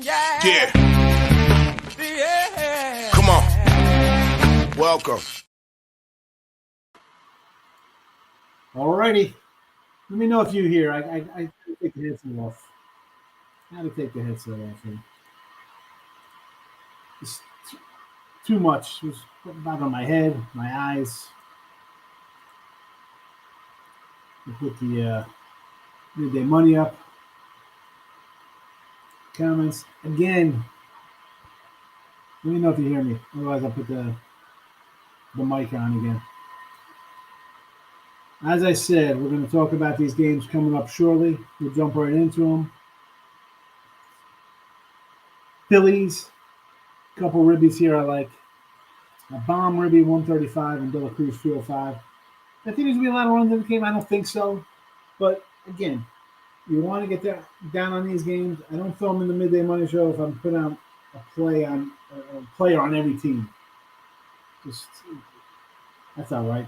Yeah. Come on. Welcome. Alrighty. Let me know if you're here. I had to take the headset off. I had to take the headset off here. It's too much. It was back on my head, my eyes. I put the midday money up. Comments. Again, let me know if you hear me. Otherwise, I'll put the mic on again. As I said, we're going to talk about these games coming up shortly. We'll jump right into them. Phillies, a couple ribbies here I like. A bomb ribby, 135, and Dela Cruz, 205. I think there's going to be a lot of runs in the game. I don't think so. But, again, you want to get down on these games. I don't throw them in the midday money show if I'm putting out a player on every team. That's all right.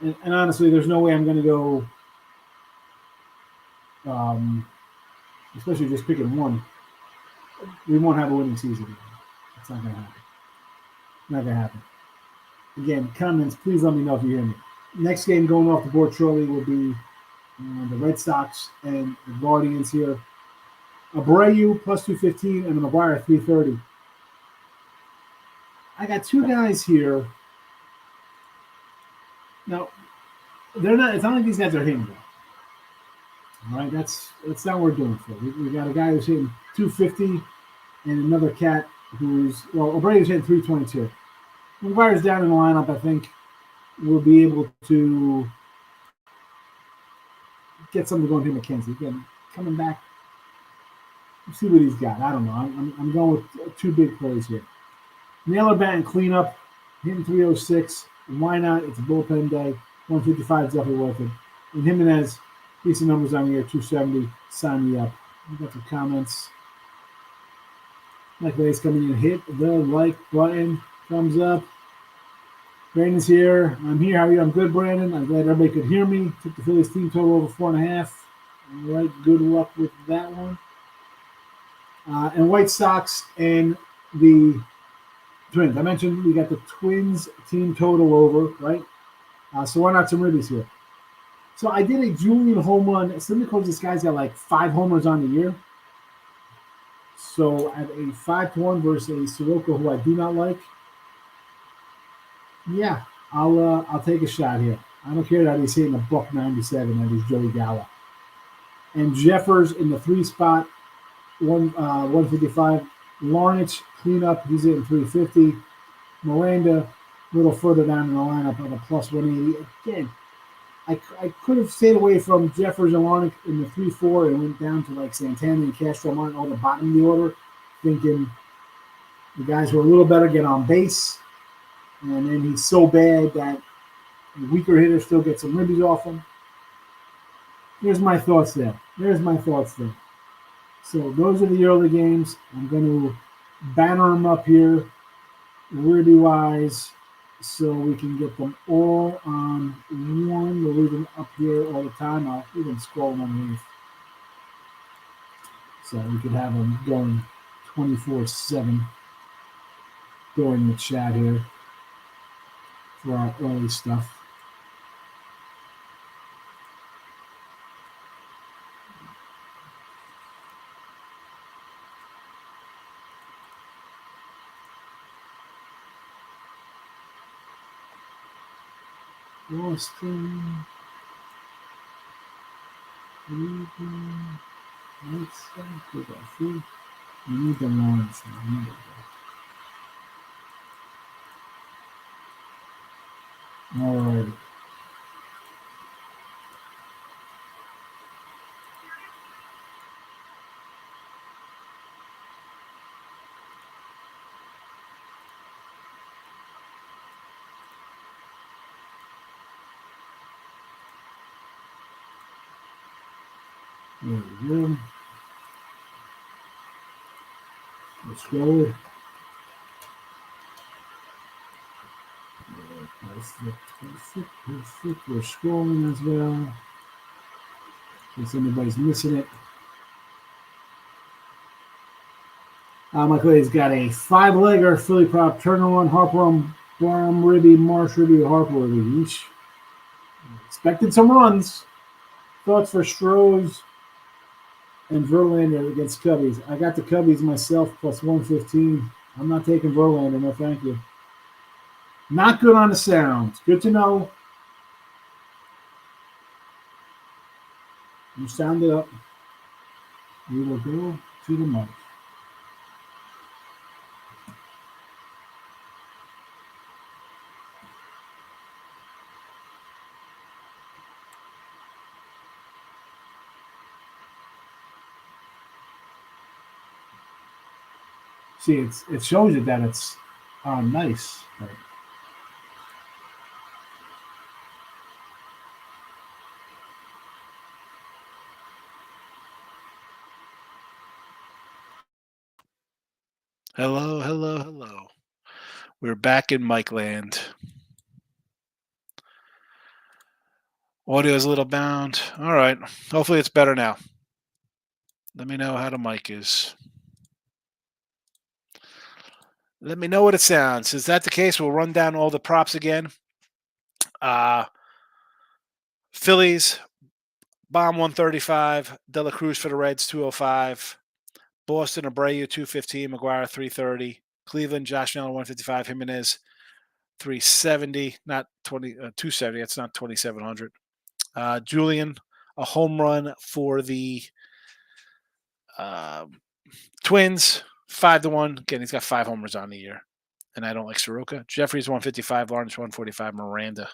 And honestly, there's no way I'm going to go, especially just picking one. We won't have a winning season. It's not going to happen. Not going to happen. Again, comments, please let me know if you hear me. Next game going off the board shortly will be the Red Sox and the Guardians here. Abreu plus 215 and McGuire 330. I got two guys here. Now, they're not. It's not like these guys are hitting well. All right, that's not what we're doing for. We got a guy who's hitting 250, and another cat Abreu's hitting 322. McGuire's down in the lineup. I think we'll be able to get something going to McKenzie again. Coming back, let's see what he's got. I don't know. I'm going with two big plays here. Naylor batting cleanup, hitting 306. And why not? It's a bullpen day. 155 is definitely worth it. And Jimenez, decent numbers on here, 270. Sign me up. We got some comments. Like Lay's coming in. Hit the like button. Thumbs up. Brandon's here. I'm here. How are you? I'm good, Brandon. I'm glad everybody could hear me. Took the Phillies team total over 4.5. All right. Good luck with that one. And White Sox and the Twins. I mentioned we got the Twins team total over, right? So why not some ribbies here? So I did a Julian home run. Somebody calls this guy's got like 5 homers on the year. So I have a 5-1 versus a Soroka who I do not like. Yeah, I'll take a shot here. I don't care that he's hitting $197 and he's Joey Gallo. And Jeffers in the 3 spot, 155. Larnach cleanup, he's hitting 350. Miranda, a little further down in the lineup at a plus 180. Again, I could have stayed away from Jeffers and Larnach in the 3-4 and went down to like Santana and Castro Martin all the bottom of the order, thinking the guys who are a little better get on base. And then he's so bad that the weaker hitters still get some ribbies off him. There's my thoughts there. So those are the early games. I'm going to banner them up here, ribby-wise, so we can get them all on one. We'll leave them up here all the time. I'll even scroll them underneath. So we could have them going 24/7 during the chat here for our early stuff. Boston. We need the lines now. All right. There we go. Let's go. Perfect. We're scrolling as well. In case anybody's missing it. Michael Hayes got a five-legger Philly prop, Turner one, Harper on Barham Ribby, Marsh Ribby, Harper Ribby. Each expected some runs. Thoughts for Strohs and Verlander against Cubbies. I got the Cubbies myself plus 115. I'm not taking Verlander, no thank you. Not good on the sound. Good to know. You sound it up. We will go to the mic. See, it shows you that it's nice. Right? Hello, hello, hello. We're back in Mike land. Audio's a little bound. All right. Hopefully it's better now. Let me know how the mic is. Let me know what it sounds. Is that the case? We'll run down all the props again. Phillies, Bomb 135. De La Cruz for the Reds, 205. Boston, Abreu, 215. McGuire, 330. Cleveland, Josh Allen, 155. Jimenez, 370. Not 270. That's not 2,700. Julian, a home run for the Twins, 5-1. Again, he's got 5 homers on the year. And I don't like Soroka. Jeffries, 155. Lawrence, 145. Miranda.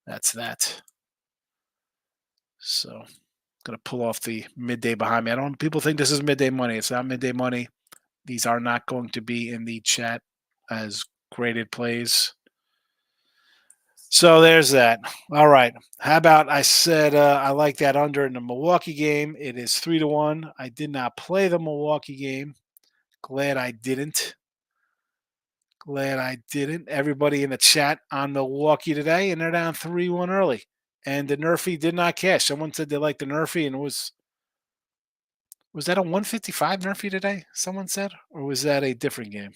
That's that. So, going to pull off the midday behind me. People think this is midday money. It's not midday money. These are not going to be in the chat as graded plays. So there's that. All right. How about I said I like that under in the Milwaukee game. It is 3-1. I did not play the Milwaukee game. Glad I didn't. Everybody in the chat on Milwaukee today, and they're down 3-1 early. And the Nerfy did not cash. Someone said they liked the Nerfy, and it was that a 155 Nerfy today? Someone said, or was that a different game?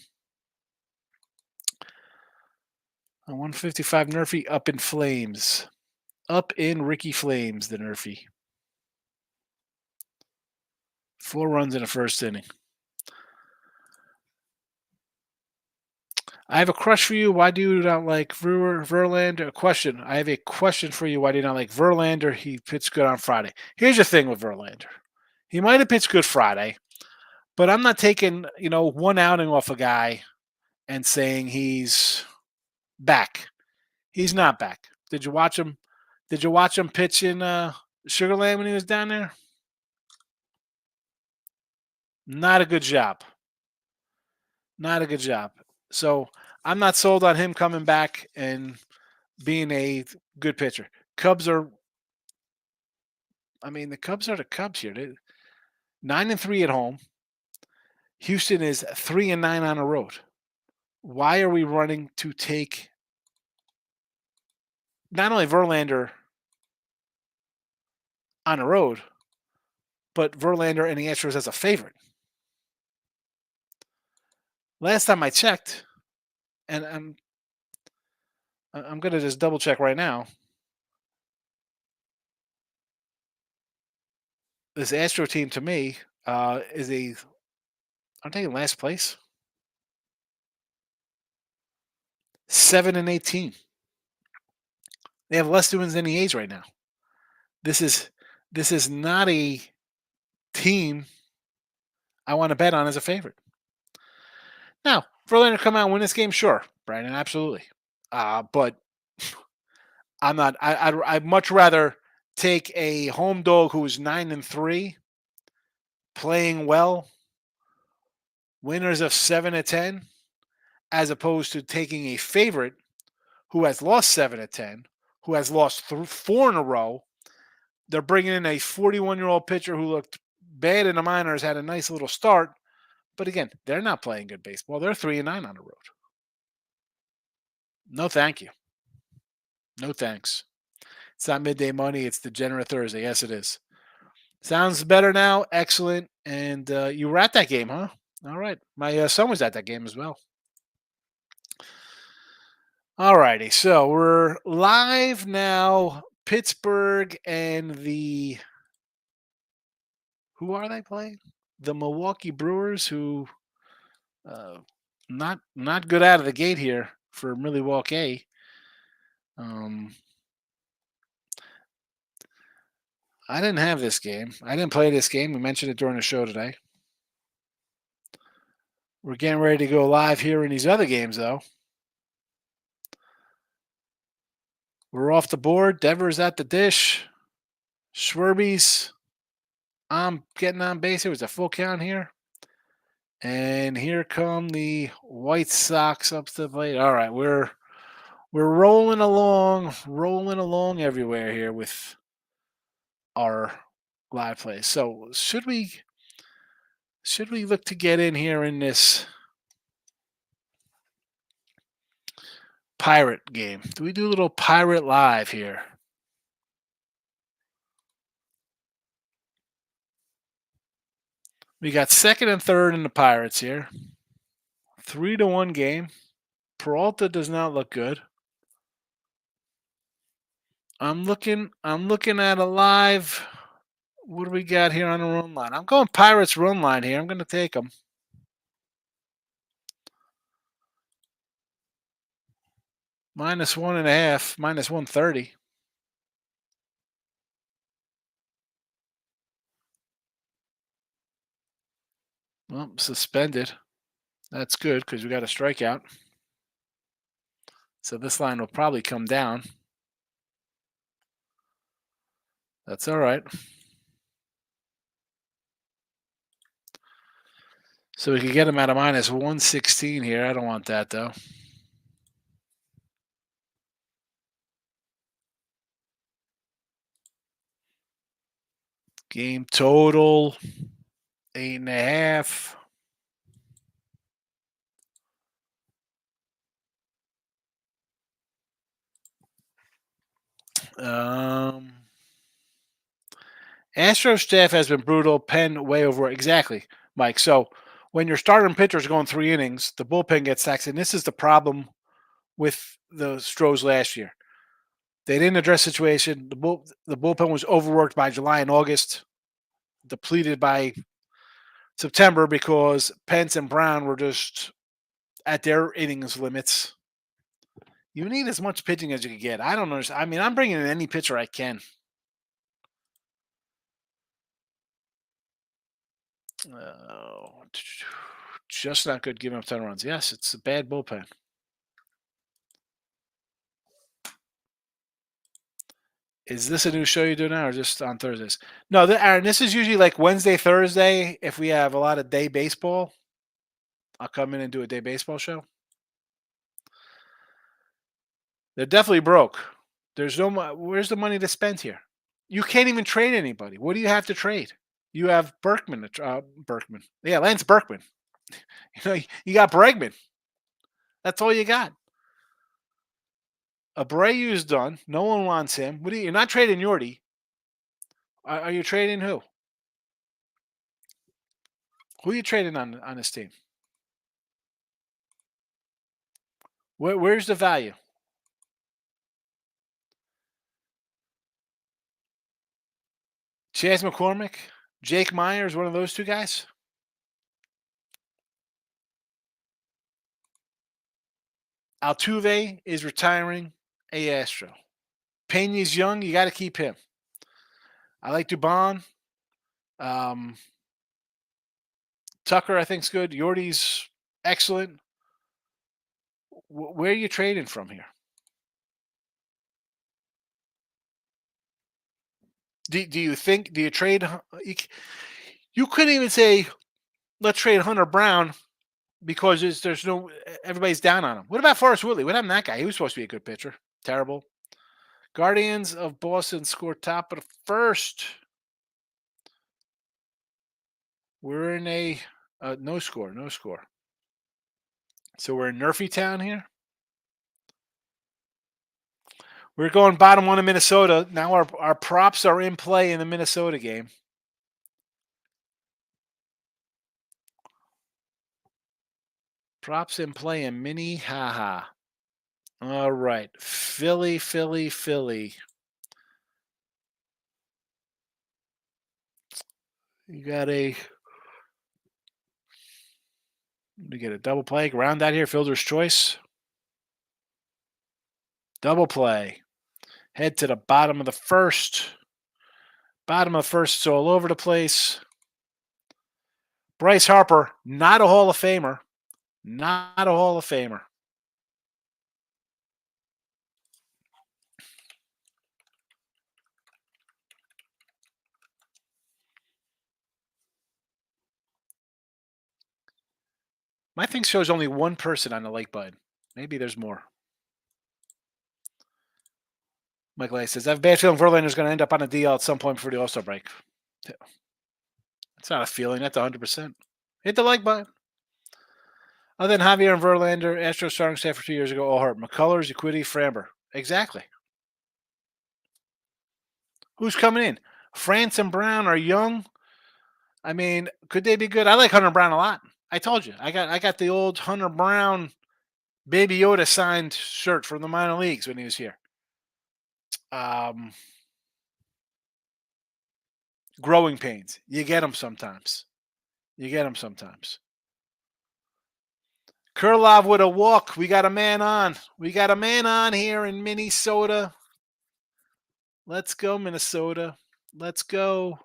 A 155 Nerfy up in flames. Up in Ricky Flames, the Nerfy. 4 runs in the first inning. I have a crush for you. Why do you not like Verlander? A question. I have a question for you. Why do you not like Verlander? He pitched good on Friday. Here's the thing with Verlander. He might have pitched good Friday, but I'm not taking, one outing off a guy and saying he's back. He's not back. Did you watch him? Did you watch him pitch in Sugarland when he was down there? Not a good job. Not a good job. So I'm not sold on him coming back and being a good pitcher. The Cubs are the Cubs here. They're 9-3 at home. Houston is 3-9 on the road. Why are we running to take not only Verlander on the road, but Verlander and the Astros as a favorite? Last time I checked, and I'm going to just double check right now. This Astro team to me aren't they in last place? 7-18. They have less wins than the A's right now. This is not a team I want to bet on as a favorite. Now, Verlander come out and win this game, sure, Brandon, absolutely. But I'm not. I'd much rather take a home dog who is 9-3, playing well, winners of 7-10, as opposed to taking a favorite who has lost 7-10, who has lost 4 in a row. They're bringing in a 41-year-old pitcher who looked bad in the minors, had a nice little start. But again, they're not playing good baseball. They're 3-9 on the road. No, thank you. No, thanks. It's not midday money. It's Degenerate Thursday. Yes, it is. Sounds better now. Excellent. And you were at that game, huh? All right. My son was at that game as well. All righty. So we're live now. Pittsburgh and who are they playing? The Milwaukee Brewers, who uh, not good out of the gate here for Milwaukee. Um, I didn't have this game. I didn't play this game. We mentioned it during the show today. We're getting ready to go live here in these other games, though. We're off the board. Devers at the dish. Schwerby's. I'm getting on base. It was a full count here. And here come the White Sox up to the plate. All right, we're rolling along everywhere here with our live plays. So should we look to get in here in this Pirate game? Do we do a little Pirate live here? We got second and third in the Pirates here. 3-1 game. Peralta does not look good. I'm looking at a live. What do we got here on the run line? I'm going Pirates run line here. I'm going to take them. -1.5, -130. Well, suspended. That's good because we got a strikeout. So this line will probably come down. That's all right. So we could get him at a -116 here. I don't want that, though. Game total, 8.5. Astros staff has been brutal. Penn way over. Exactly, Mike. So when your starting pitcher is going 3 innings, the bullpen gets taxed. And this is the problem with the Stros last year. They didn't address the situation. The bullpen was overworked by July and August, depleted by September because Pence and Brown were just at their innings limits. You need as much pitching as you can get. I don't understand. I mean, I'm bringing in any pitcher I can. Just not good giving up 10 runs. Yes, it's a bad bullpen. Is this a new show you do now or just on Thursdays? No, Aaron, this is usually like Wednesday, Thursday. If we have a lot of day baseball, I'll come in and do a day baseball show. They're definitely broke. There's no where's the money to spend here? You can't even trade anybody. What do you have to trade? You have Berkman. Yeah, Lance Berkman. You got Bregman. That's all you got. Abreu's done. No one wants him. You're not trading Yordi. Are you trading who? Who are you trading on this team? Where's the value? Chas McCormick, Jake Myers, one of those two guys. Altuve is retiring a Astro. Pena's young. You got to keep him. I like Dubon. Tucker, I think, is good. Yordi's excellent. Where are you trading from here? Do you think? Do you trade? You couldn't even say, let's trade Hunter Brown because there's no everybody's down on him. What about Forrest Whitley? What happened to that guy? He was supposed to be a good pitcher. Terrible. Guardians of Boston scored top of the first. We're in a no score. So we're in Nerfy Town here. We're going bottom one in Minnesota. Now our props are in play in the Minnesota game. Props in play and mini. Haha. All right. Philly, Philly, Philly. You got a. We get a double play. Round out here. Fielder's choice. Double play. Head to the bottom of the first. Bottom of the first. It's all over the place. Bryce Harper, not a Hall of Famer. Not a Hall of Famer. My thing shows only one person on the like button. Maybe there's more. Michael A says, I have a bad feeling Verlander's going to end up on a DL at some point before the All-Star break. It's not a feeling. That's 100%. Hit the like button. Other than Javier and Verlander, Astros starting staff for 2 years ago, all hurt. McCullers, Equity, Framber. Exactly. Who's coming in? France and Brown are young. I mean, could they be good? I like Hunter Brown a lot. I told you. I got the old Hunter Brown Baby Yoda signed shirt from the minor leagues when he was here. Growing pains. You get them sometimes. Kurlov with a walk. We got a man on. Here in Minnesota. Let's go, Minnesota. Let's go,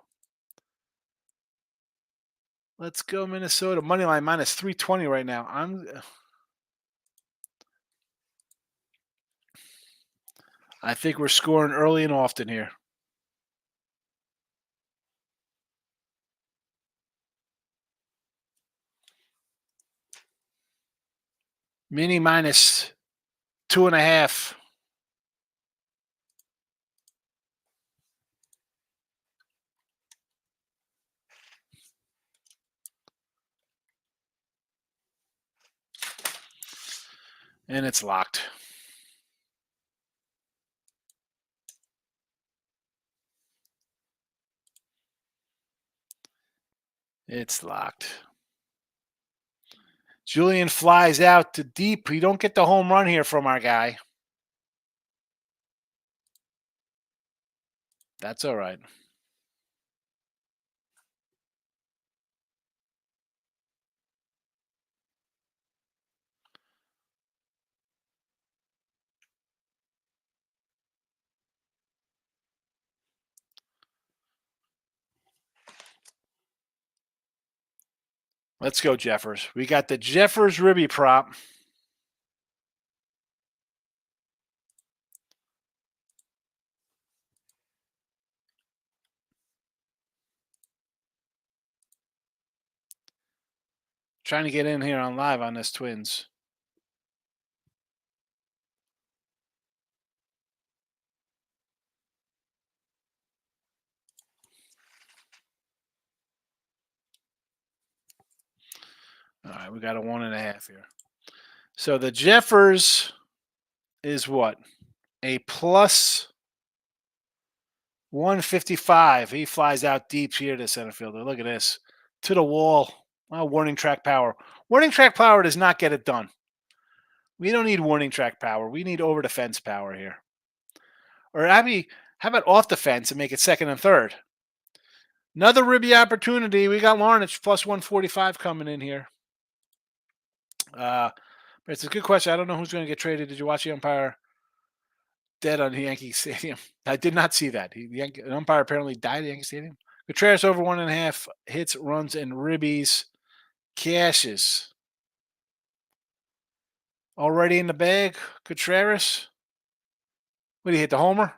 Minnesota. Moneyline minus 320 right now. I think we're scoring early and often here. Mini minus 2.5. And it's locked. It's locked. Julian flies out to deep. We don't get the home run here from our guy. That's all right. Let's go, Jeffers. We got the Jeffers Ribby prop. Trying to get in here on live on this Twins. All right, we got a 1.5 here. So the Jeffers is what? A plus 155. He flies out deep here to center fielder. Look at this. To the wall. Oh, warning track power. Warning track power does not get it done. We don't need warning track power. We need over the fence power here. Or Abby, how about off the fence and make it second and third? Another Ribby opportunity. We got Larnach plus 145 coming in here. But it's a good question. I don't know who's going to get traded. Did you watch the umpire dead on Yankee Stadium? I did not see that. The umpire apparently died at Yankee Stadium. Contreras over 1.5 hits, runs, and ribbies. Cashes. Already in the bag. Contreras. What did he hit? The homer?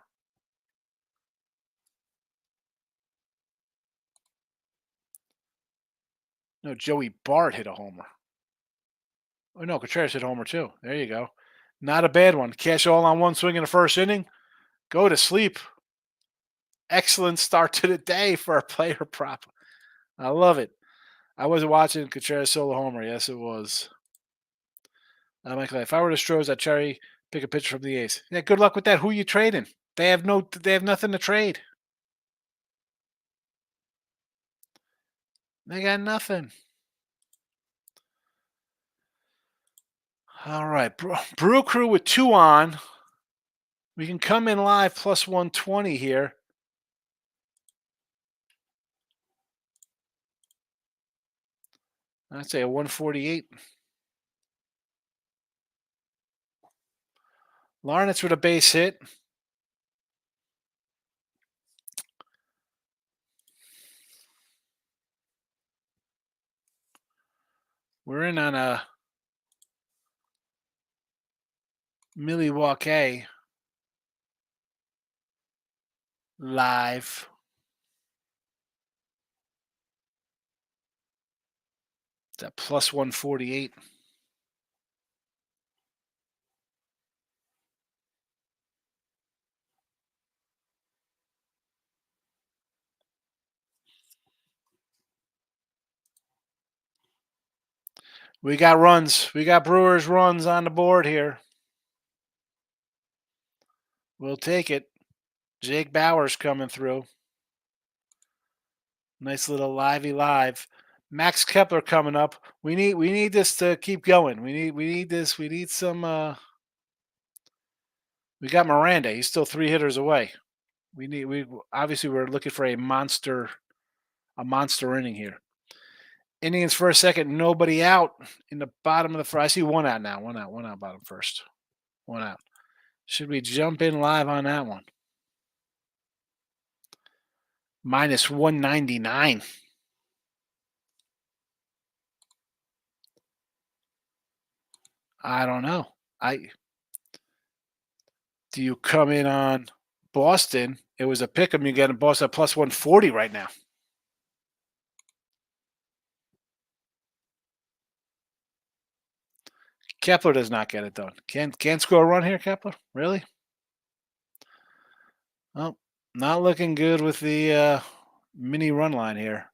No, Joey Bart hit a homer. Oh, no, Contreras hit a homer too. There you go. Not a bad one. Cash all on one swing in the first inning. Go to sleep. Excellent start to the day for a player prop. I love it. I was watching Contreras solo homer. Yes, it was. Michael, if I were the Astros, I'd cherry pick a pitcher from the A's. Yeah, good luck with that. Who are you trading? They have nothing to trade. They got nothing. All right, Brew Crew with 2 on. We can come in live plus 120 here. I'd say a 148. Larnitz with a base hit. We're in on a Milwaukee live. It's at plus 148. We got runs. We got Brewers runs on the board here. We'll take it. Jake Bauer's coming through. Nice little livey live. Max Kepler coming up. We need this to keep going. We need this. We need some we got Miranda. He's still 3 hitters away. We obviously we're looking for a monster inning here. Indians for a second, nobody out in the bottom of the first. I see one out now. One out, bottom first. One out. Should we jump in live on that one? Minus 199. I don't know. Do you come in on Boston? It was a pick 'em. You get a Boston at plus 140 right now. Kepler does not get it done. Can't score a run here, Kepler? Really? Well, not looking good with the mini run line here.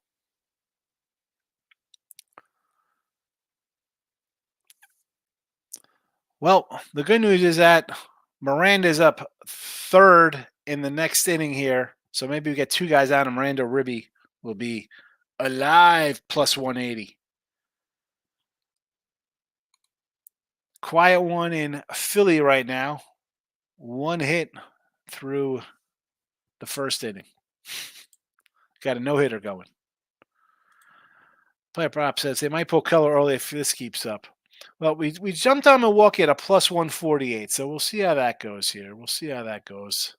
Well, the good news is that Miranda's up 3rd in the next inning here. So maybe we get 2 guys out, and Miranda Ribby will be alive plus 180. Quiet one in Philly right now. 1 hit through the first inning. Got a no-hitter going. Player prop says they might pull Keller early if this keeps up. Well, we jumped on Milwaukee at a plus 148, so we'll see how that goes here. We'll see how that goes.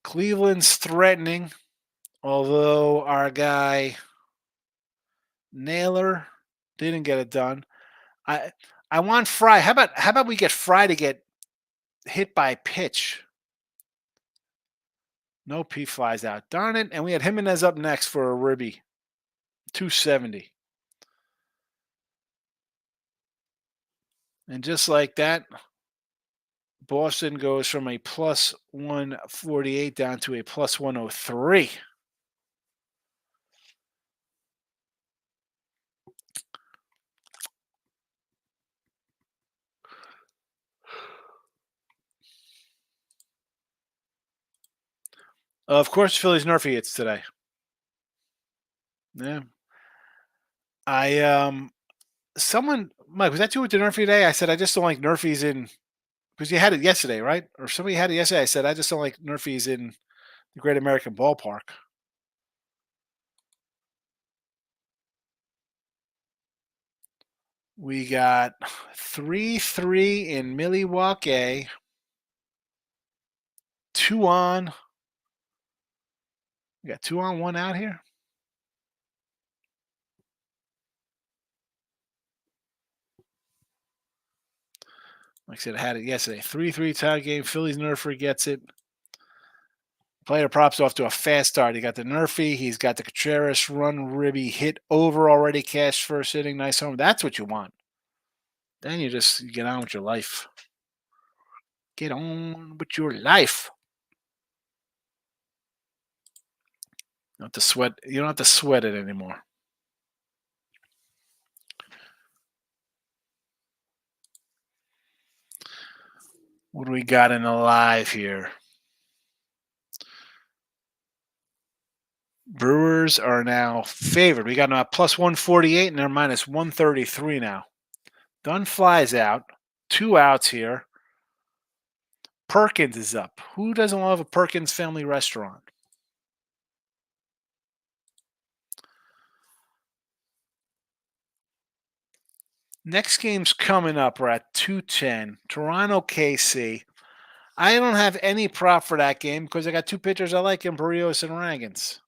Cleveland's threatening, although our guy Naylor didn't get it done. I want Fry. How about we get Fry to get hit by pitch? No P flies out. Darn it. And we had Jimenez up next for a ribby. 270. And just like that, Boston goes from a plus 148 down to a plus 103. Of course, Phillies Nerfy hits today. Yeah. Someone, Mike, was that you with the Nerfy today? I said I just don't like Nerfies in, because you had it yesterday, right? Or somebody had it yesterday. I said I just don't like Nerfies in the Great American Ballpark. We got 3-3 in Milwaukee. 2 on. We got 2 on, 1 out here. Like I said, I had it yesterday. 3-3 tie game. Phillies Nerfer gets it. Player props off to a fast start. He got the Nerfy. He's got the Contreras run ribby hit over already. Cash first inning. Nice home. That's what you want. Then you get on with your life. Get on with your life. You don't have to sweat. You don't have to sweat it anymore. What do we got in the live here? Brewers are now favored. We got them at plus 148 and they're minus 133 now. Dunn flies out. 2 outs here. Perkins is up. Who doesn't love a Perkins family restaurant? Next game's coming up. We're at 210. Toronto KC. I don't have any prop for that game because I got 2 pitchers I like in Barrios and Ragans.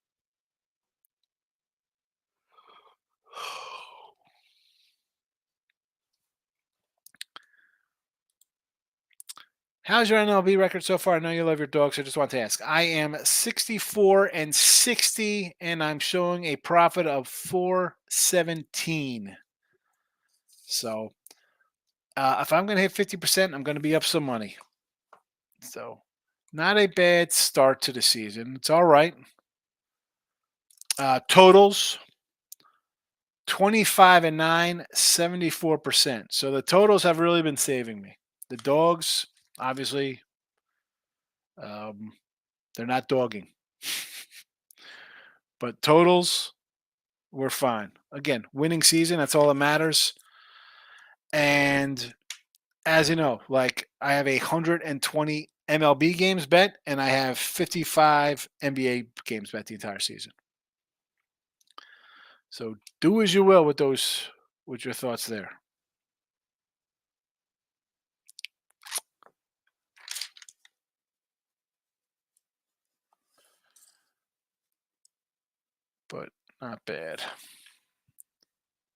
How's your MLB record so far? I know you love your dogs, so I just want to ask. I am 64-60, and I'm showing a profit of 417. So if I'm going to hit 50%, I'm going to be up some money. So not a bad start to the season. It's all right. Totals 25-9, 74%. So the totals have really been saving me. The dogs, obviously, they're not dogging. But totals, we're fine. Again, winning season, that's all that matters. And as you know, like I have 120 MLB games bet, and I have 55 NBA games bet the entire season. So do as you will with those, with your thoughts there. But not bad.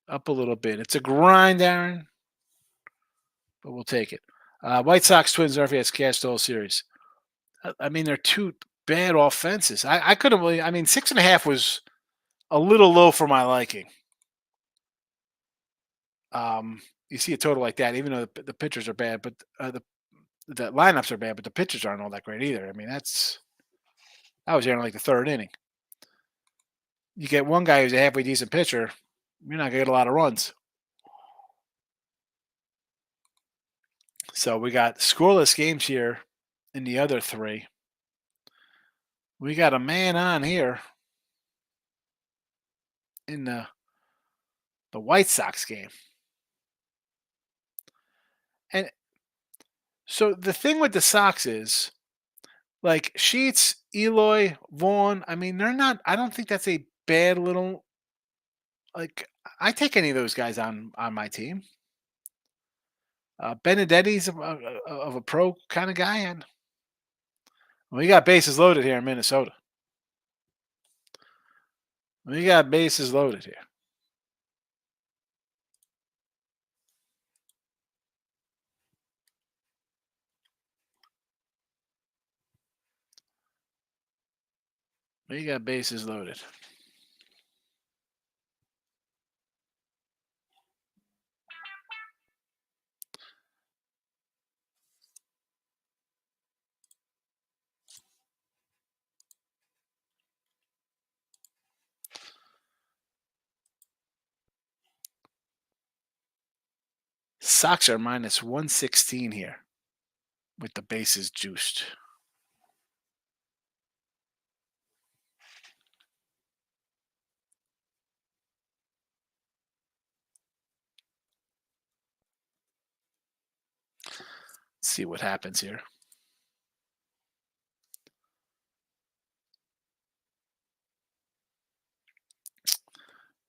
Up a little bit. It's a grind, Aaron, but we'll take it. White Sox Twins RFS cashed the whole series. I mean, they're 2 bad offenses. I couldn't believe. I mean, 6.5 was a little low for my liking. You see a total like that, even though the pitchers are bad, but the lineups are bad, but the pitchers aren't all that great either. I mean, that was here in like the 3rd inning. You get one guy who's a halfway decent pitcher, you're not gonna get a lot of runs. So we got scoreless games here in the other 3. We got a man on here in the White Sox game. And so the thing with the Sox is, like Sheets, Eloy, Vaughn, I mean, they're not, I don't think that's a bad little, like, I take any of those guys on my team. Benedetti's of a pro kind of guy, and we got bases loaded here in Minnesota. We got bases loaded here. We got bases loaded. Sox are minus 116 here with the bases juiced. Let's see what happens here.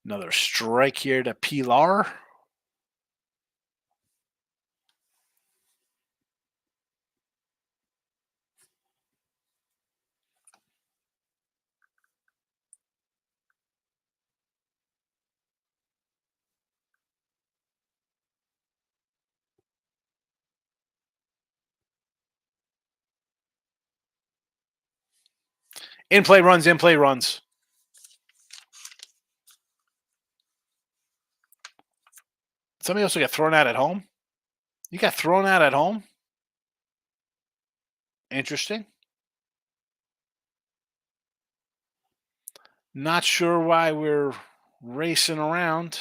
Another strike here to Pilar. In play runs, in play runs. Somebody also got thrown out at home. You got thrown out at home? Interesting. Not sure why we're racing around.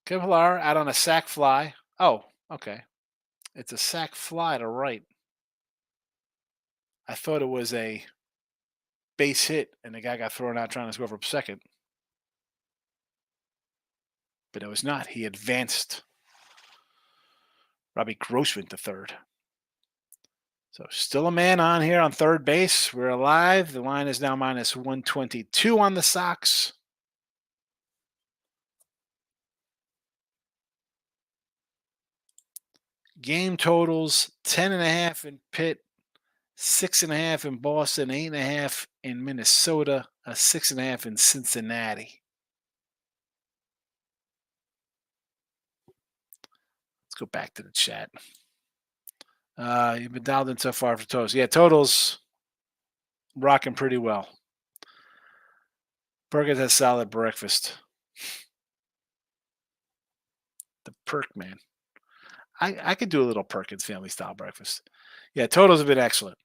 Kevlar out on a sac fly. Oh, okay. It's a sac fly to right. I thought it was a base hit, and the guy got thrown out trying to score from second. But it was not. He advanced Robbie Grossman to third. So still a man on here on third base. We're alive. The line is now minus 122 on the Sox. Game totals 10.5 in Pitt, 6.5 in Boston, 8.5 in Minnesota, a 6.5 in Cincinnati. Let's go back to the chat. You've been dialed in so far for totals. Yeah, totals rocking pretty well. Perkins has solid breakfast. The Perk Man. I could do a little Perkins family style breakfast. Yeah, totals have been excellent.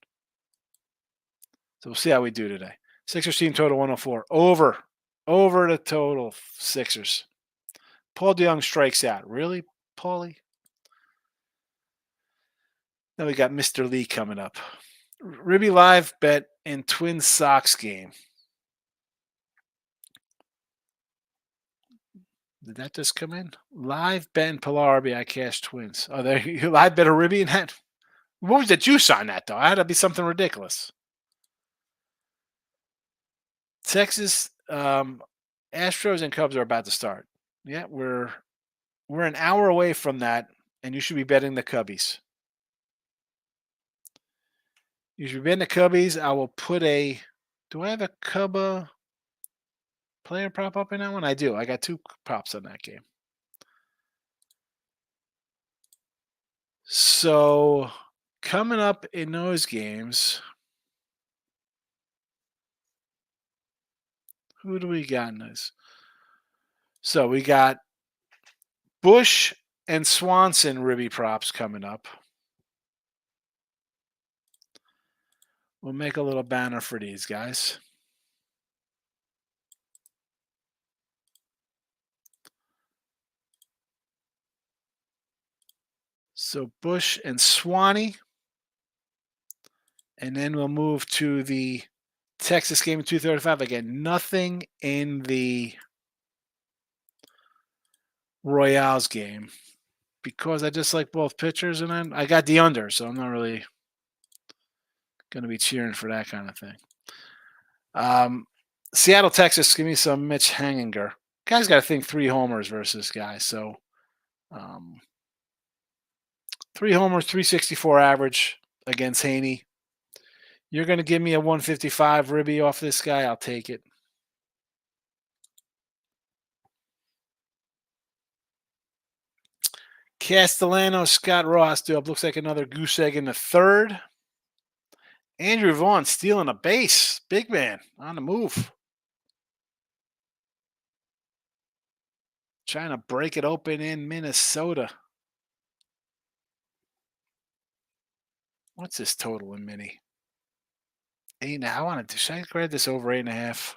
So we'll see how we do today. Sixers team total 104. Over the total Sixers. Paul DeYoung strikes out. Really, Paulie? Then we got Mr. Lee coming up. Ribby live bet in Twins Sox game. Did that just come in? Live bet in Pilar RBI Cash Twins. Oh, there you live bet a Ribby in that. What was the juice on that though? I had to be something ridiculous. Texas, Astros and Cubs are about to start. Yeah, we're an hour away from that, and you should be betting the Cubbies. You should be betting the Cubbies. I will put a. Do I have a Cubba player prop up in that one? I do. I got 2 props on that game. So coming up in those games, who do we got in this? So we got Bush and Swanson Ribby props coming up. We'll make a little banner for these guys. So Bush and Swanee. And then we'll move to the Texas game at 235. Again, nothing in the Royals game because I just like both pitchers, and I got the under, so I'm not really going to be cheering for that kind of thing. Seattle, Texas, give me some Mitch Hanginger. Guy's got to think 3 homers versus guy, so 3 homers, 364 average against Haney. You're going to give me a 155 Ribby off this guy, I'll take it. Castellano, Scott Ross, dude, looks like another goose egg in the third. Andrew Vaughn stealing a base. Big man on the move. Trying to break it open in Minnesota. What's this total in mini? 8.5. Should I grab this over 8.5?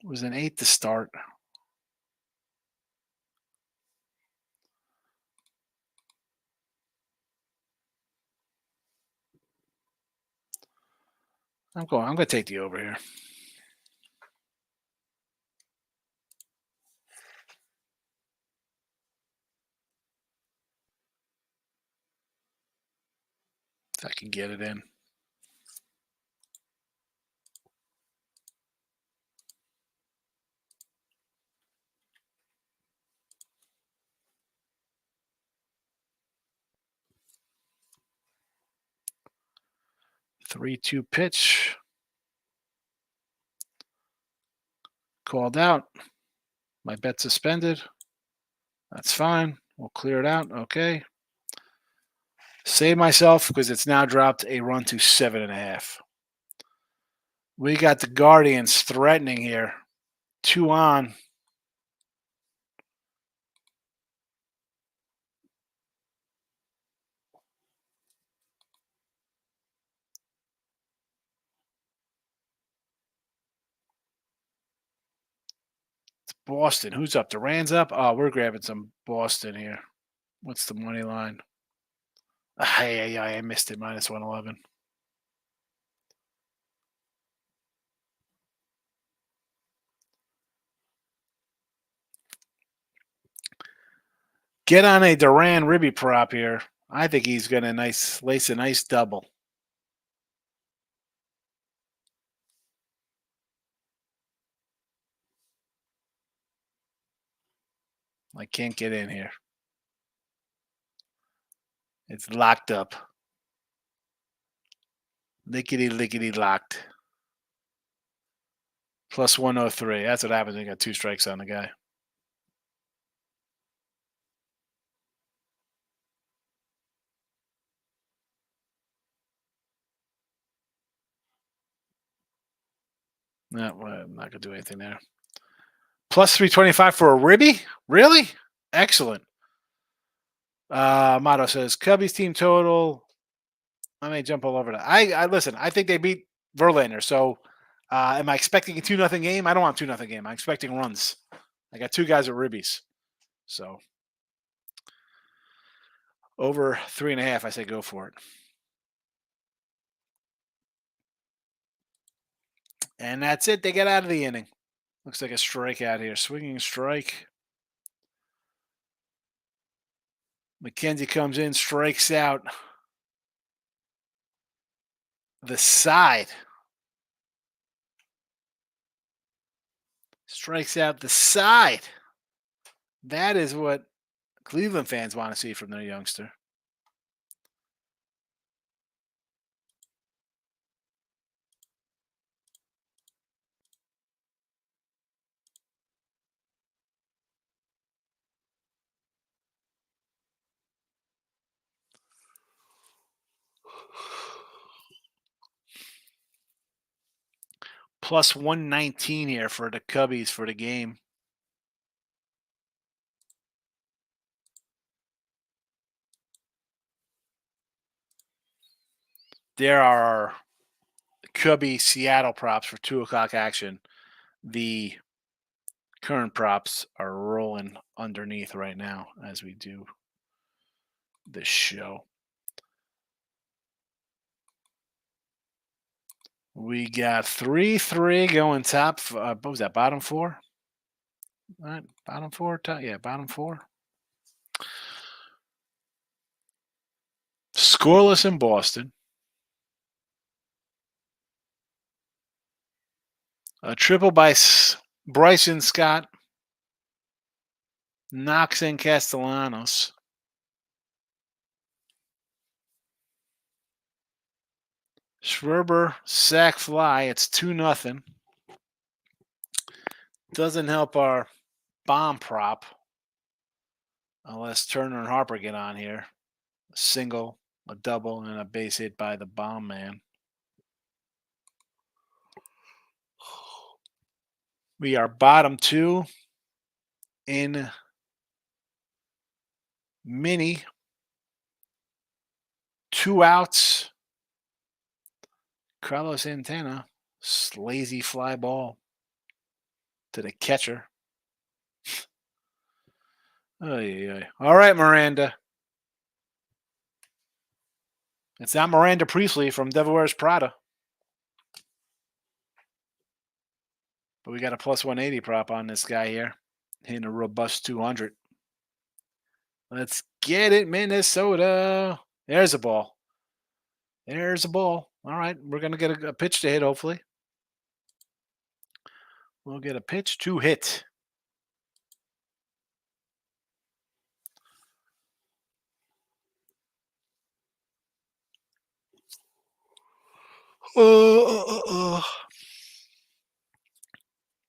It was an 8 to start. I'm going to take the over here. If I can get it in. Three-two pitch. Called out. My bet suspended. That's fine. We'll clear it out. Okay. Save myself because it's now dropped a run to 7.5. We got the Guardians threatening here. 2 on. It's Boston. Who's up? Duran's up? Oh, we're grabbing some Boston here. What's the money line? I missed it. Minus 111. Get on a Duran Ribby prop here. I think he's going to lace a nice double. I can't get in here. It's locked up. Lickety locked. Plus 103. That's what happens when you got 2 strikes on the guy. No, I'm not going to do anything there. Plus 325 for a Ribby? Really? Excellent. Motto says Cubbies team total. I may jump all over that. I listen. I think they beat Verlander. So, am I expecting a 2-0 game? I don't want 2-0 game. I'm expecting runs. I got 2 guys with ribbies. So, over 3.5. I say go for it. And that's it. They get out of the inning. Looks like a strikeout here. Swinging strike. McKenzie comes in, strikes out the side. Strikes out the side. That is what Cleveland fans want to see from their youngster. Plus 119 here for the Cubbies for the game. There are Cubby Seattle props for 2 o'clock action. The current props are rolling underneath right now as we do this show. We got 3-3 going top. What was that? Bottom 4? All right, bottom 4. Yeah, bottom 4. Scoreless in Boston. A triple by Bryson Scott. Knocks in Castellanos. Schwerber sack fly. It's 2-0. Doesn't help our bomb prop unless Turner and Harper get on here. A single, a double, and a base hit by the bomb man. We are bottom 2 in mini. 2 outs. Carlos Santana, lazy fly ball to the catcher. All right, Miranda. It's not Miranda Priestley from Devil Wears Prada. But we got a plus 180 prop on this guy here. Hitting a robust 200. Let's get it, Minnesota. There's a ball. There's a ball. All right, we're going to get a pitch to hit, hopefully. We'll get a pitch to hit.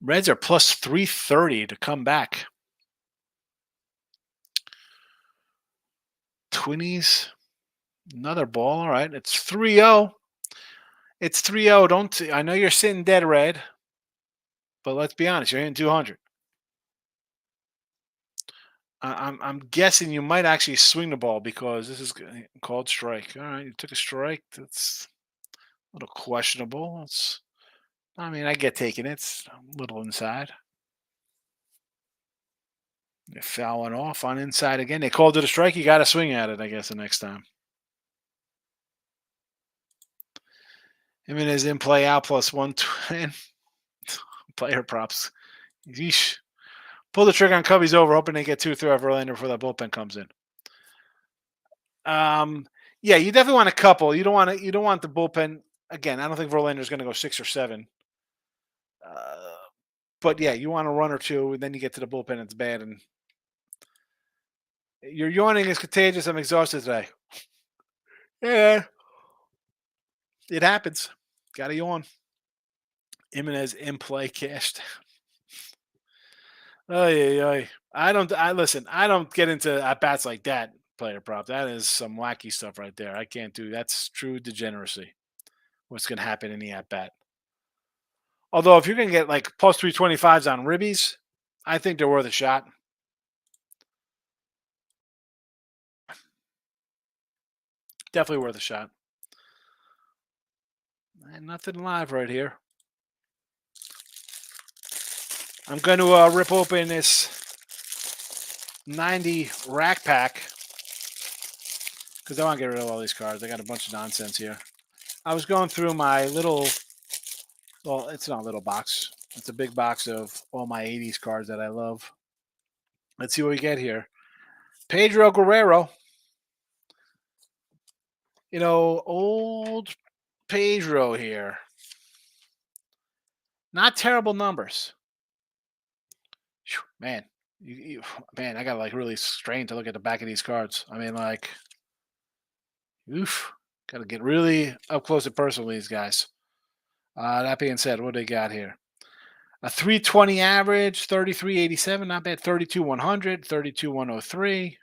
Reds are plus 330 to come back. Twinnies, another ball. All right, it's 3-0. It's 3-0. I know you're sitting dead red, but let's be honest, you're hitting 200. I'm guessing you might actually swing the ball because this is called strike. All right, you took a strike. That's a little questionable. I get taking it. It's a little inside. You're fouling off on inside again. They called it a strike. You got to swing at it, I guess, the next time. Him and his in play out plus 120. Player props. Yeesh. Pull the trigger on Cubbies over, hoping they get 2-3 off Verlander before that bullpen comes in. Yeah, you definitely want a couple. You don't want the bullpen again. I don't think Verlander's going to go 6 or 7. But yeah, you want a run or two, and then you get to the bullpen. It's bad, and your yawning is contagious. I'm exhausted today. Yeah, it happens. Got to yawn. Jimenez in play cashed. I don't get into at bats like that. Player prop. That is some wacky stuff right there. I can't do. That's true degeneracy. What's going to happen in the at bat? Although if you're going to get like plus 325s on ribbies, I think they're worth a shot. Definitely worth a shot. And nothing live right here. I'm going to rip open this 90 rack pack because I want to get rid of all these cards. I got a bunch of nonsense here. I was going through my little, well, it's not a little box. It's a big box of all my 80s cards that I love. Let's see what we get here. Pedro Guerrero. You know, old Pedro here. Not terrible numbers. Man, man, I got to like really strain to look at the back of these cards. I mean, like, oof. Got to get really up close and personal with these guys. That being said, what do they got here? A 320 average, 33.87, not bad. 32.100, 32.103.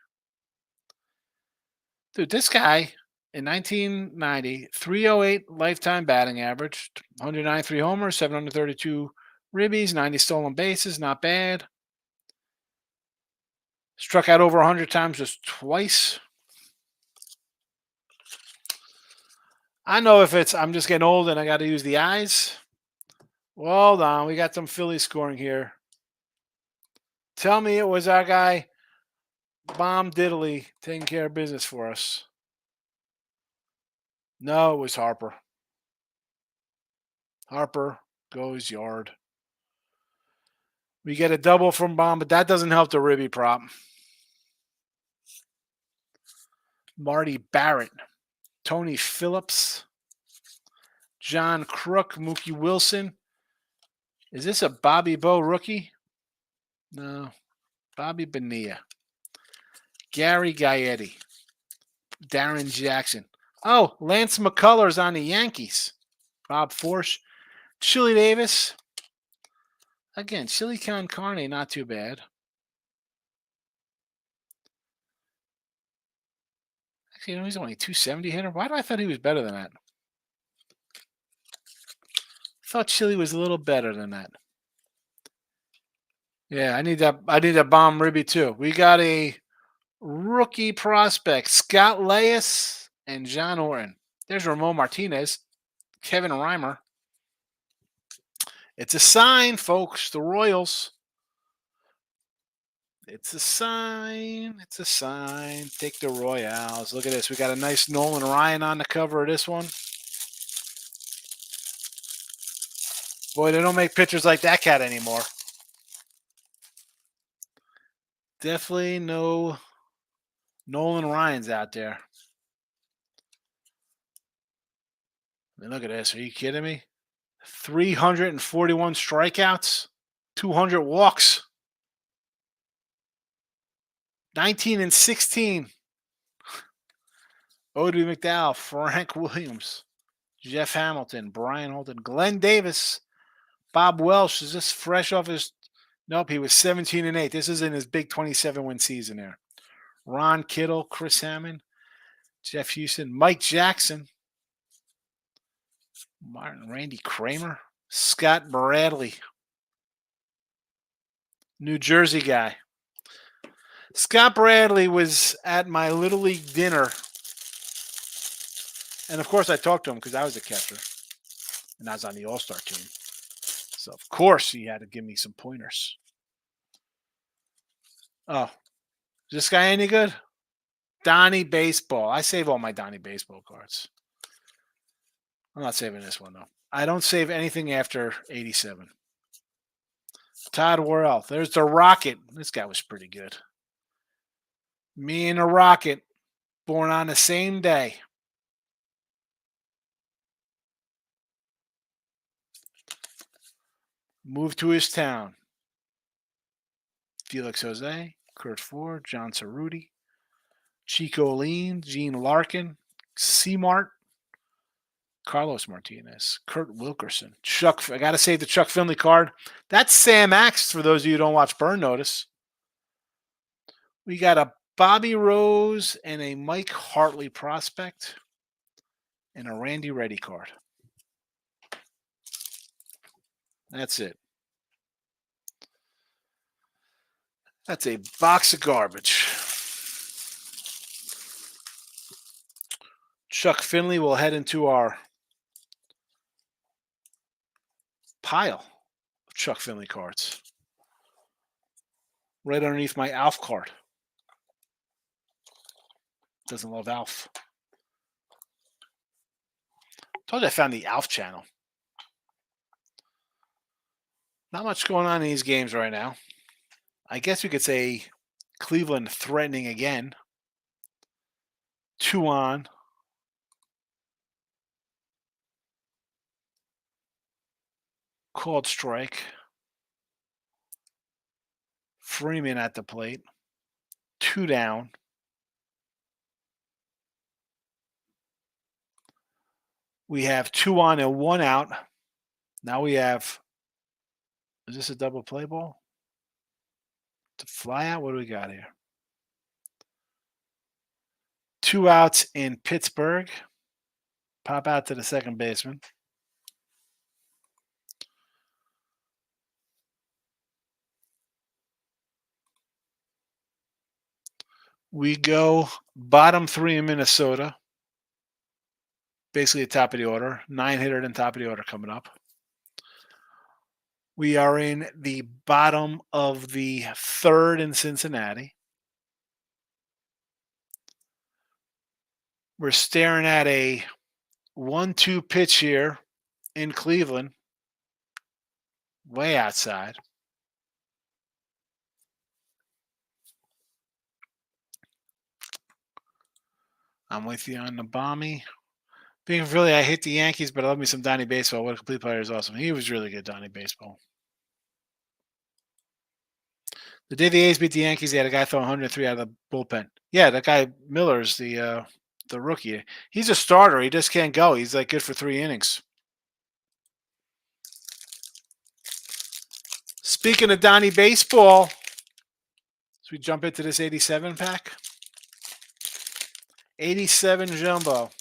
Dude, this guy in 1990, 308 lifetime batting average, 193 homers, 732 ribbies, 90 stolen bases, not bad. Struck out over 100 times just twice. I know if it's I'm just getting old and I got to use the eyes. Well, hold on. We got some Phillies scoring here. Tell me it was our guy, Bomb Diddley, taking care of business for us. No, it was Harper. Harper goes yard. We get a double from Bomb, but that doesn't help the ribby prop. Marty Barrett, Tony Phillips, John Crook, Mookie Wilson. Is this a Bobby Bo rookie? No. Bobby Bonilla. Gary Gaetti. Darren Jackson. Oh, Lance McCullers on the Yankees. Bob Forsch. Chili Davis. Again, Chili Con Carne, not too bad. Actually, you know, he's only 270 hitter. Why do I thought he was better than that? I thought Chili was a little better than that. Yeah, I need that bomb ribby too. We got a rookie prospect, Scott Leyes and John Orton. There's Ramon Martinez, Kevin Reimer. It's a sign, folks. The Royals. It's a sign. It's a sign. Take the Royals. Look at this. We got a nice Nolan Ryan on the cover of this one. Boy, they don't make pictures like that cat anymore. Definitely no Nolan Ryans out there. I mean, look at this. Are you kidding me? 341 strikeouts, 200 walks, 19 and 16. Odie McDowell, Frank Williams, Jeff Hamilton, Brian Holton, Glenn Davis, Bob Welsh. Is this fresh off his? Nope, he was 17 and 8. This is in his big 27-win season there. Ron Kittle, Chris Hammond, Jeff Houston, Mike Jackson, Randy Kramer, Scott Bradley, New Jersey guy. Scott Bradley was at my Little League dinner. And, of course, I talked to him because I was a catcher. And I was on the All-Star team. So, of course, he had to give me some pointers. Oh, is this guy any good? Donnie Baseball. I save all my Donnie Baseball cards. I'm not saving this one, though. I don't save anything after 87. Todd Worrell. There's the Rocket. This guy was pretty good. Me and the Rocket, born on the same day. Moved to his town. Felix Jose, Kurt Ford, John Cerruti, Chico Lean, Gene Larkin, C-Mart, Carlos Martinez, Kurt Wilkerson, Chuck. I got to save the Chuck Finley card. That's Sam Axe for those of you who don't watch Burn Notice. We got a Bobby Rose and a Mike Hartley prospect and a Randy Reddy card. That's it. That's a box of garbage. Chuck Finley will head into our pile of Chuck Finley cards. Right underneath my Alf card. Doesn't love Alf. Told you I found the Alf channel. Not much going on in these games right now. I guess we could say Cleveland threatening again. 2 on. Called strike. Freeman at the plate. 2 down. We have 2 on and 1 out. Now we have, is this a double play ball? To fly out? What do we got here? 2 outs in Pittsburgh. Pop out to the second baseman. We go bottom 3 in Minnesota. Basically the top of the order. 9-hitter and top of the order coming up. We are in the bottom of the 3rd in Cincinnati. We're staring at a 1-2 pitch here in Cleveland. Way outside. I'm with you on the Bommy. Being really, I hate the Yankees, but I love me some Donnie Baseball. What a complete player is awesome. He was really good, Donnie Baseball. The day the A's beat the Yankees, they had a guy throw 103 out of the bullpen. Yeah, that guy Miller's the rookie. He's a starter. He just can't go. He's like good for 3 innings. Speaking of Donnie Baseball, as we jump into this 87 pack. 87 Jumbo.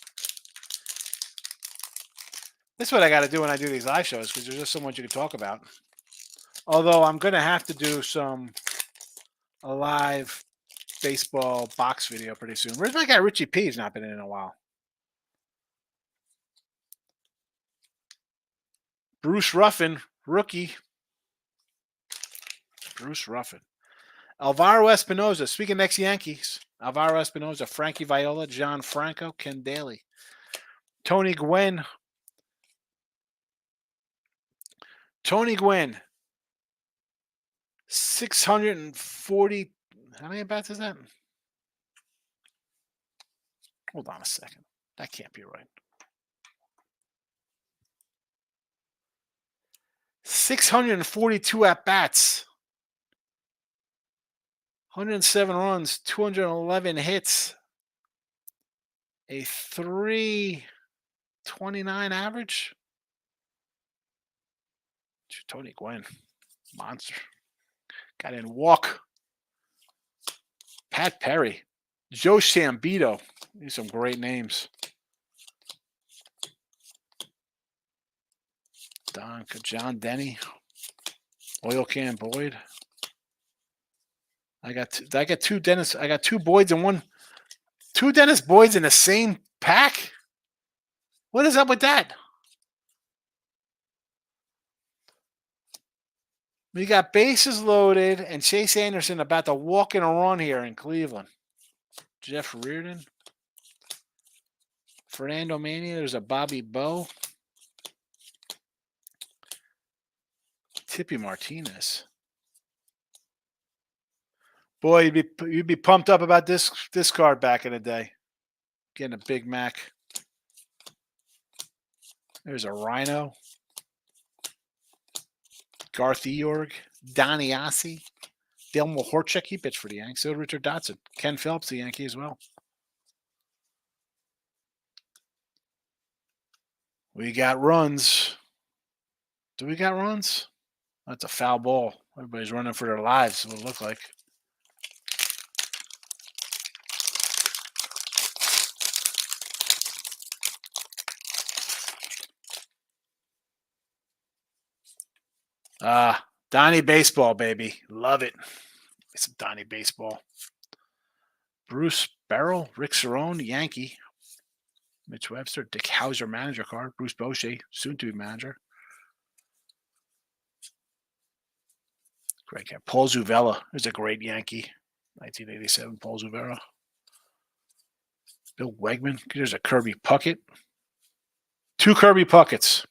That's what I got to do when I do these live shows because there's just so much you can talk about. Although I'm going to have to do a live baseball box video pretty soon. Where's my guy Richie P? He's not been in a while. Bruce Ruffin, rookie. Bruce Ruffin. Alvaro Espinoza. Speaking of next Yankees, Alvaro Espinoza, Frankie Viola, John Franco, Ken Daly. Tony Gwynn. Tony Gwynn. 640. How many bats is that? Hold on a second. That can't be right. 642 at bats. 107 runs, 211 hits. A 329 average. Tony Gwynn. Monster. Got in walk. Pat Perry. Joe Shambito. These are some great names. John Denny. Oil Can Boyd. I got two Dennis. I got 2 Boyds and 2 Dennis Boyds in the same pack. What is up with that? We got bases loaded and Chase Anderson about to walk in a run here in Cleveland. Jeff Reardon. Fernando Mania. There's a Bobby Bowe. Tippy Martinez. Boy, you'd be pumped up about this card back in the day. Getting a Big Mac. There's a Rhino. Garth Eorg. Donnie Ossie. Dale Mahorchuk, he pitched for the Yankees. So did Richard Dotson. Ken Phelps, the Yankee as well. We got runs. Do we got runs? That's a foul ball. Everybody's running for their lives, what it look like. Donnie Baseball, baby. Love it. It's some Donnie Baseball. Bruce Barrel, Rick Cerrone, Yankee. Mitch Webster, Dick Hauser, manager card. Bruce Bochy, soon-to-be manager. Great guy. Paul Zuvella is a great Yankee. 1987, Paul Zuvella. Bill Wegman. There's a Kirby Puckett. 2 Kirby Pucketts.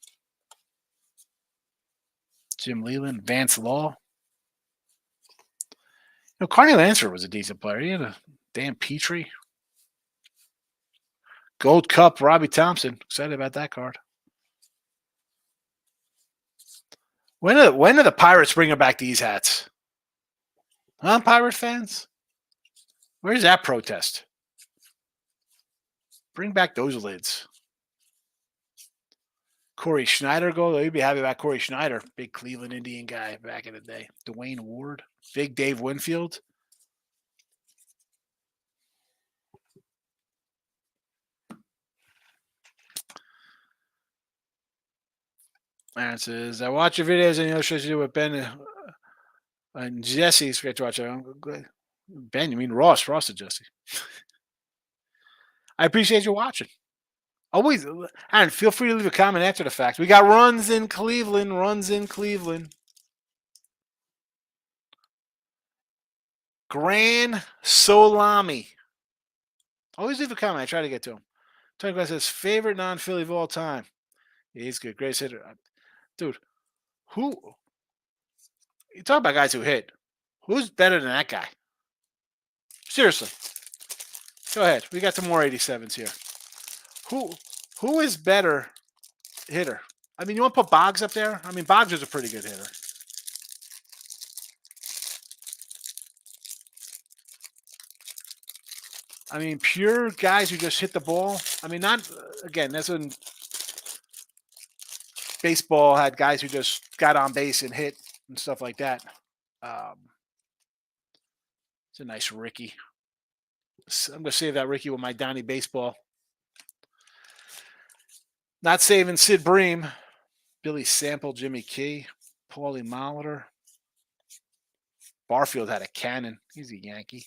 Jim Leland, Vance Law. Carney Lansford was a decent player. He had a Dan Petrie. Gold Cup, Robbie Thompson. Excited about that card. When are the Pirates bringing back these hats? Huh, Pirate fans? Where's that protest? Bring back those lids. Corey Schneider gold. You'd be happy about Corey Schneider. Big Cleveland Indian guy back in the day. Dwayne Ward. Big Dave Winfield. Aaron says, I watch your videos and shows you do with Ben and Jesse. It's great to watch. Ben, you mean Ross? Ross and Jesse. I appreciate you watching. Always, Aaron, feel free to leave a comment after the fact. We got runs in Cleveland. Runs in Cleveland. Gran Solami. Always leave a comment. I try to get to him. Tony Glass says, favorite non-Philly of all time. Yeah, he's good. Greatest hitter. Dude, who? You talk about guys who hit. Who's better than that guy? Seriously. Go ahead. We got some more 87s here. Who is better hitter? I mean, you want to put Boggs up there? I mean, Boggs is a pretty good hitter. I mean, pure guys who just hit the ball. I mean, not, again, that's when baseball had guys who just got on base and hit and stuff like that. It's a nice Ricky. I'm going to save that Ricky with my Donnie Baseball. Not saving Sid Bream. Billy Sample, Jimmy Key, Paulie Molitor. Barfield had a cannon. He's a Yankee.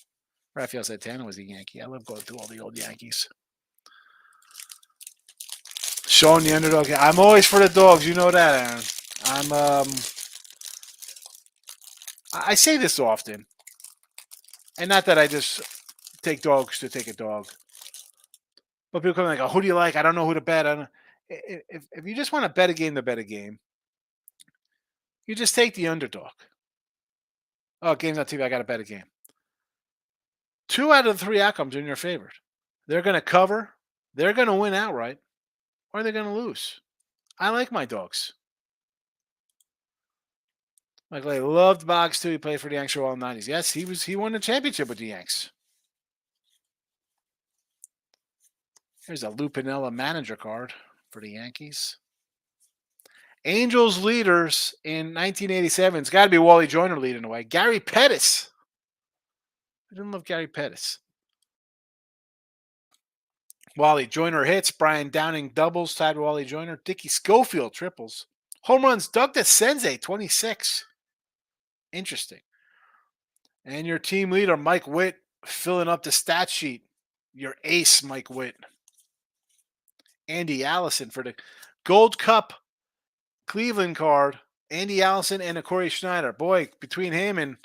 Rafael Santana was a Yankee. I love going through all the old Yankees. Showing the underdog. I'm always for the dogs. You know that, Aaron. I say this often. And not that I just take dogs to take a dog. But people come like, oh, who do you like? I don't know who to bet. If you just want to bet a game to bet a game, you just take the underdog. Oh, game's on TV. I got to bet a game. 2 out of the 3 outcomes are in your favor. They're going to cover. They're going to win outright. Or they're going to lose. I like my dogs. Michael A. loved Boggs too. He played for the Yanks for all the 90s. Yes, he won the championship with the Yanks. Here's a Lou Piniella manager card for the Yankees. Angels leaders in 1987. It's got to be Wally Joyner leading the way. Gary Pettis. I didn't love Gary Pettis. Wally Joyner hits. Brian Downing doubles. Tied with Wally Joyner. Dickie Schofield triples. Home runs. Doug DeCenze, 26. Interesting. And your team leader, Mike Witt, filling up the stat sheet. Your ace, Mike Witt. Andy Allison for the Gold Cup Cleveland card. Andy Allison and Corey Schneider. Boy, between him and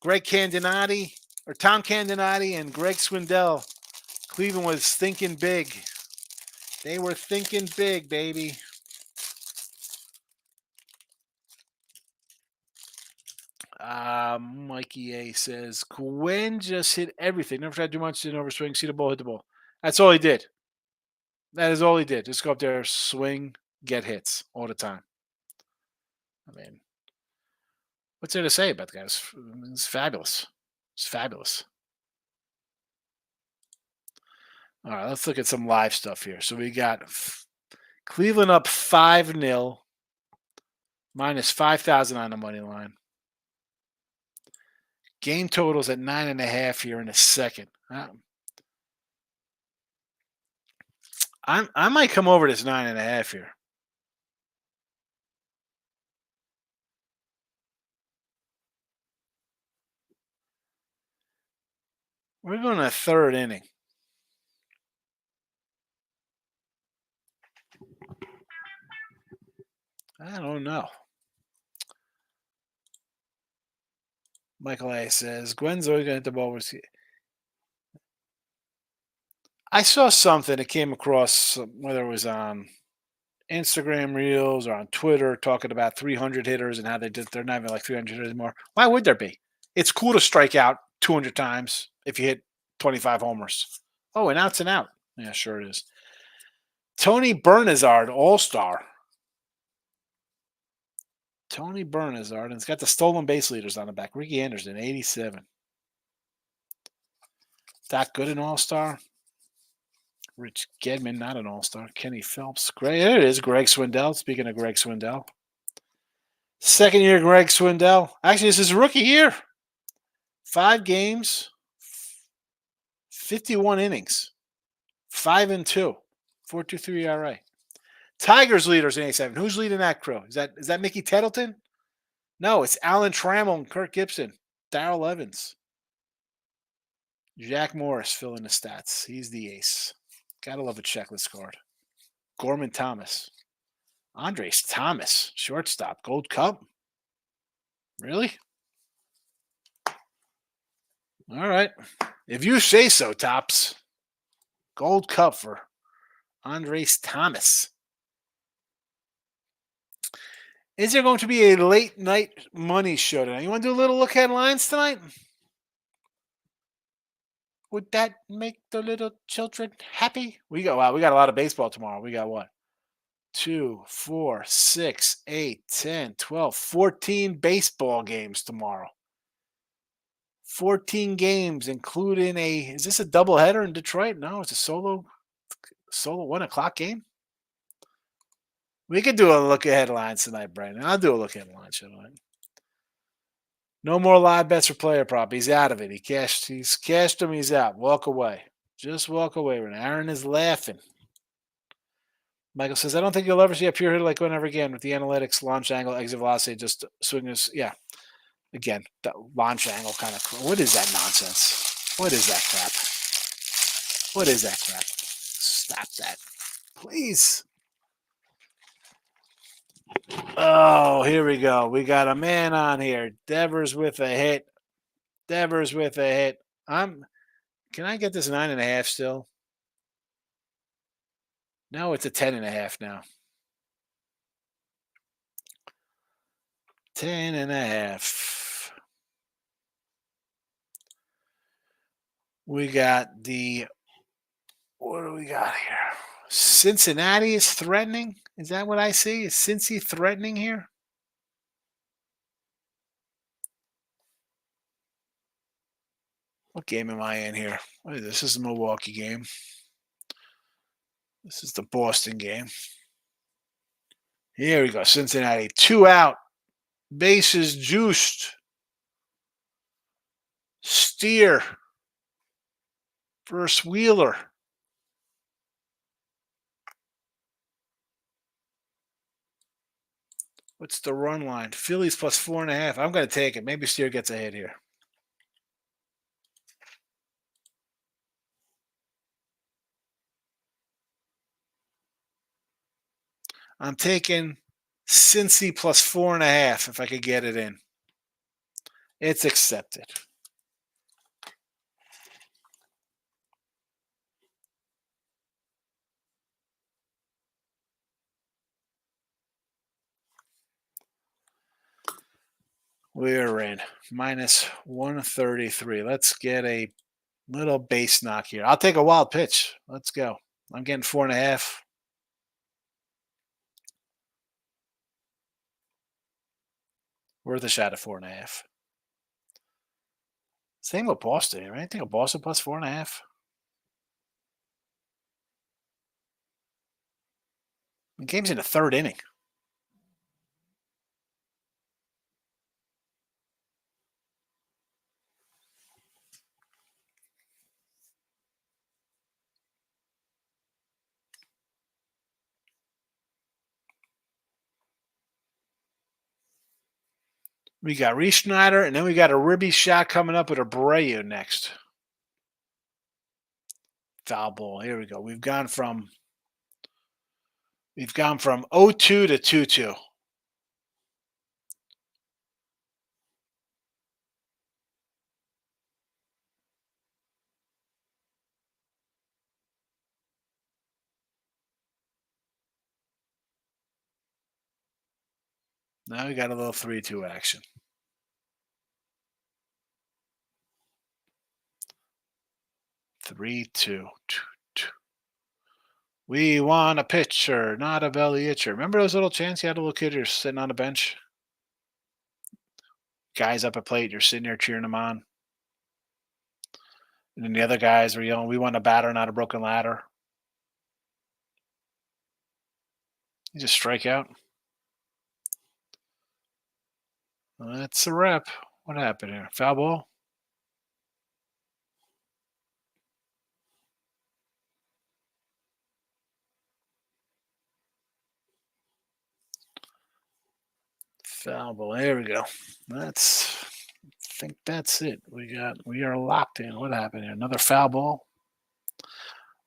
Greg Candinati, or Tom Candinati and Greg Swindell, Cleveland was thinking big. They were thinking big, baby. Mikey A says Gwen just hit everything. Never tried to do much, didn't overswing, see the ball, hit the ball. That's all he did. That is all he did. Just go up there, swing, get hits all the time. I mean, what's there to say about the guy? It's fabulous. It's fabulous. All right, let's look at some live stuff here. So we got Cleveland up 5-0, minus 5,000 on the money line. Game totals at 9.5 here in a second. I might come over this 9.5 here. We're going to third inning. I don't know. Michael A says Gwen's always going to hit the ball. I saw something that came across, whether it was on Instagram Reels or on Twitter, talking about 300 hitters and how they're not even like 300 hitters anymore. Why would there be? It's cool to strike out 200 times if you hit 25 homers. Oh, and out's an out. Yeah, sure it is. Tony Bernazard, All-Star. Tony Bernazard, and it's got the stolen base leaders on the back. Ricky Anderson, 87. That good an All-Star? Rich Gedman, not an All-Star. Kenny Phelps. There it is, Greg Swindell. Speaking of Greg Swindell. Second year Greg Swindell. Actually, this is rookie year. 5 games, 51 innings, 5-2, 4.23 ERA. Tigers leaders in 87. Who's leading that crew? Is that Mickey Tettleton? No, it's Alan Trammell and Kirk Gibson. Darrell Evans. Jack Morris filling the stats. He's the ace. Gotta love a checklist card. Gorman Thomas. Andres Thomas. Shortstop. Gold Cup. Really? All right. If you say so, Tops. Gold Cup for Andres Thomas. Is there going to be a late night money show tonight? You want to do a little look at lines tonight? Would that make the little children happy? We got a lot of baseball tomorrow. We got what? 2, 4, 6, 8, 10, 12, 14 baseball games tomorrow. 14 games, including is this a doubleheader in Detroit? No, it's a solo 1:00 game. We could do a look ahead lines tonight, Brandon. I'll do a look ahead line tonight. No more live bets for player prop. He's out of it. He's cashed them. He's out. Walk away. Just walk away. Aaron is laughing. Michael says, I don't think you'll ever see a pure hitter like Gwen ever again with the analytics, launch angle, exit velocity, just swing this. Yeah. Again, that launch angle kind of. What is that nonsense? What is that crap? What is that crap? Stop that. Please. Oh, here we go. We got a man on here. Devers with a hit. Can I get this 9.5 still? No, it's a 10.5 now. 10.5. We got what do we got here? Cincinnati is threatening. Is that what I see? Is Cincy threatening here? What game am I in here? What is this? This is the Milwaukee game. This is the Boston game. Here we go. Cincinnati. 2 out. Bases juiced. Steer versus Wheeler. What's the run line? Phillies plus 4.5. I'm going to take it. Maybe Steer gets a hit here. I'm taking Cincy plus 4.5 if I could get it in. It's accepted. We're in minus 133. Let's get a little base knock here. I'll take a wild pitch. Let's go. I'm getting 4.5. Worth a shot at 4.5. Same with Boston, right? I think of Boston plus 4.5. The game's in the third inning. We got Reese Schneider, and then we got a ribby shot coming up with Abreu next. Foul ball. Here we go. We've gone from 0-2 to 2-2. Now we got a little 3-2 action. Three, two. We want a pitcher, not a belly itcher. Remember those little chants you had a little kid, you're sitting on a bench? Guys up at plate, you're sitting there cheering them on. And then the other guys were yelling, we want a batter, not a broken ladder. You just strike out. Well, that's a wrap. What happened here? Foul ball? Foul ball. There we go. I think that's it. We are locked in. What happened here? Another foul ball.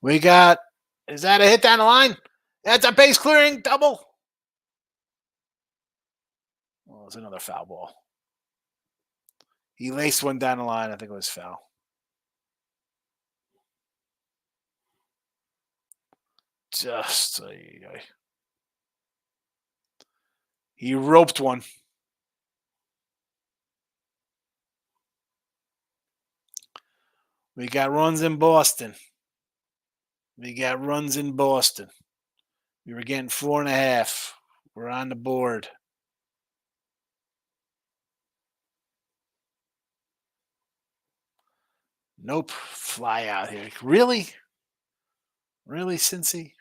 Is that a hit down the line? That's a base clearing double. Well, it's another foul ball. He laced one down the line. I think it was foul. He roped one. We got runs in Boston. We were getting 4.5. We're on the board. Nope. Fly out here. Really? Really, Cincy?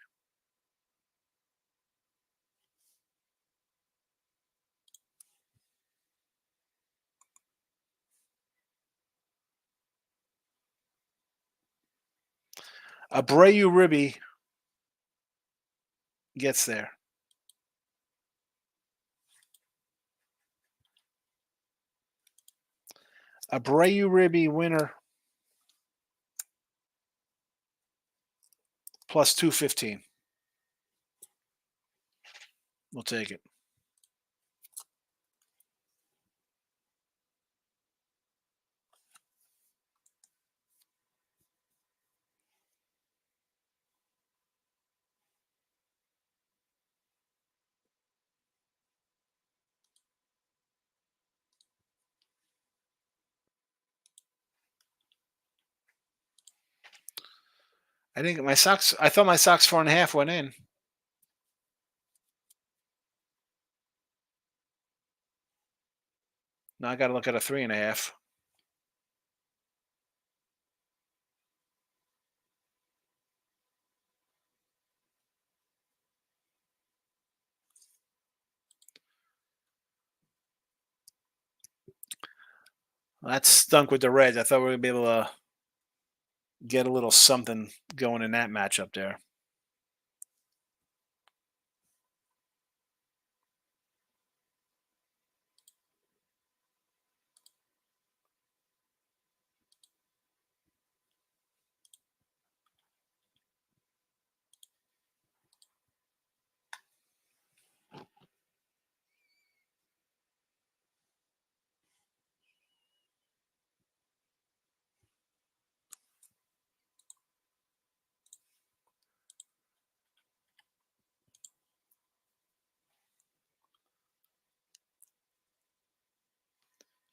Abreu Ribby gets there. Abreu Ribby winner plus 215. We'll take it. I thought my Sox 4.5 went in. Now I got to look at a 3.5. Well, that stunk with the Reds. I thought we were going to be able to get a little something going in that matchup there.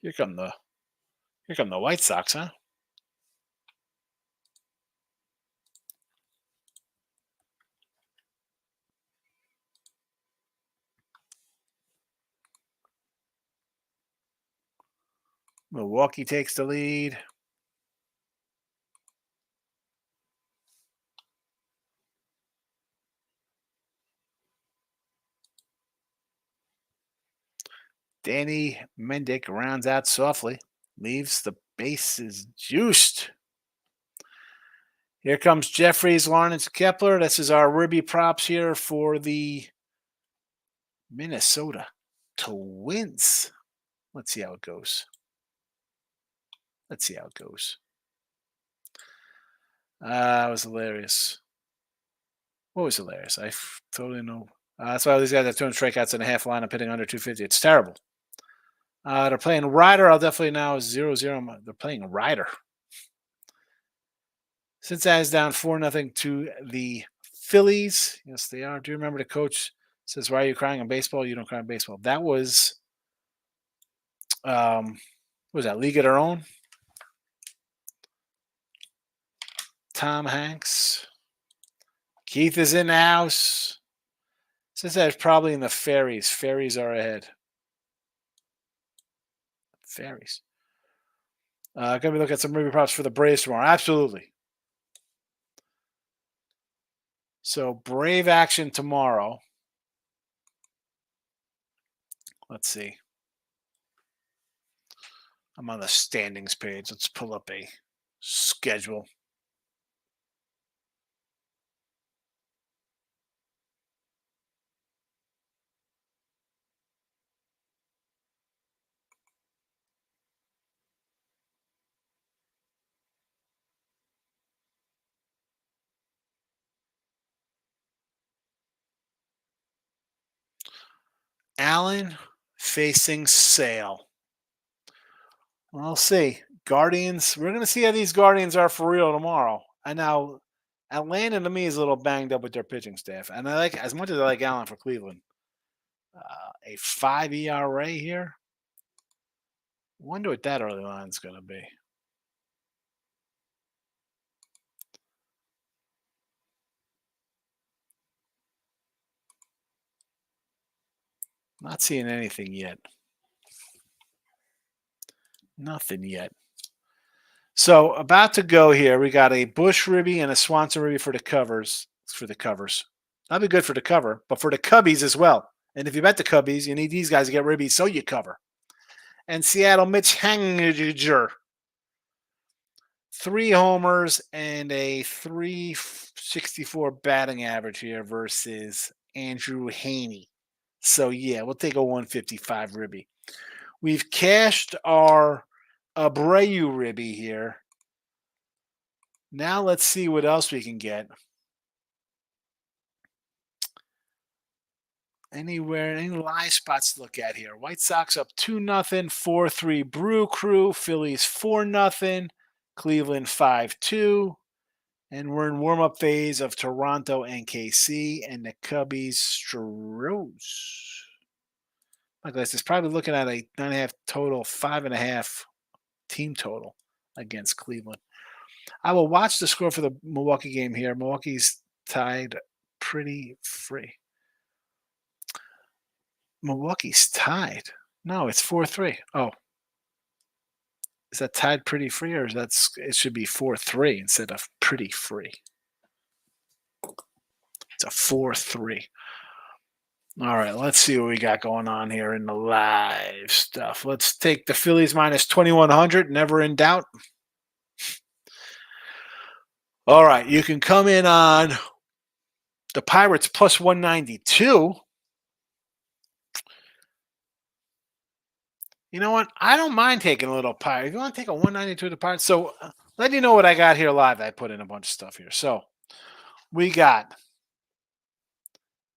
Here come the White Sox, huh? Milwaukee takes the lead. Danny Mendick rounds out softly, leaves the bases juiced. Here comes Jeffries, Lawrence, Kepler. This is our Ribby props here for the Minnesota Twins. Let's see how it goes. It was hilarious. What was hilarious? I totally know. That's why all these guys have 200 strikeouts and a half lineup hitting under 250. It's terrible. They're playing Ryder. I'll definitely now 0-0. They're playing Ryder. Cincinnati is down 4-0 to the Phillies. Yes, they are. Do you remember the coach says, "Why are you crying in baseball? You don't cry in baseball." That was, what was that? League of Their Own. Tom Hanks. Keith is in the house. Cincinnati's probably in the Fairies. Fairies are ahead. Fairies. Gonna be looking at some movie props for the Braves tomorrow. Absolutely. So Brave action tomorrow. Let's see. I'm on the standings page. Let's pull up a schedule. Allen facing Sale. We'll see. Guardians. We're going to see how these Guardians are for real tomorrow. And now Atlanta to me is a little banged up with their pitching staff. And I like, as much as I like Allen for Cleveland, a 5 ERA here. Wonder what that early line is going to be. Not seeing anything yet. Nothing yet. So about to go here. We got a Bush Ribby and a Swanson Ribby for the covers. That'd be good for the cover, but for the Cubbies as well. And if you bet the Cubbies, you need these guys to get Ribbies so you cover. And Seattle, Mitch Haniger. 3 homers and a 364 batting average here versus Andrew Haney. So, yeah, we'll take a 155 Ribby. We've cashed our Abreu Ribby here. Now let's see what else we can get. Any live spots to look at here? White Sox up 2-0, 4-3 Brew Crew, Phillies 4-0, Cleveland 5-2. And we're in warm-up phase of Toronto and KC and the Cubbies Stros. My guess is probably looking at a 9.5 total, 5.5 team total against Cleveland. I will watch the score for the Milwaukee game here. Milwaukee's tied pretty free. Milwaukee's tied. No, it's 4-3. Oh. Is that tied pretty free, or it should be 4-3 instead of pretty free? It's a 4-3. All right, let's see what we got going on here in the live stuff. Let's take the Phillies minus 2,100. Never in doubt. All right, you can come in on the Pirates plus 192. You know what? I don't mind taking a little Pirate. If you want to take a 192 to the Pirates, so let you know what I got here live. I put in a bunch of stuff here. So we got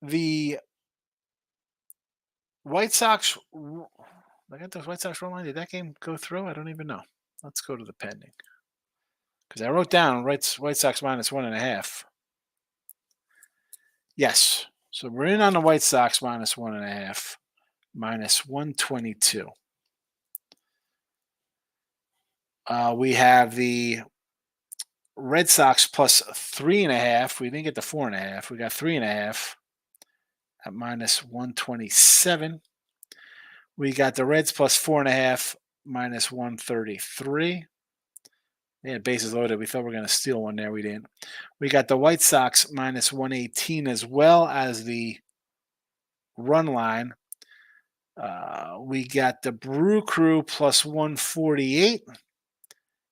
the White Sox. I got those White Sox roll line. Did that game go through? I don't even know. Let's go to the pending. Because I wrote down White Sox minus 1.5. Yes. So we're in on the White Sox minus 1.5. Minus 122. We have the Red Sox plus 3.5. We didn't get the 4.5. We got 3.5 at minus 127. We got the Reds plus 4.5 minus 133. Yeah, bases loaded. We thought we were going to steal one there. We didn't. We got the White Sox minus 118 as well as the run line. We got the Brew Crew plus 148.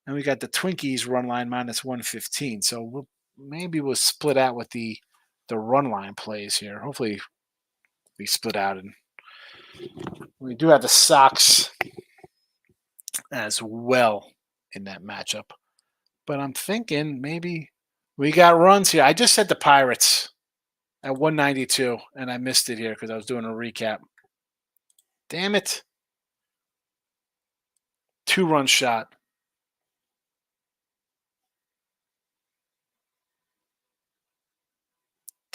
And we got the Twinkies run line minus 115. So maybe we'll split out with the run line plays here. Hopefully we split out. And we do have the Sox as well in that matchup. But I'm thinking maybe we got runs here. I just said the Pirates at 192, and I missed it here because I was doing a recap. Damn it. 2-run shot.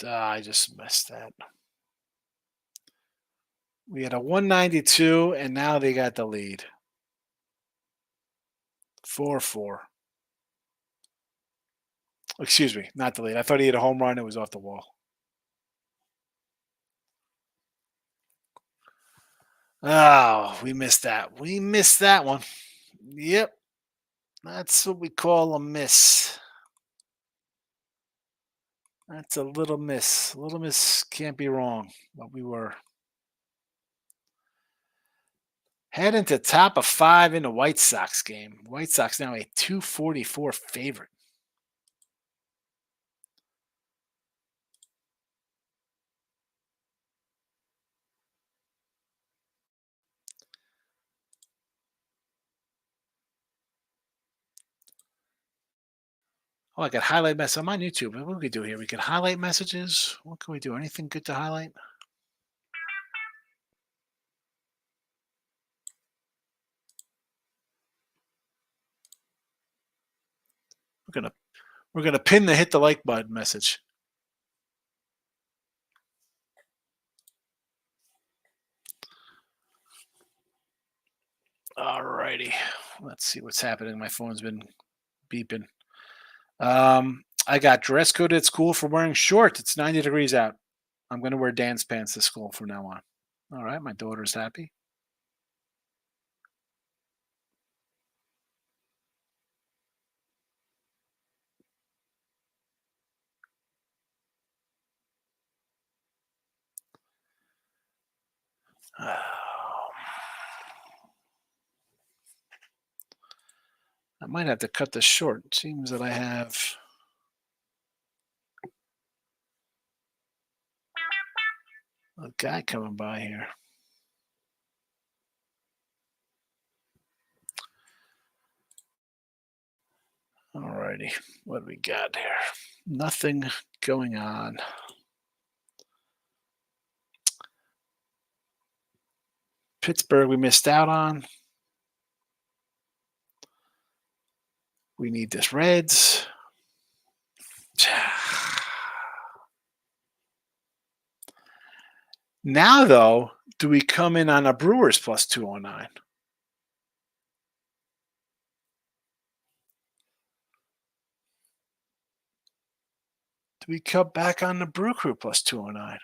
I just missed that. We had a 192, and now they got the lead. 4-4. Excuse me, not the lead. I thought he had a home run. It was off the wall. Oh, we missed that. We missed that one. Yep. That's what we call a miss. That's a little miss. A little miss can't be wrong, but we were. Heading to top of 5 in the White Sox game. White Sox now a 244 favorite. Oh, I got highlight messages. I'm on YouTube. What can we do here? We can highlight messages. What can we do? Anything good to highlight? We're gonna pin the hit the like button message. All righty. Let's see what's happening. My phone's been beeping. I got dress code at school for wearing shorts. It's 90 degrees out. I'm going to wear dance pants to school from now on. All right. My daughter's happy. I might have to cut this short. It seems that I have a guy coming by here. All righty. What do we got here? Nothing going on. Pittsburgh, we missed out on. We need this Reds. Now, though, do we come in on a Brewers plus 209? Do we cut back on the Brew Crew plus 209?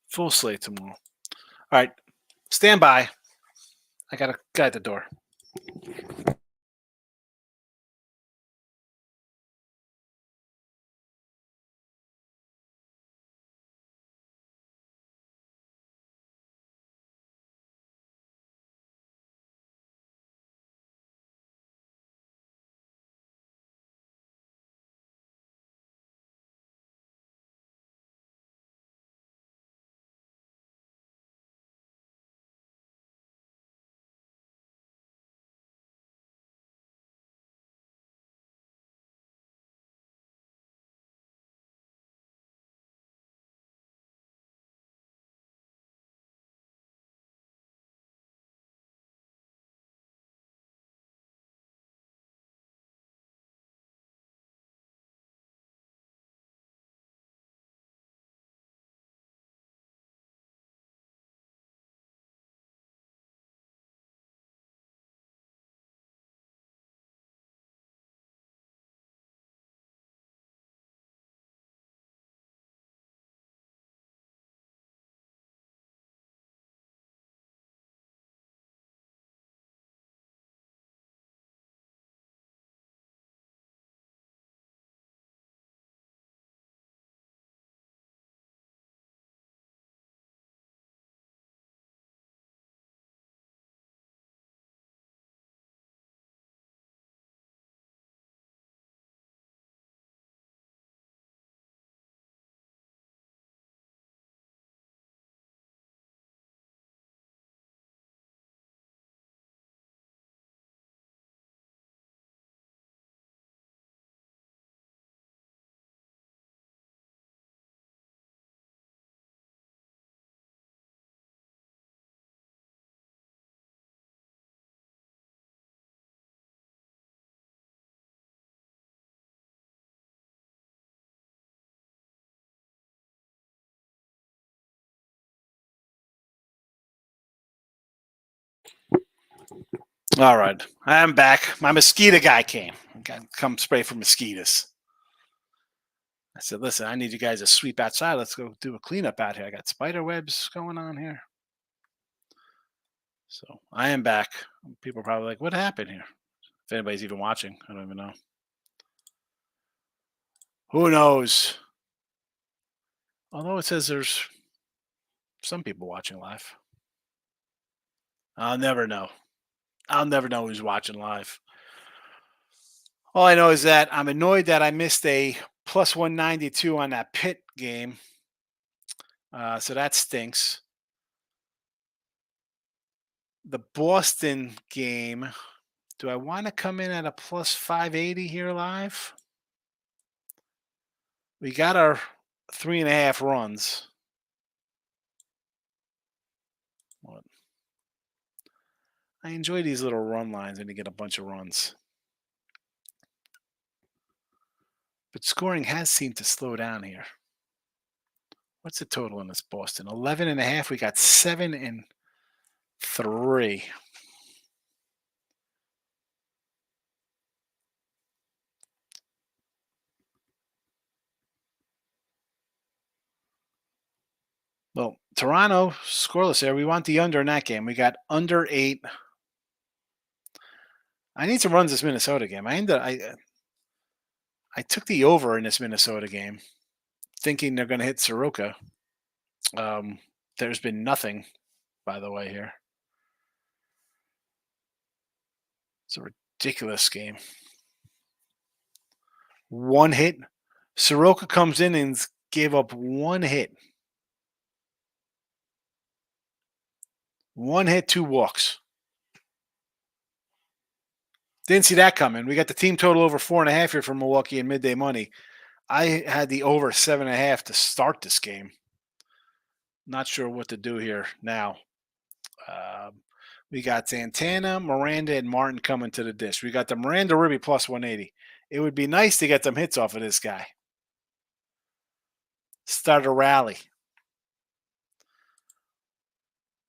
Full slate tomorrow. All right. Stand by. I got a guy at the door. All right, I'm back. My mosquito guy came. Come spray for mosquitoes. I said, listen, I need you guys to sweep outside. Let's go do a cleanup out here. I got spider webs going on here. So I am back. People are probably like, what happened here? If anybody's even watching, I don't even know. Who knows? Although it says there's some people watching live. I'll never know. I'll never know who's watching live. All I know is that I'm annoyed that I missed a plus 192 on that Pitt game. So that stinks. The Boston game, do I want to come in at a plus 580 here live? We got our 3.5 runs. What? I enjoy these little run lines when you get a bunch of runs. But scoring has seemed to slow down here. What's the total in this Boston? 11.5. We got 7 and 3. Well, Toronto scoreless there. We want the under in that game. We got under 8. I need some runs this Minnesota game. I took the over in this Minnesota game, thinking they're going to hit Soroka. There's been nothing, by the way, here. It's a ridiculous game. One hit. Soroka comes in and gave up one hit. 1 hit, 2 walks. Didn't see that coming. We got the team total over 4.5 here for Milwaukee in midday money. I had the over 7.5 to start this game. Not sure what to do here now. We got Santana, Miranda, and Martin coming to the dish. We got the Miranda Ribby plus 180. It would be nice to get some hits off of this guy. Start a rally.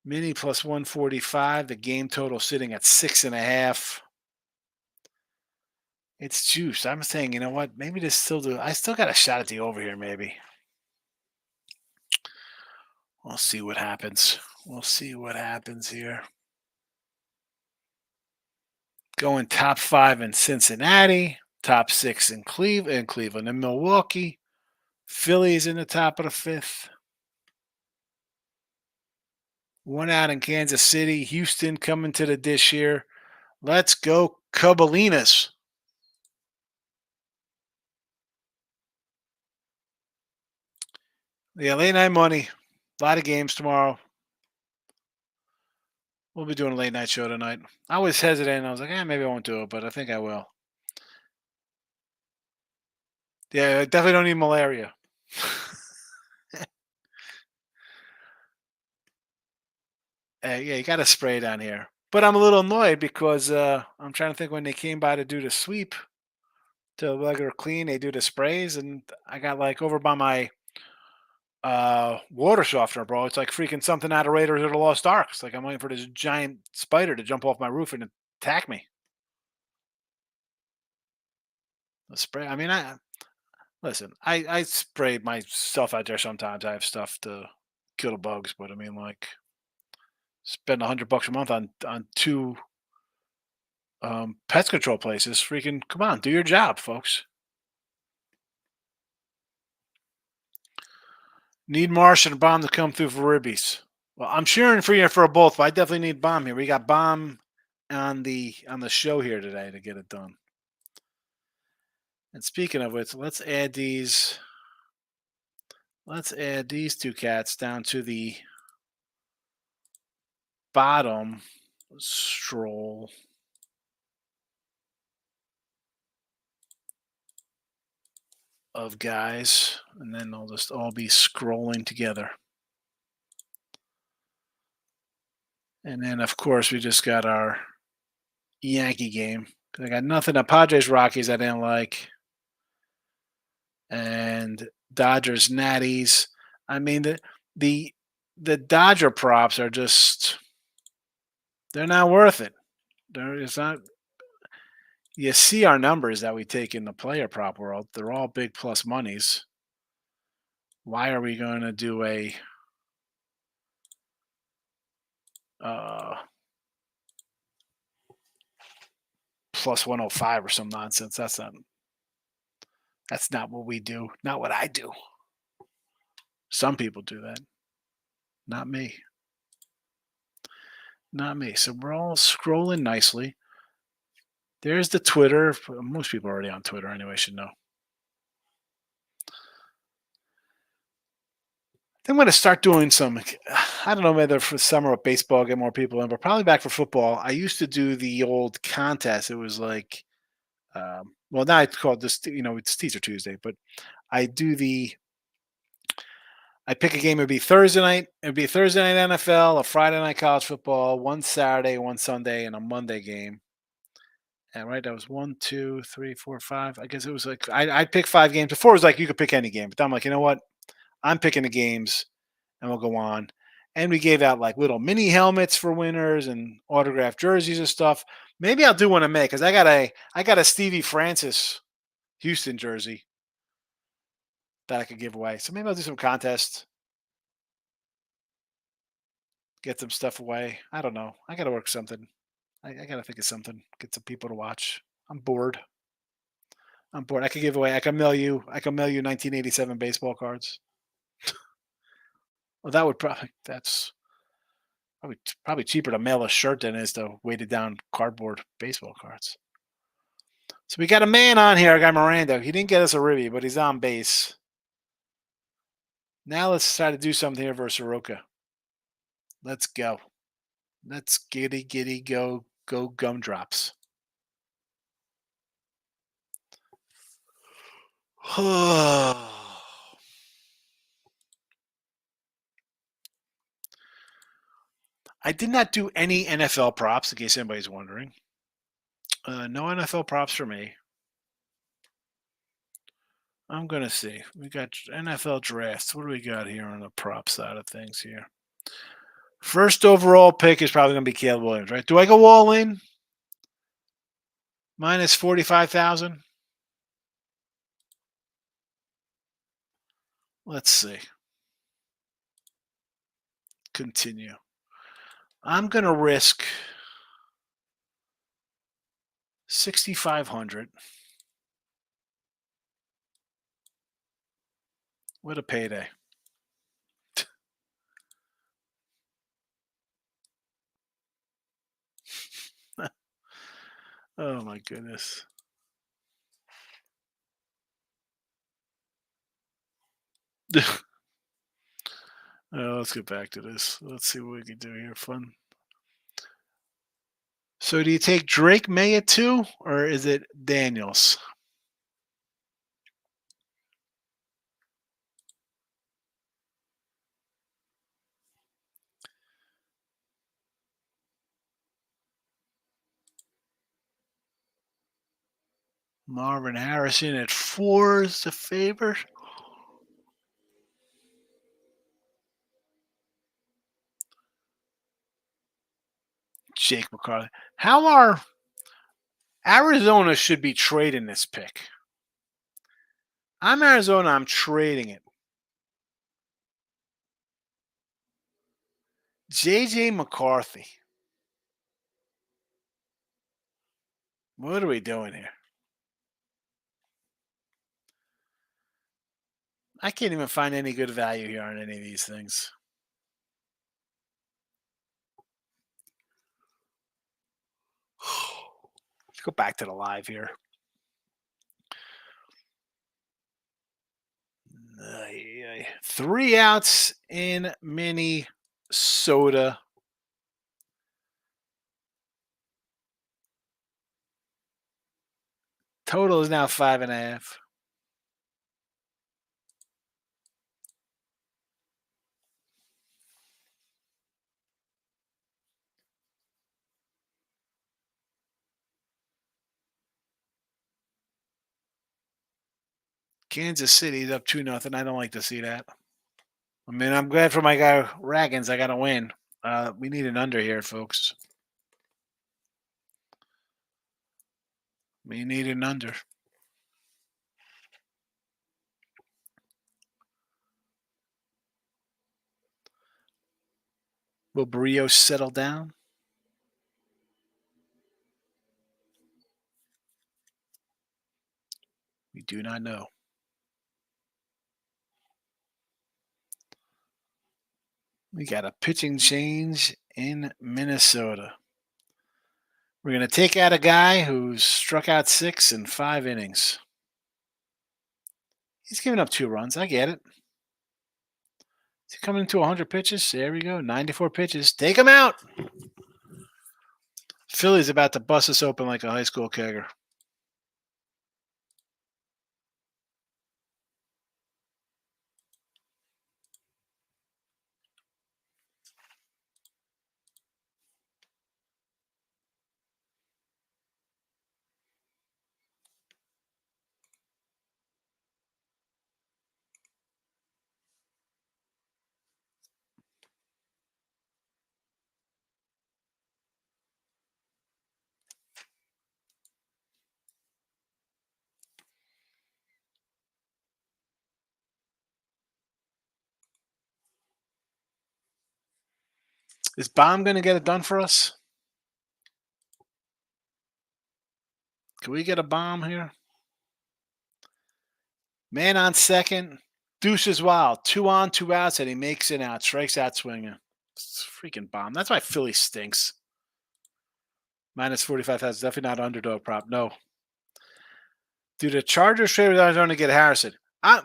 Mini plus 145. The game total sitting at 6.5. It's juice. I'm saying, you know what? Maybe this still do. I still got a shot at the over here, maybe. We'll see what happens. We'll see what happens here. Going top 5 in Cincinnati, top 6 in Cleveland and Milwaukee. Phillies in the top of the 5th. 1 out in Kansas City. Houston coming to the dish here. Let's go Cubalinas. Yeah, late night money. A lot of games tomorrow. We'll be doing a late night show tonight. I was hesitant. I was like, maybe I won't do it, but I think I will. Yeah, I definitely don't need malaria. Yeah, you got to spray down here. But I'm a little annoyed because I'm trying to think when they came by to do the sweep to regular clean, they do the sprays, and I got like over by my water softener, bro. It's like freaking something out of Raiders of the Lost Ark. It's like I'm waiting for this giant spider to jump off my roof and attack me. The spray. I mean, listen. I spray myself out there sometimes. I have stuff to kill the bugs, but I mean, like, spend $100 a month on 2 pest control places. Freaking come on, do your job, folks. Need Marsh and Bomb to come through for Ribbies. Well, I'm cheering for you for both, but I definitely need Bomb here. We got Bomb on the show here today to get it done. And speaking of which, let's add these 2 cats down to the bottom stroll. Of guys, and then they'll just all be scrolling together. And then, of course, we just got our Yankee game. I got nothing. The Padres Rockies I didn't like, and Dodgers Natties. I mean the Dodger props are just They're not worth it. It's not. You see our numbers that we take in the player prop world. They're all big plus monies. Why are we going to do a plus 105 or some nonsense? That's not what we do. Not what I do. Some people do that. Not me. Not me. So we're all scrolling nicely. There's the Twitter. Most people are already on Twitter anyway, should know. I'm going to start doing some, I don't know whether for summer or baseball, get more people in, but probably back for football. I used to do the old contest. It was like, well, now it's called this, it's Teaser Tuesday, but I pick a game. It'd be Thursday night. It'd be Thursday night NFL, a Friday night college football, one Saturday, one Sunday, and a Monday game. And right, that was 1, 2, 3, 4, 5. I guess it was like I'd pick 5 games. Before it was like you could pick any game, but I'm like, you know what? I'm picking the games, and we'll go on. And we gave out like little mini helmets for winners and autographed jerseys and stuff. Maybe I'll do one in May because I got a Stevie Francis Houston jersey that I could give away. So maybe I'll do some contests, get some stuff away. I don't know. I got to work something. I got to think of something. Get some people to watch. I'm bored. I could give away. I can mail you 1987 baseball cards. Well, that's probably cheaper to mail a shirt than it is to weighted down cardboard baseball cards. So we got a man on here, our guy Miranda. He didn't get us a ribby, but he's on base. Now let's try to do something here versus Soroka. Let's go. Let's giddy go gumdrops. I did not do any NFL props, in case anybody's wondering. No NFL props for me. I'm going to see. We got NFL drafts. What do we got here on the prop side of things here? First overall pick is probably going to be Caleb Williams, right? Do I go all in? Minus 45,000? Let's see. Continue. I'm going to risk 6,500. What a payday. Oh my goodness. Let's get back to this. Let's see what we can do here. Fun. So do you take Drake May at 2 or is it Daniels? Marvin Harrison at 4 is the favorite. Jake McCarthy. How are Arizona should be trading this pick? I'm Arizona. I'm trading it. JJ McCarthy. What are we doing here? I can't even find any good value here on any of these things. Let's go back to the live here. 3 outs in Minnesota. Total is now 5.5. Kansas City's up 2-0. I don't like to see that. I mean, I'm glad for my guy Raggins. I got to win. We need an under here, folks. We need an under. Will Barrios settle down? We do not know. We got a pitching change in Minnesota. We're going to take out a guy who's struck out 6 in 5 innings. He's giving up 2 runs. I get it. Is he coming into 100 pitches? There we go. 94 pitches. Take him out. Philly's about to bust us open like a high school kegger. Is Baum going to get it done for us? Can we get a bomb here? Man on second. Deuce is wild. 2 on, 2 outs, and he makes it out. Strikes out swinging. It's a freaking bomb. That's why Philly stinks. Minus 45,000. Definitely not underdog prop. No. Dude, the Chargers trade with Arizona to get Harrison. I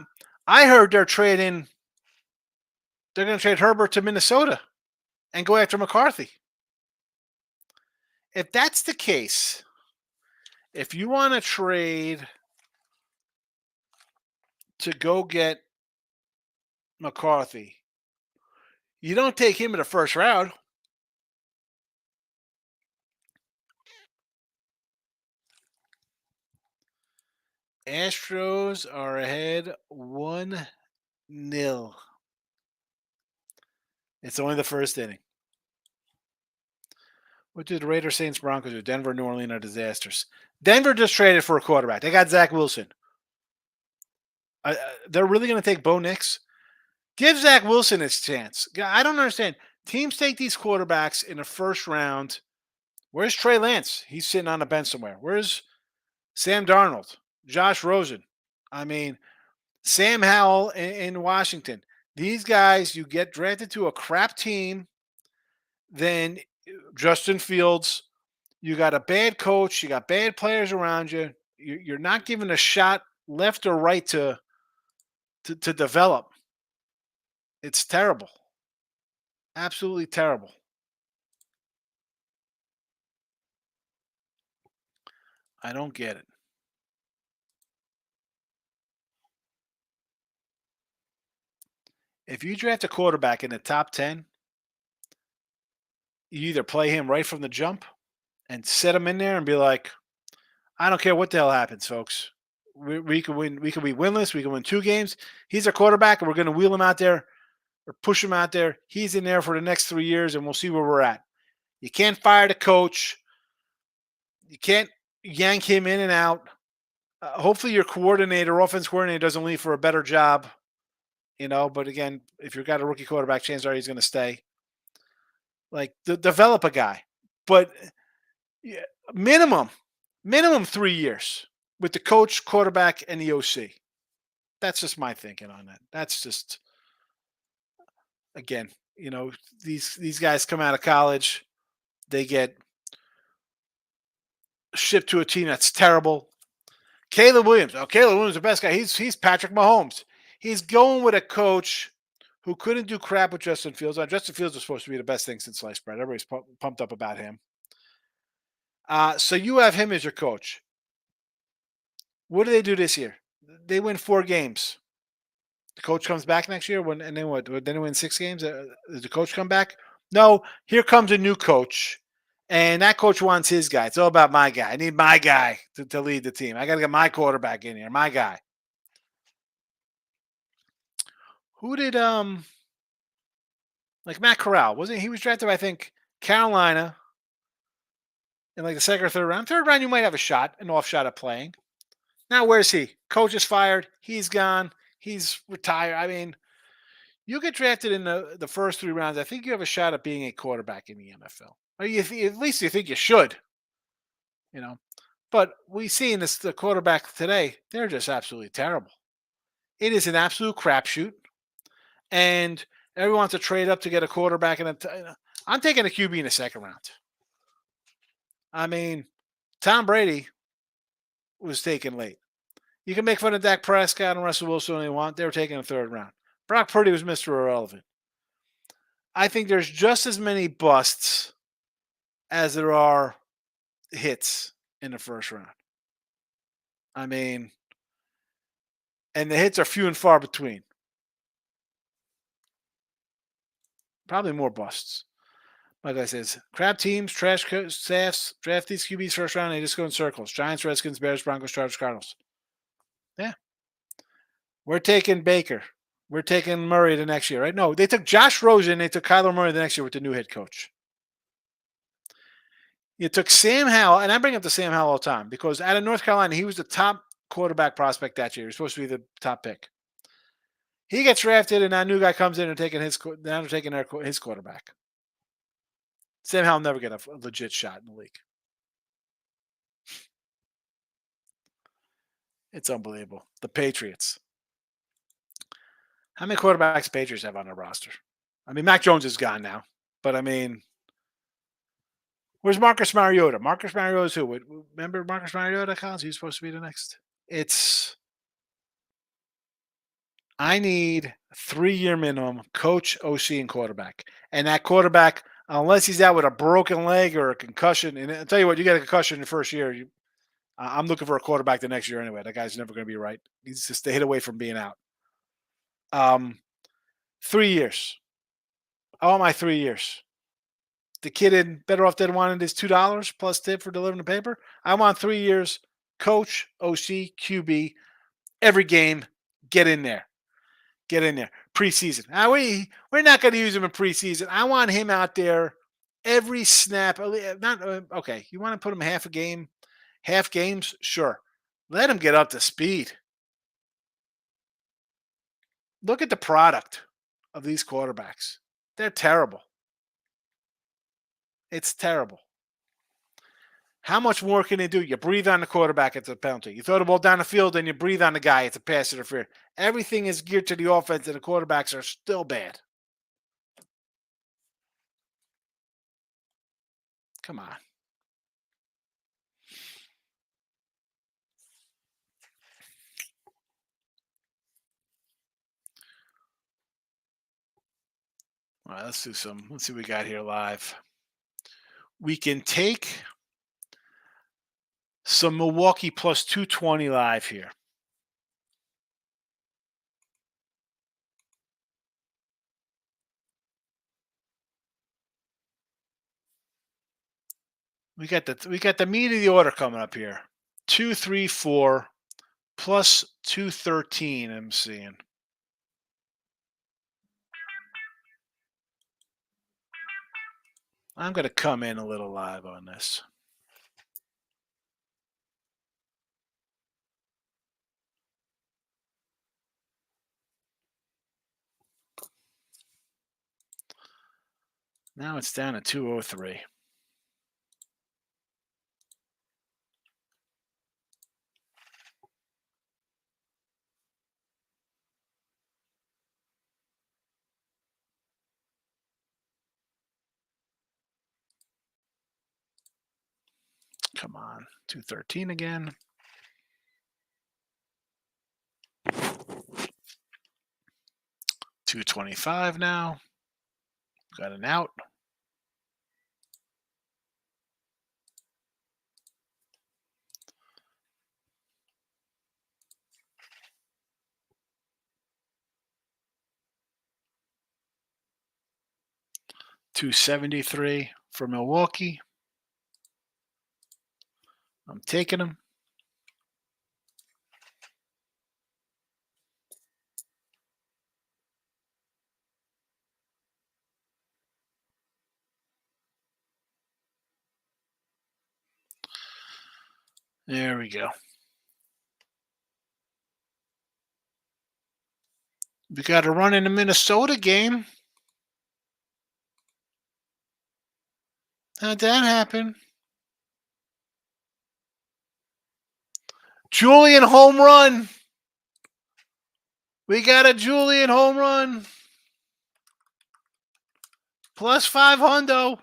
heard they're trading. They're going to trade Herbert to Minnesota and go after McCarthy. If that's the case, if you want to trade to go get McCarthy, you don't take him in the first round. Astros are ahead 1-0. It's only the first inning. What did the Raiders, Saints, Broncos do? Denver, New Orleans are disasters. Denver just traded for a quarterback. They got Zach Wilson. They're really going to take Bo Nix? Give Zach Wilson his chance. I don't understand. Teams take these quarterbacks in the first round. Where's Trey Lance? He's sitting on the bench somewhere. Where's Sam Darnold? Josh Rosen? I mean, Sam Howell in Washington. These guys, you get drafted to a crap team, then Justin Fields, you got a bad coach, you got bad players around you. You're not given a shot left or right to develop. It's terrible. Absolutely terrible. I don't get it. If you draft a quarterback in the top 10, you either play him right from the jump and set him in there and be like, I don't care what the hell happens, folks. We can win. We can be winless. We can win 2 games. He's our quarterback, and we're going to wheel him out there or push him out there. He's in there for the next 3 years, and we'll see where we're at. You can't fire the coach. You can't yank him in and out. Hopefully, your offense coordinator, doesn't leave for a better job. But again, if you've got a rookie quarterback, chances are he's going to stay. Like, develop a guy, but minimum 3 years with the coach, quarterback, and the OC. That's just my thinking on that. That's just, again, these guys come out of college, they get shipped to a team that's terrible. Caleb Williams. Oh, Caleb Williams is the best guy. He's Patrick Mahomes. He's going with a coach who couldn't do crap with Justin Fields. Justin Fields was supposed to be the best thing since sliced bread. Everybody's pumped up about him. So you have him as your coach. What do they do this year? They win 4 games. The coach comes back next year, and then what? Then they win 6 games. Does the coach come back? No. Here comes a new coach, and that coach wants his guy. It's all about my guy. I need my guy to lead the team. I got to get my quarterback in here. My guy. Who did like Matt Corral? Wasn't he was drafted by, I think, Carolina, in like the second or third round. Third round, you might have a shot, an off shot at playing. Now, where's he? Coach is fired. He's gone. He's retired. I mean, you get drafted in the first 3 rounds. I think you have a shot at being a quarterback in the NFL. Or at least you think you should, you know. But we see in this the quarterback today, they're just absolutely terrible. It is an absolute crapshoot, and everyone wants to trade up to get a quarterback. I'm taking a QB in the second round. I mean, Tom Brady was taken late. You can make fun of Dak Prescott and Russell Wilson when they want. They were taken in the third round. Brock Purdy was Mr. Irrelevant. I think there's just as many busts as there are hits in the first round. I mean, and the hits are few and far between. Probably more busts. Like I said, crap teams, trash staffs, draft these QBs first round, they just go in circles. Giants, Redskins, Bears, Broncos, Chargers, Cardinals. Yeah. We're taking Baker. We're taking Murray the next year, right? No, they took Josh Rosen. They took Kyler Murray the next year with the new head coach. You took Sam Howell, and I bring up the Sam Howell all the time because out of North Carolina, he was the top quarterback prospect that year. He was supposed to be the top pick. He gets drafted, and that new guy comes in and taking his quarterback. Sam Howell never get a legit shot in the league. It's unbelievable. The Patriots. How many quarterbacks the Patriots have on their roster? I mean, Mac Jones is gone now, but I mean, where's Marcus Mariota? Marcus Mariota is who? Remember Marcus Mariota, Collins? He's supposed to be the next. I need 3-year minimum coach, OC, and quarterback. And that quarterback, unless he's out with a broken leg or a concussion, and I'll tell you what, you get a concussion in the first year, I'm looking for a quarterback the next year anyway. That guy's never going to be right. He's just a hit away from being out. 3 years. I want my 3 years. The kid in Better Off Dead wanted his $2 plus tip for delivering the paper. I want 3 years, coach, OC, QB, every game, get in there. Get in there. Preseason. We're not going to use him in preseason. I want him out there every snap. Okay, you want to put him half a game, half games? Sure. Let him get up to speed. Look at the product of these quarterbacks. They're terrible. It's terrible. How much more can they do? You breathe on the quarterback, it's a penalty. You throw the ball down the field and you breathe on the guy, it's a pass interference. Everything is geared to the offense, and the quarterbacks are still bad. Come on. All right, let's see what we got here live. We can take some Milwaukee plus 220 live here. We got the meat of the order coming up here. 234 plus 213, I'm seeing. I'm going to come in a little live on this. Now it's down to 203. Come on, 213 again. $225 now. Got an out. $273 for Milwaukee. I'm taking them. There we go. We got to run in the Minnesota game. How'd that happen? Julian home run. We got a Julian home run. Plus 500.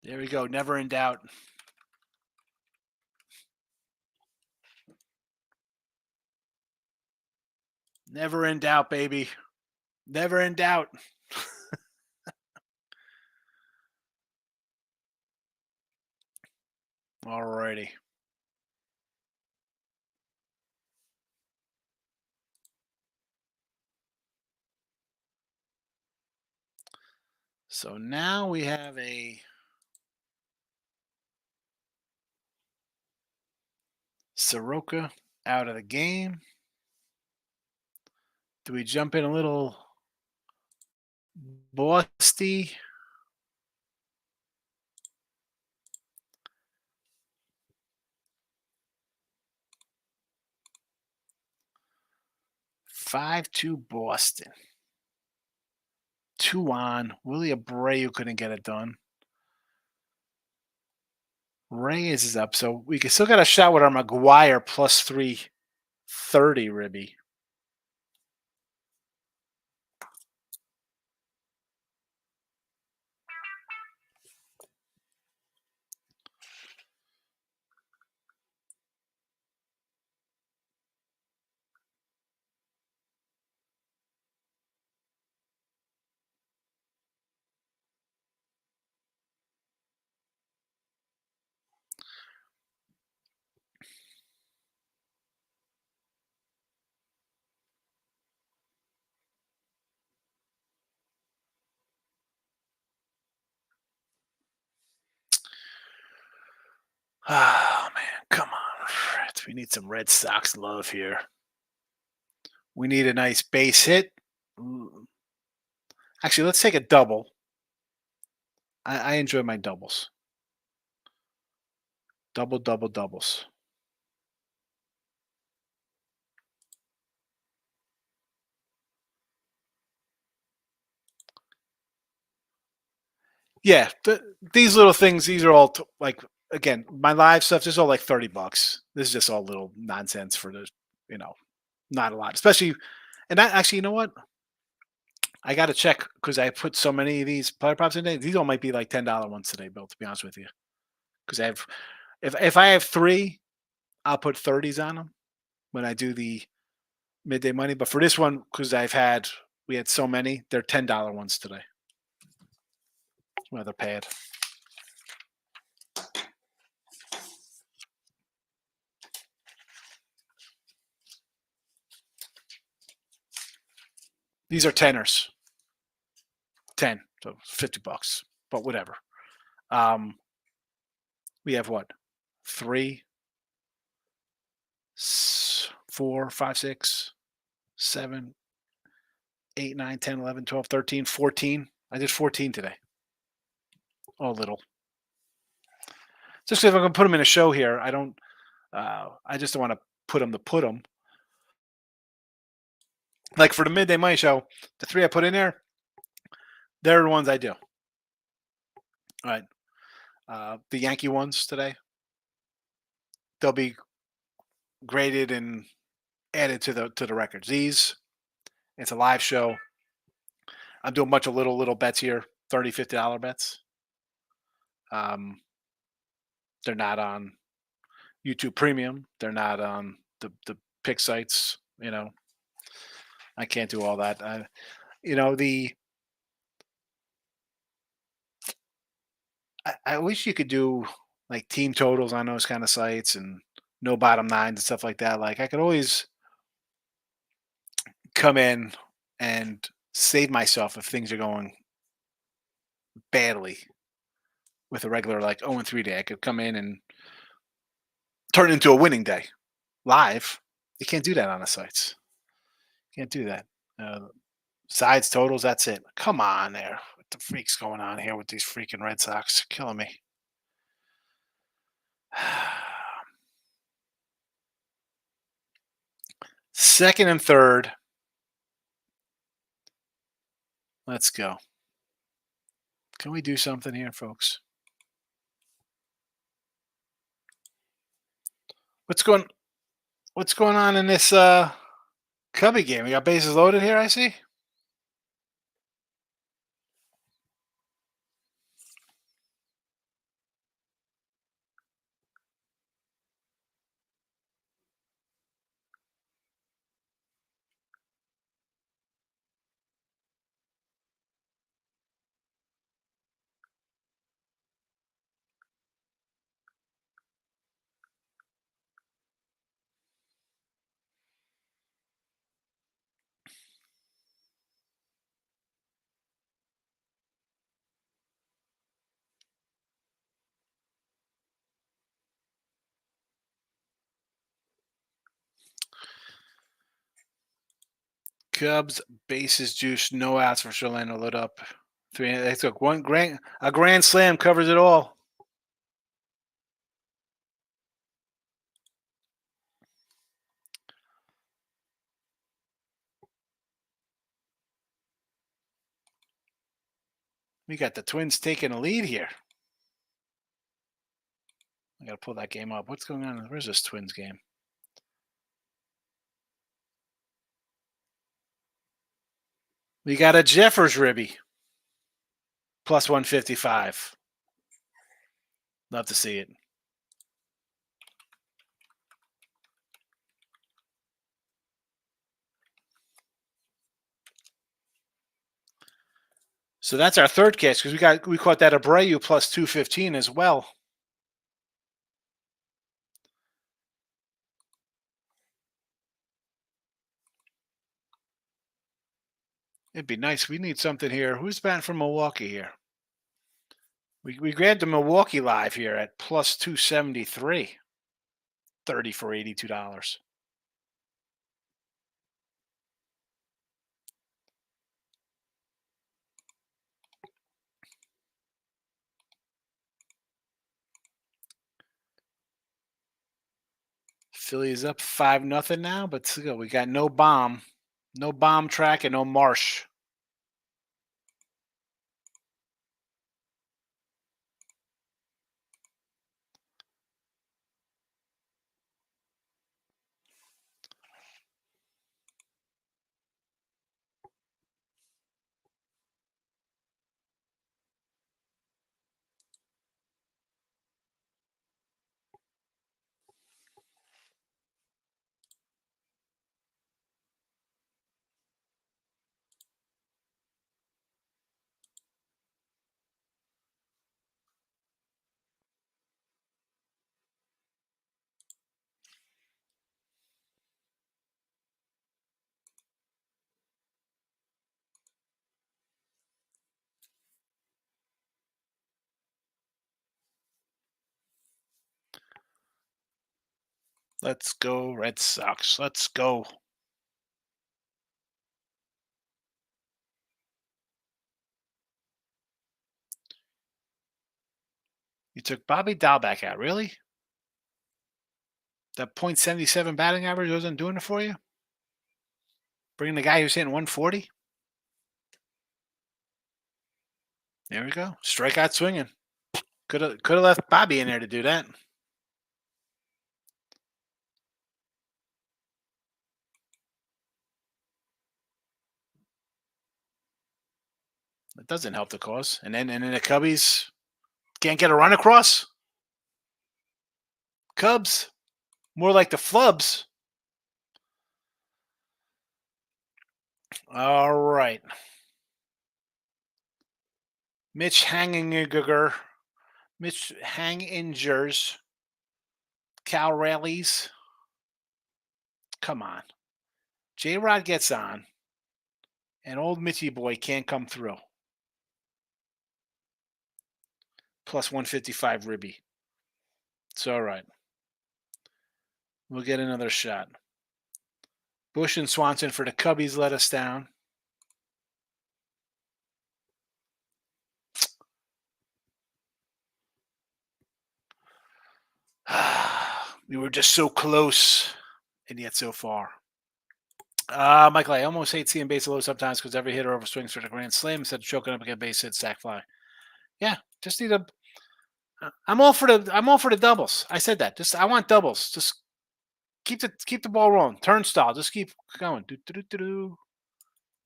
There we go. Never in doubt. Never in doubt, baby. Never in doubt. Alrighty. So now we have a Soroka out of the game. Do we jump in a little Bosty? Five-two Boston. 2 on. Willie Abreu couldn't get it done. Reyes is up, so we can still got a shot with our McGuire plus 330, Ribby. Oh, man. Come on. We need some Red Sox love here. We need a nice base hit. Actually, let's take a double. I enjoy my doubles. Doubles. Yeah, these little things, these are all like, again, my live stuff, this is all like $30. This is just all little nonsense for the, not a lot, especially, and that actually, you know what? I got to check because I put so many of these player props in there. These all might be like $10 ones today, Bill, to be honest with you. Because if I have three, I'll put 30s on them when I do the midday money. But for this one, because we had so many, they're $10 ones today. Weather pad. These are teners. 10, so $50, but whatever. We have what? 3, 4, 5, 6, 7, 8, 9, 10, 11, 12, 13, 14. I did 14 today. Oh, little. Just if I'm going to put them in a show here, I don't. I just don't want to put them. Like for the midday money show, the 3 I put in there, they're the ones I do. All right. The Yankee ones today, they'll be graded and added to the records. These, it's a live show. I'm doing a bunch of little bets here, $30, $50 bets. They're not on YouTube Premium. They're not on the pick sites. I can't do all that. I wish you could do like team totals on those kind of sites and no bottom nines and stuff like that. Like I could always come in and save myself if things are going badly with a regular like 0-3 day. I could come in and turn it into a winning day live. You can't do that on the sites. Can't do that. Sides, totals, that's it. Come on there. What the freak's going on here with these freaking Red Sox? Killing me. Second and third. Let's go. Can we do something here, folks? What's going on in this Cubby game? We got bases loaded here, I see. Cubs bases juice, no outs for Orlando lit up. They took a grand slam covers it all. We got the Twins taking a lead here. I got to pull that game up. What's going on? Where's this Twins game? We got a Jeffers ribby. Plus 155. Love to see it. So that's our third catch because we caught that Abreu plus 215 as well. It'd be nice. We need something here. Who's batting from Milwaukee here? We grabbed the Milwaukee live here at plus 273. 30 for $82. Phillies up 5-0 now, but still, we got no bomb track and no Marsh. Let's go, Red Sox. Let's go. You took Bobby Dahlbeck out, really? That .77 batting average wasn't doing it for you? Bringing the guy who's hitting 140? There we go. Strikeout swinging. Could have left Bobby in there to do that. It doesn't help the cause. And then the Cubbies can't get a run across. Cubs, more like the Flubs. All right. Mitch Hangingers, Cal Rallies. Come on. J-Rod gets on, and old Mitchy boy can't come through. Plus 155 ribby. It's all right. we'll get another shot. Bush and Swanson for the Cubbies let us down. We were just so close and yet so far. Michael, I almost hate seeing base low sometimes because every hitter overswings for the grand slam instead of choking up against base hit, sac fly. Yeah, just need a. I'm all for the doubles. I said that. I want doubles. Just keep the ball rolling. Turnstile. Just keep going. Do do do do do.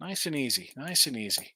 Nice and easy. Nice and easy.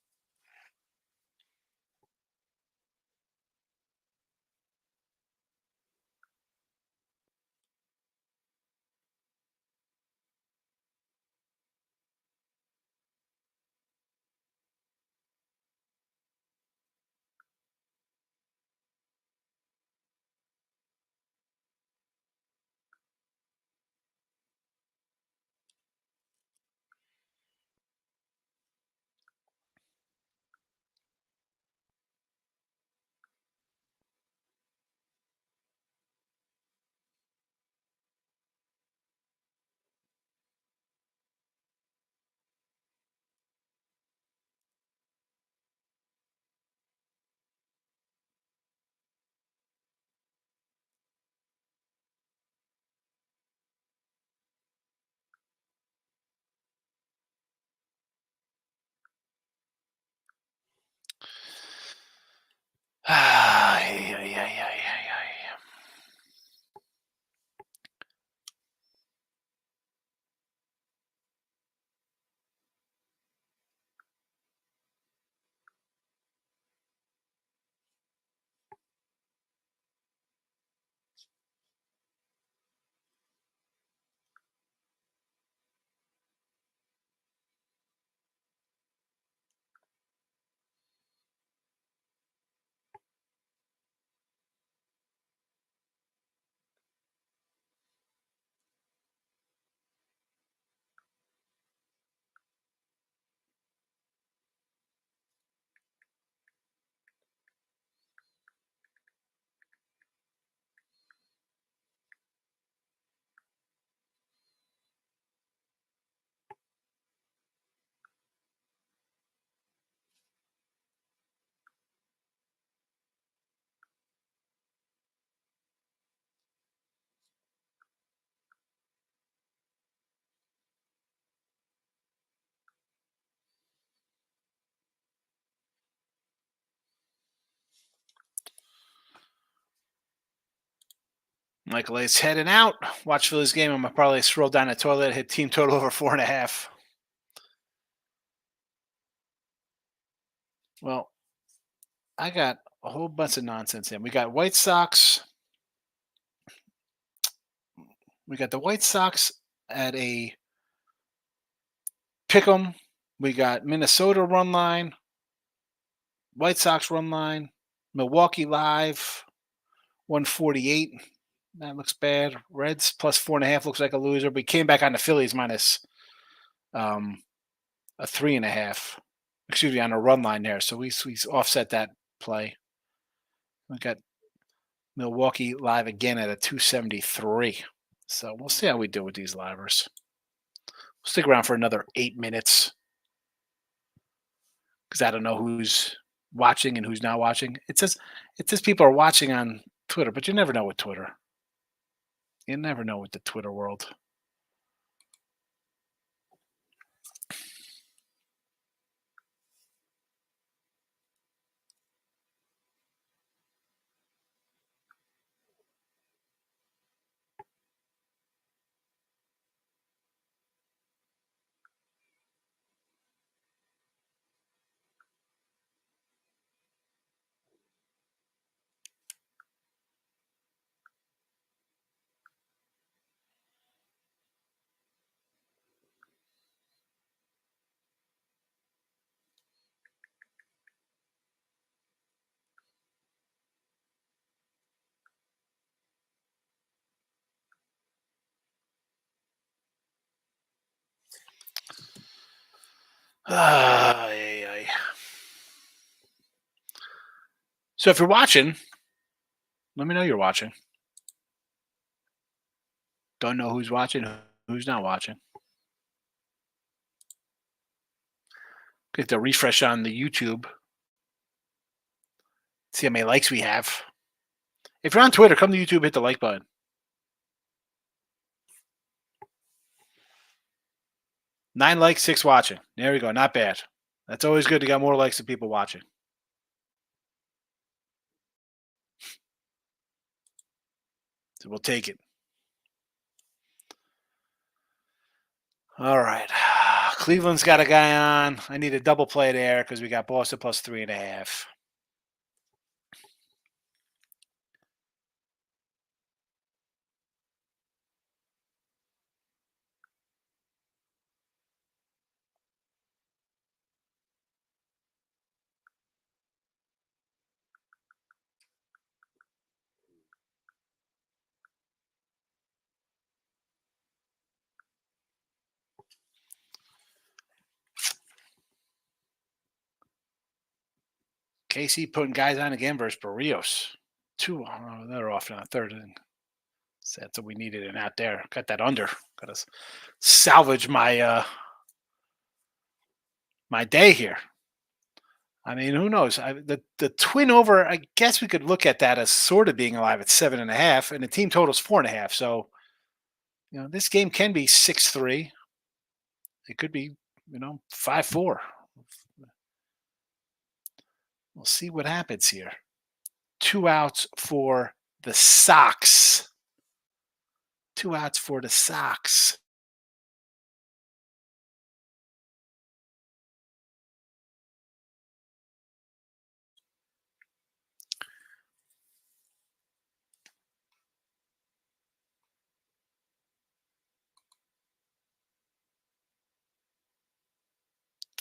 Michael A's heading out. Watch Phillies game. I'm gonna probably scroll down the toilet, hit team total over 4.5. Well, I got a whole bunch of nonsense in. We got White Sox. We got the White Sox at a pick 'em. We got Minnesota run line, White Sox run line, Milwaukee live, 148. That looks bad. Reds plus 4.5 looks like a loser. We came back on the Phillies minus a 3.5. Excuse me, on a run line there. So we offset that play. We got Milwaukee live again at a 273. So we'll see how we do with these livers. We'll stick around for another 8 minutes because I don't know who's watching and who's not watching. It says people are watching on Twitter, but you never know with Twitter. You never know with the Twitter world. So if you're watching, let me know you're watching. Don't know who's watching, who's not watching. Get the refresh on the YouTube. See how many likes we have. If you're on Twitter, come to YouTube, hit the like button. 9 likes, 6 watching. There we go. Not bad. That's always good to get more likes than people watching. So we'll take it. All right. Cleveland's got a guy on. I need a double play there because we got Boston plus 3.5. KC putting guys on again versus Barrios. 2. They're off now. Third inning. So that's what we needed and out there. Got that under. Got to salvage my my day here. I mean, who knows? The twin over. I guess we could look at that as sort of being alive at 7.5, and the team total's 4.5. So, this game can be 6-3. It could be, 5-4. We'll see what happens here. 2 outs for the Sox. 2 outs for the Sox.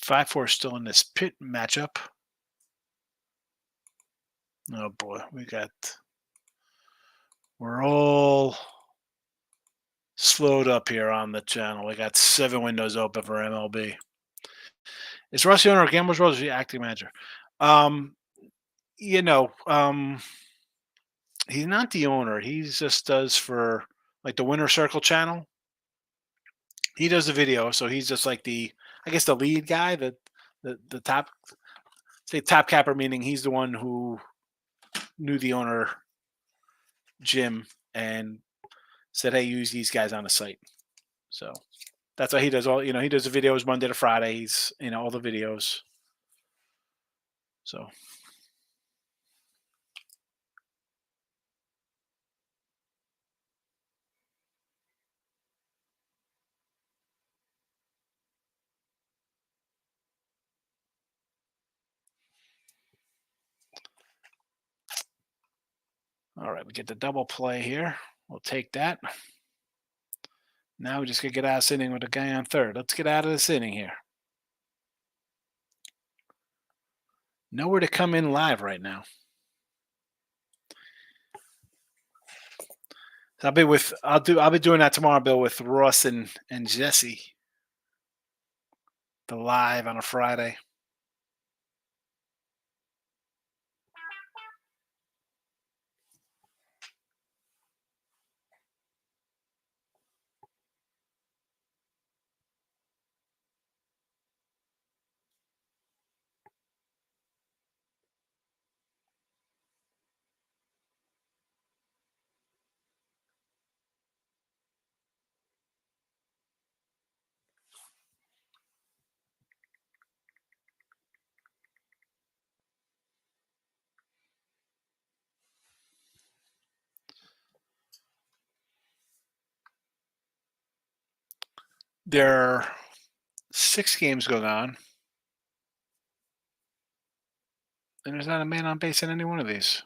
Five four still in this pit matchup. Oh boy, we're all slowed up here on the channel. We got 7 windows open for MLB. Is Russ the owner of Gamblers World or is he acting manager? He's not the owner. He just does for like the Winner Circle channel. He does the video, so he's just like the lead guy, the top top capper, meaning he's the one who knew the owner, Jim, and said, hey, use these guys on the site. So that's why he does all, he does the videos Monday to Friday. He's, all the videos. So. All right, we get the double play here. We'll take that. Now we just got to get out of this inning with a guy on third. Let's get out of this inning here. Nowhere to come in live right now. So I'll be doing that tomorrow, Bill, with Ross and Jesse. The live on a Friday. There are 6 games going on, and there's not a man on base in any one of these.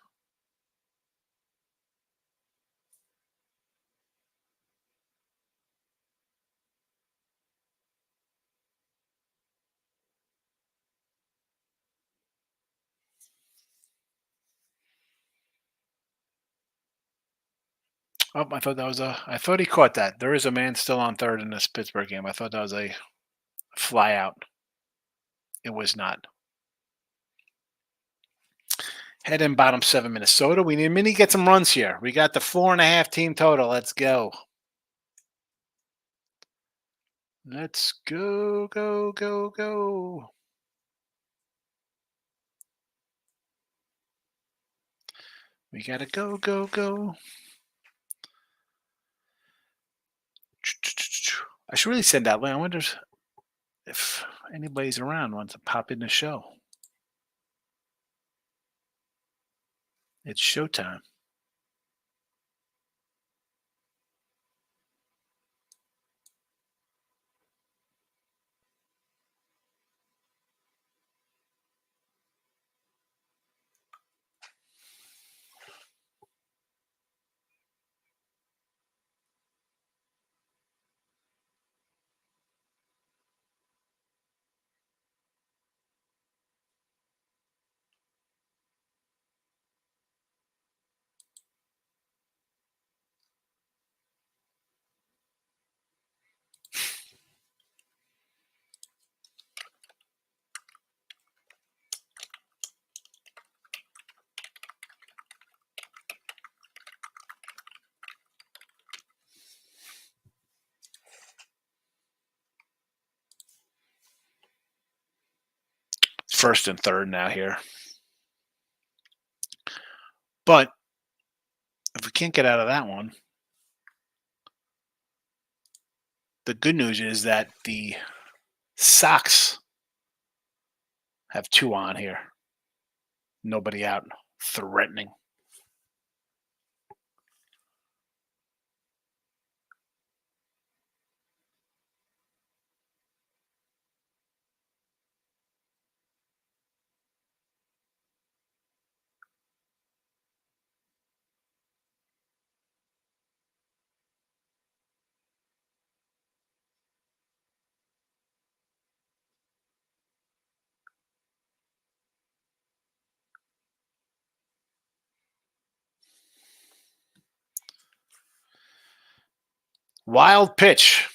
Oh, I thought he caught that. There is a man still on third in this Pittsburgh game. I thought that was a fly out. It was not. Head in bottom 7, Minnesota. We need Minnie get some runs here. We got the 4.5 team total. Let's go. Let's go, go, go, go. We gotta go, go, go. I should really send out. I wonder if anybody's around wants to pop in the show. It's showtime. First and third now here. But if we can't get out of that one, the good news is that the Sox have 2 on here. Nobody out threatening. Wild pitch.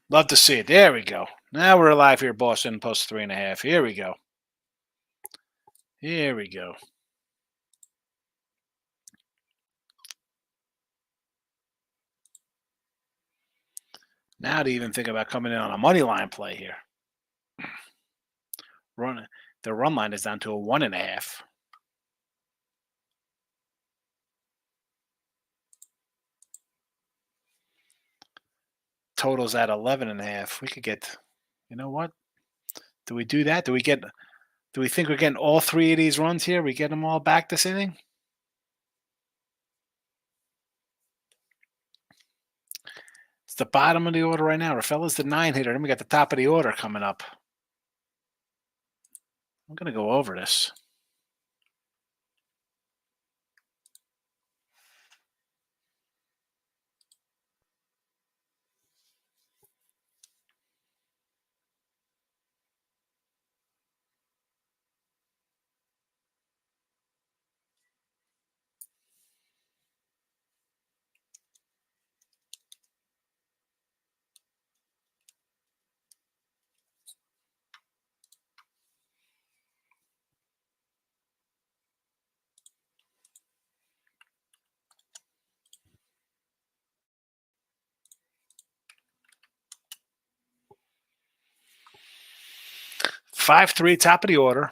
Love to see it. There we go. Now we're alive here, Boston, post 3.5. Here we go. Here we go. Now to even think about coming in on a money line play here. The run line is down to a 1.5. Totals at 11.5. We could get, you know what? Do we do that? Do we think we're getting all 3 of these runs here? We get them all back this inning? It's the bottom of the order right now. Rafaela's the 9 hitter. Then we got the top of the order coming up. I'm going to go over this. Five three, top of the order.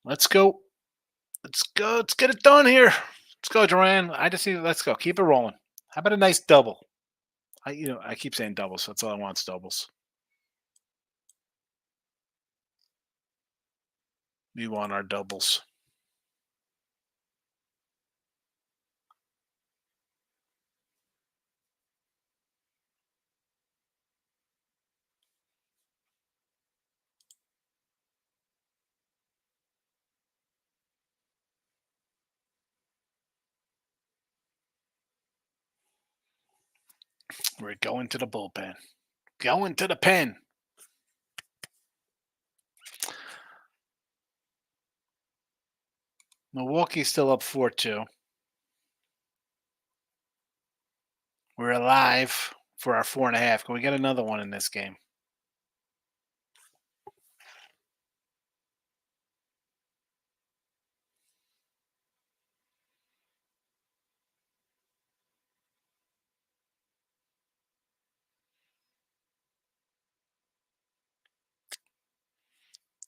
Let's go. Let's go. Let's get it done here. Let's go, Duran. Let's go. Keep it rolling. How about a nice double? I keep saying doubles. So that's all I want is doubles. We want our doubles. We're going to the bullpen. Going to the pen. Milwaukee's still up 4-2. We're alive for our 4.5. Can we get another one in this game?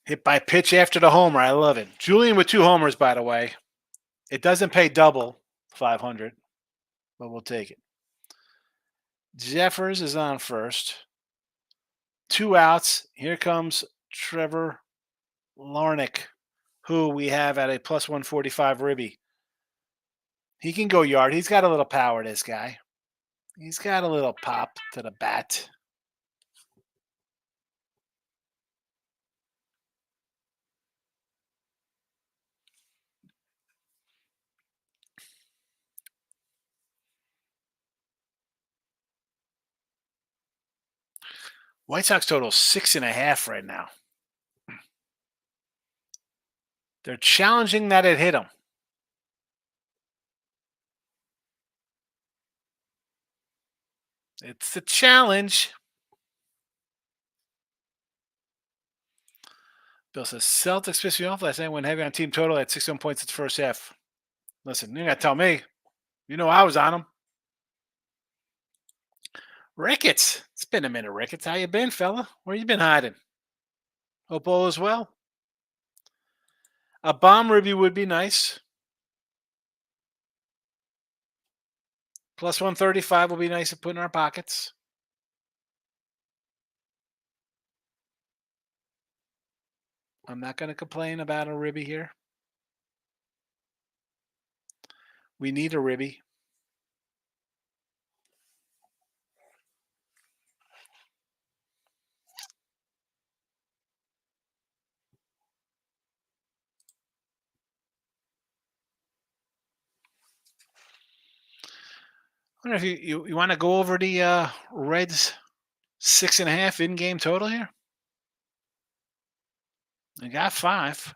Hit by pitch after the homer. I love it. Julian with 2 homers, by the way. It doesn't pay double 500, but we'll take it. Jeffers is on first. 2 outs. Here comes Trevor Larnach, who we have at a plus 145 ribby. He can go yard. He's got a little power, this guy. He's got a little pop to the bat. White Sox total 6.5 right now. They're challenging that it hit them. It's a challenge. Bill says Celtics pissed me off last night when heavy on team total at 61 points at the first half. Listen, you got to tell me. You know I was on them. Ricketts. It's been a minute, Ricketts. How you been, fella? Where you been hiding? Hope all is well. A bomb review would be nice. Plus 135 will be nice to put in our pockets. I'm not going to complain about a ribby here. We need a ribby. I wonder if you want to go over the Reds 6.5 in-game total here. I got 5.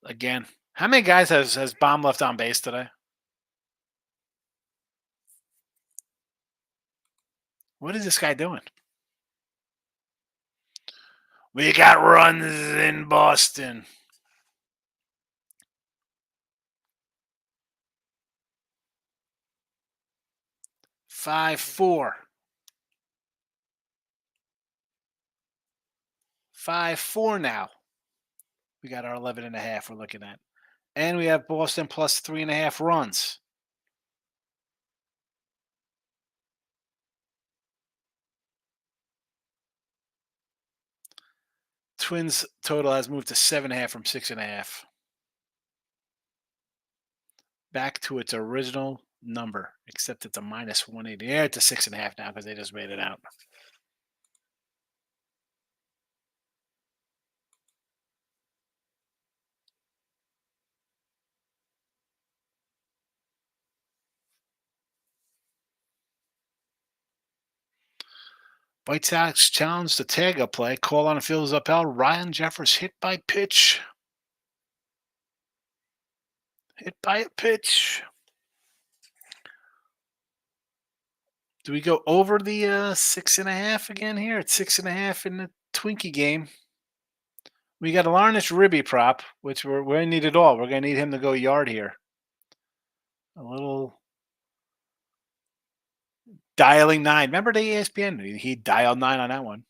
Again, how many guys has Bomb left on base today? What is this guy doing? We got runs in Boston. Five, 4. 5-4 now. We got our 11.5 we're looking at. And we have Boston plus 3.5 runs. Twins total has moved to 7.5 from 6.5. Back to its original number, except it's a minus 180. Yeah, it's a 6.5 now because they just made it out. White Sox challenge the tag-up play. Call on the field is upheld. Ryan Jeffers hit by pitch. Hit by a pitch. Do we go over the 6.5 again here? It's 6.5 in the Twinkie game. We got a Larnach Ribby prop, which we're going to need it all. We're going to need him to go yard here. A little dialing 9. Remember the ESPN? He dialed 9 on that one.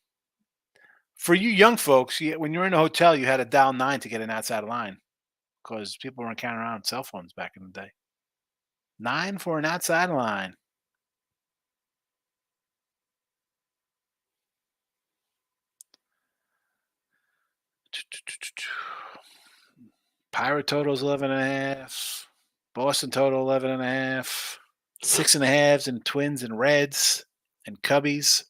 For you young folks, when you were in a hotel, you had to dial 9 to get an outside line because people weren't carrying around cell phones back in the day. 9 for an outside line. Pirate total is 11.5. Boston total 11.5. 6.5s and Twins and Reds and Cubbies.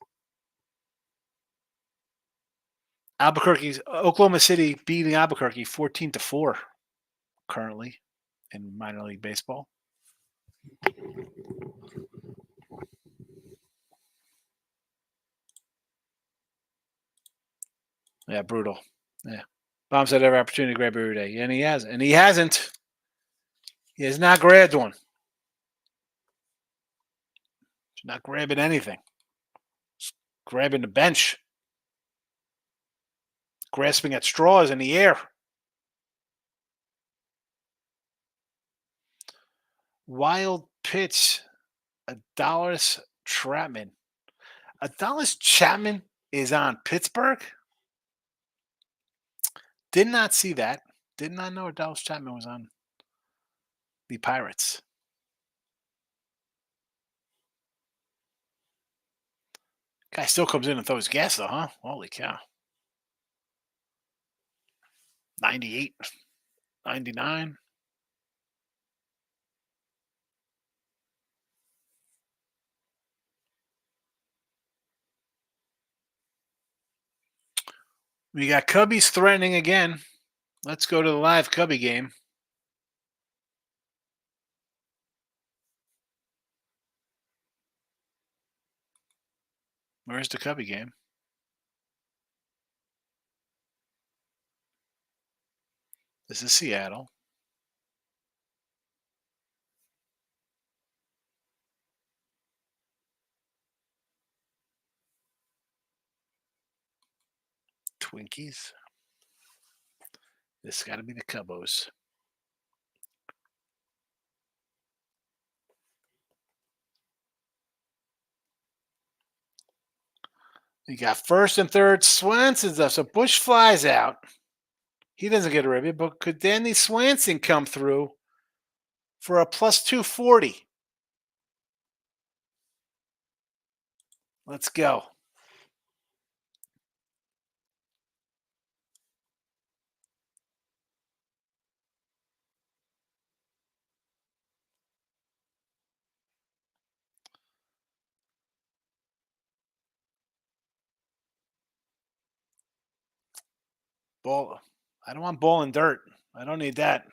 Oklahoma City beating Albuquerque 14-4 currently in minor league baseball. Yeah, brutal. Yeah. Bomb said every opportunity to grab every day. And he hasn't. And he hasn't. He has not grabbed one. He's not grabbing anything. He's grabbing the bench. Grasping at straws in the air. Wild pitch. Adolis Chapman. Adolis Chapman is on Pittsburgh? Did not see that. Did not know Adolis Chapman was on the Pirates. Guy still comes in and throws gas, though, huh? Holy cow. 98, 99. We got Cubbies threatening again. Let's go to the live Cubby game. Where's the Cubby game? This is Seattle. Twinkies. This got to be the Cubos. You got first and third. Swanson's up. So Bush flies out. He doesn't get a ribby, but could Danny Swanson come through for a plus 240? Let's go. Ball. I don't want ball and dirt. I don't need that.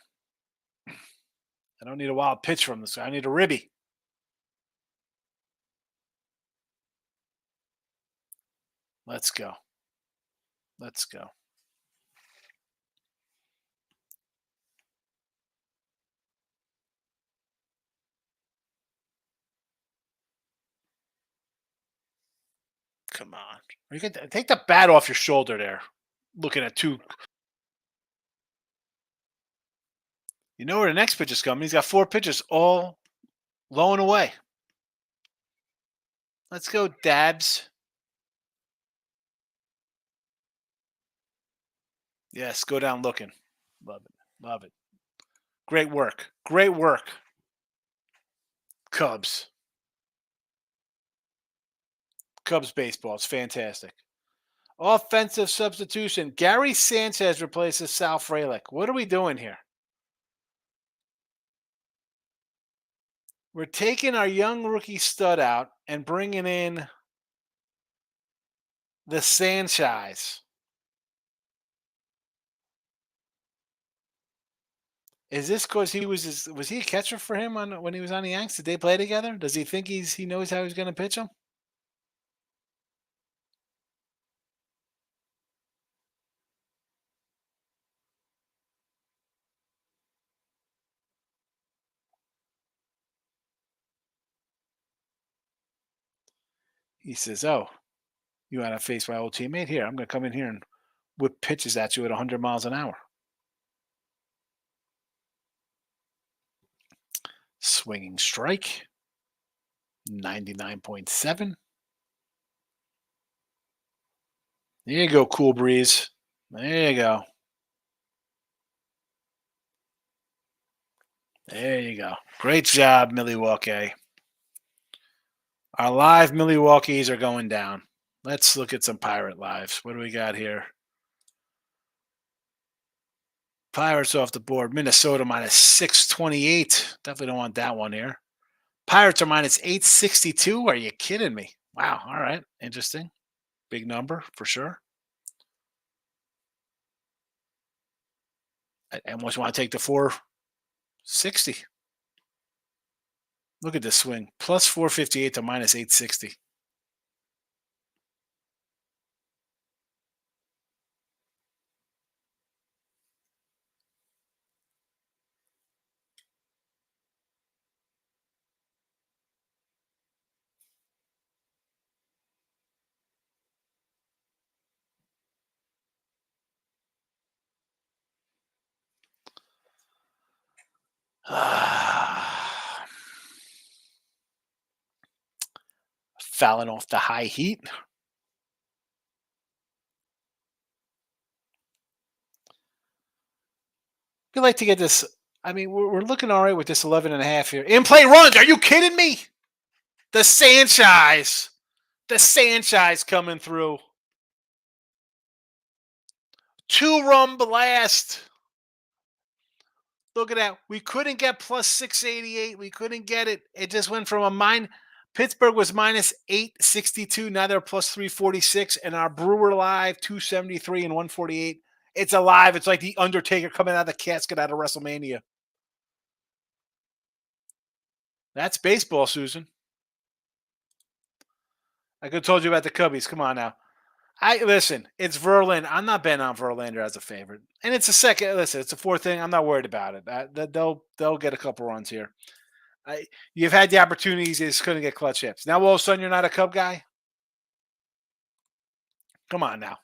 I don't need a wild pitch from this guy. I need a ribby. Let's go. Let's go. Come on. You can take the bat off your shoulder there. Looking at two. You know where the next pitch is coming. He's got 4 pitches all low and away. Let's go, Dabs. Yes, go down looking. Love it. Love it. Great work. Great work. Cubs. Cubs baseball. It's fantastic. Offensive substitution. Gary Sanchez replaces Sal Frelick. What are we doing here? We're taking our young rookie stud out and bringing in the Sanchez. Is this because was he a catcher for him when he was on the Yanks? Did they play together? Does he think he knows how he's going to pitch him? He says, "Oh, you want to face my old teammate? Here, I'm going to come in here and whip pitches at you at 100 miles an hour." Swinging strike. 99.7. There you go, Cool Breeze. There you go. There you go. Great job, Milwaukee. Our live Milwaukees are going down. Let's look at some Pirate lives. What do we got here? Pirates off the board. Minnesota minus 628. Definitely don't want that one here. Pirates are minus 862. Are you kidding me? Wow. All right. Interesting. Big number for sure. I almost want to take the 460. Look at this swing. Plus 458 to minus 860. fouling off the high heat. We like to get this. I mean, we're looking all right with this 11.5 here. In play runs. Are you kidding me? The Sanchez. The Sanchez coming through. 2-run blast. Look at that. We couldn't get plus 688. We couldn't get it. It just went from a mine. Pittsburgh was minus 862. Now they're plus 346. And our Brewer Live 273 and 148. It's alive. It's like the Undertaker coming out of the casket out of WrestleMania. That's baseball, Susan. I could have told you about the Cubbies. Come on now. Listen, it's Verlander. I'm not betting on Verlander as a favorite. And it's a second. Listen, it's a fourth thing. I'm not worried about it. They'll get a couple runs here. You've had the opportunities. You just couldn't get clutch hits. Now all of a sudden you're not a Cub guy. Come on now.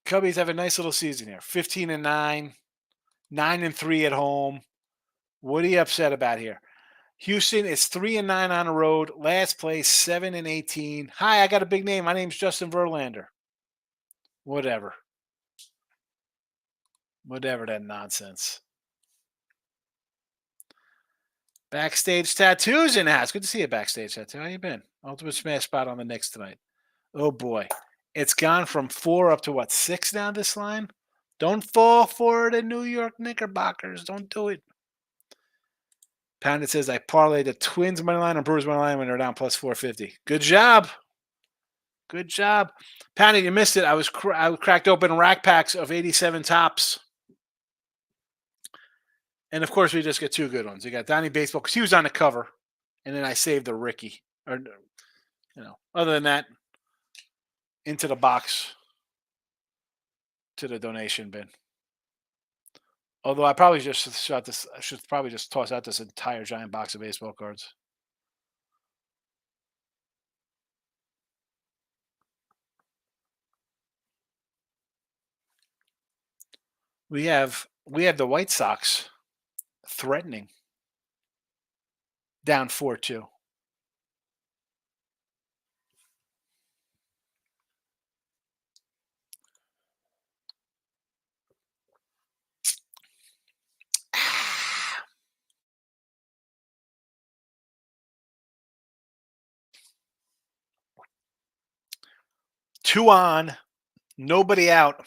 Cubbies have a nice little season here. 15-9, 9-3 at home. What are you upset about here? Houston is 3-9 on the road. Last place, 7-18. Hi, I got a big name. My name's Justin Verlander. Whatever that nonsense. Backstage tattoos in the house. Good to see you, backstage tattoo. How you been? Ultimate smash spot on the Knicks tonight. Oh boy, it's gone from 4 up to what, 6 now. This line. Don't fall for the New York Knickerbockers. Don't do it. Pounded says I parlayed the Twins money line and Brewers money line when they're down plus 450. Good job. Good job. Pounded, you missed it. I cracked open rack packs of 87 tops. And of course, we just get 2 good ones. We got Donnie Baseball because he was on the cover, and then I saved the Ricky. Or, other than that, into the box to the donation bin. Although I probably just I should probably just toss out this entire giant box of baseball cards. We have the White Sox threatening down 4-2. Two on, nobody out,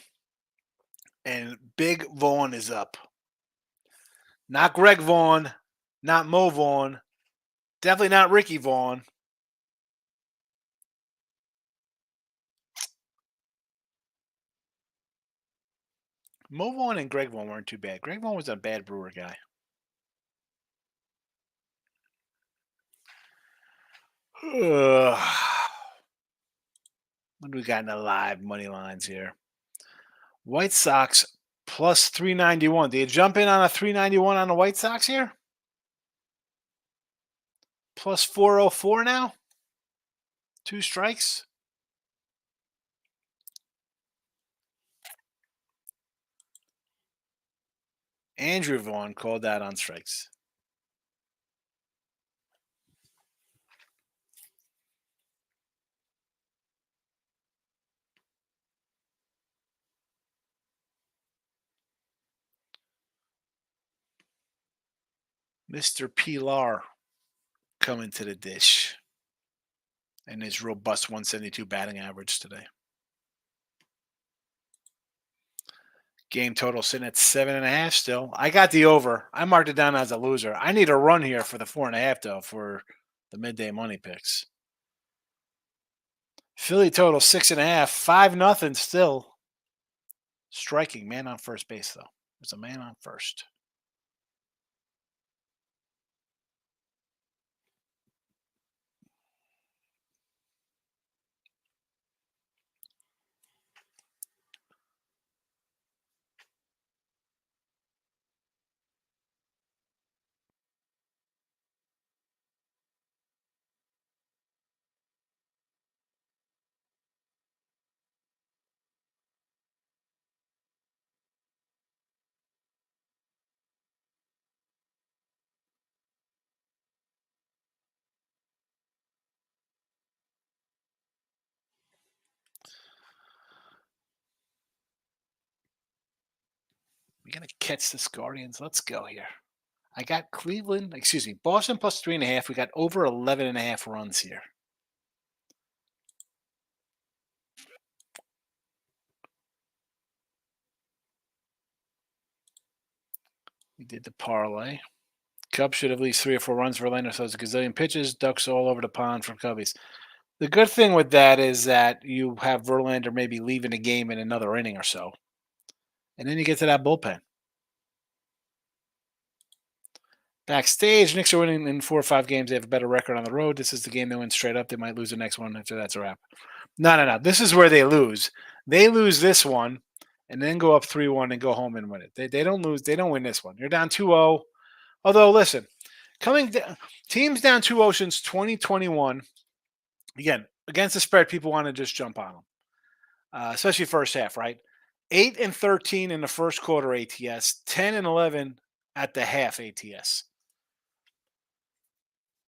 and Big Vaughn is up. Not Greg Vaughn, not Mo Vaughn, definitely not Ricky Vaughn. Mo Vaughn and Greg Vaughn weren't too bad. Greg Vaughn was a bad Brewer guy. What do we got in the live money lines here? White Sox plus 391. Do you jump in on a 391 on the White Sox here? Plus 404 now? 2 strikes? Andrew Vaughn called that on strikes. Mr. Pilar coming to the dish. And his robust 172 batting average today. Game total sitting at 7.5 still. I got the over. I marked it down as a loser. I need a run here for the 4.5 though for the midday money picks. Philly total 6.5. 5-0 still. Striking man on first base though. There's a man on first. We're going to catch this Guardians. Let's go here. I got Boston plus 3.5. We got over 11.5 runs here. We did the parlay. Cubs should have at least 3 or 4 runs. Verlander throws a gazillion pitches. Ducks all over the pond for Cubbies. The good thing with that is that you have Verlander maybe leaving the game in another inning or so. And then you get to that bullpen. Backstage, Knicks are winning in 4 or 5 games. They have a better record on the road. This is the game they win straight up. They might lose the next one after that's a wrap. No. This is where they lose. They lose this one and then go up 3-1 and go home and win it. They don't lose. They don't win this one. You're down 2-0. Although, listen, teams down 2-0 since 2021. Again, against the spread, people want to just jump on them, especially first half, right? 8-13 in the first quarter ATS, 10-11 at the half ATS.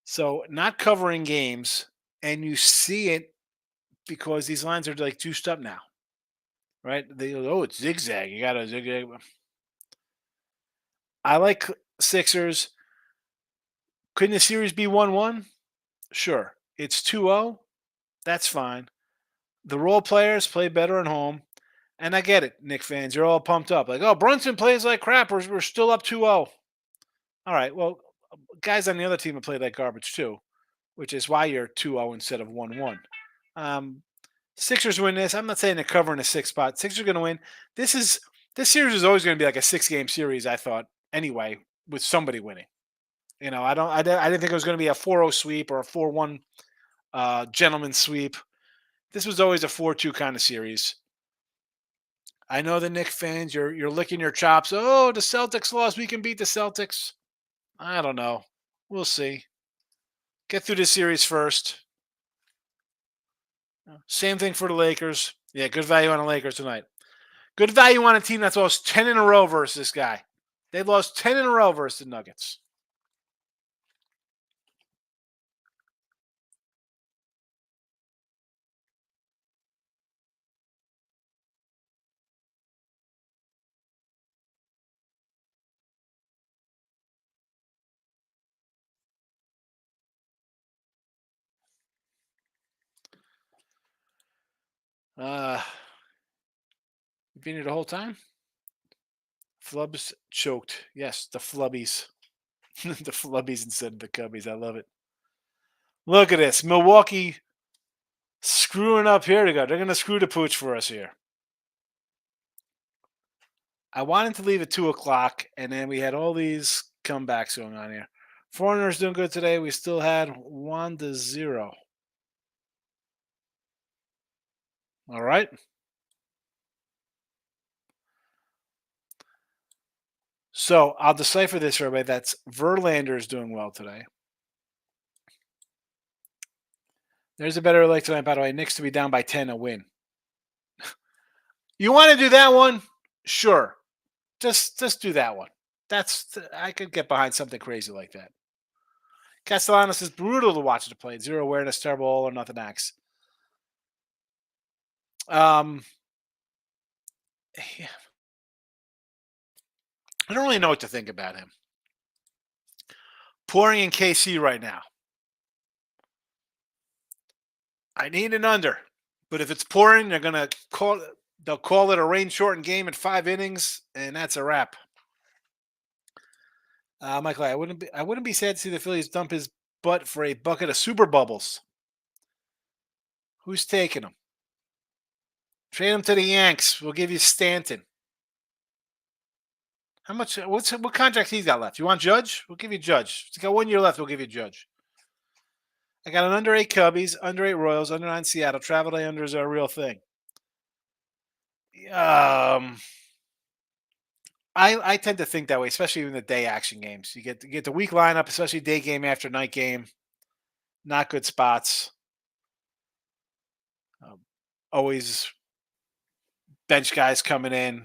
So not covering games, and you see it because these lines are like juiced up now, right? It's zigzag. You got to zigzag. I like Sixers. Couldn't the series be 1-1? Sure. It's 2-0. That's fine. The role players play better at home. And I get it, Knicks fans. You're all pumped up. Like, oh, Brunson plays like crap. We're still up 2-0. All right. Well, guys on the other team have played like garbage too, which is why you're 2-0 instead of 1-1. Sixers win this. I'm not saying they're covering a 6 spot. Sixers are going to win. This series is always going to be like a 6-game series, I thought, anyway, with somebody winning. I didn't think it was going to be a 4-0 sweep or a 4-1 gentleman's sweep. This was always a 4-2 kind of series. I know the Knicks fans, you're licking your chops. Oh, the Celtics lost. We can beat the Celtics. I don't know. We'll see. Get through this series first. Same thing for the Lakers. Yeah, good value on the Lakers tonight. Good value on a team that's lost 10 in a row versus this guy. They lost 10 in a row versus the Nuggets. You've been here the whole time? Flubs choked. Yes, the Flubbies. The Flubbies instead of the Cubbies. I love it. Look at this. Milwaukee screwing up. Here we go. They're going to screw the pooch for us here. I wanted to leave at 2 o'clock, and then we had all these comebacks going on here. Foreigners doing good today. We still had 1-0. All right. So I'll decipher this for everybody. That's Verlander is doing well today. There's a better like tonight, by the way. Knicks to be down by 10 a win. You want to do that one? Sure. Just do that one. I could get behind something crazy like that. Castellanos is brutal to watch to play. 0 awareness, terrible all or nothing acts. Yeah. I don't really know what to think about him. Pouring in KC right now. I need an under, but if it's pouring, they'll call it a rain-shortened game at 5 innings, and that's a wrap. Michael, I wouldn't be sad to see the Phillies dump his butt for a bucket of super bubbles. Who's taking him? Trade him to the Yanks. We'll give you Stanton. How much? What contract he's got left? You want Judge? We'll give you Judge. He's got 1 year left. We'll give you Judge. I got an under 8 Cubbies, under 8 Royals, under 9 Seattle. Travel day unders are a real thing. I tend to think that way, especially in the day action games. You get the weak lineup, especially day game after night game. Not good spots. Always bench guys coming in.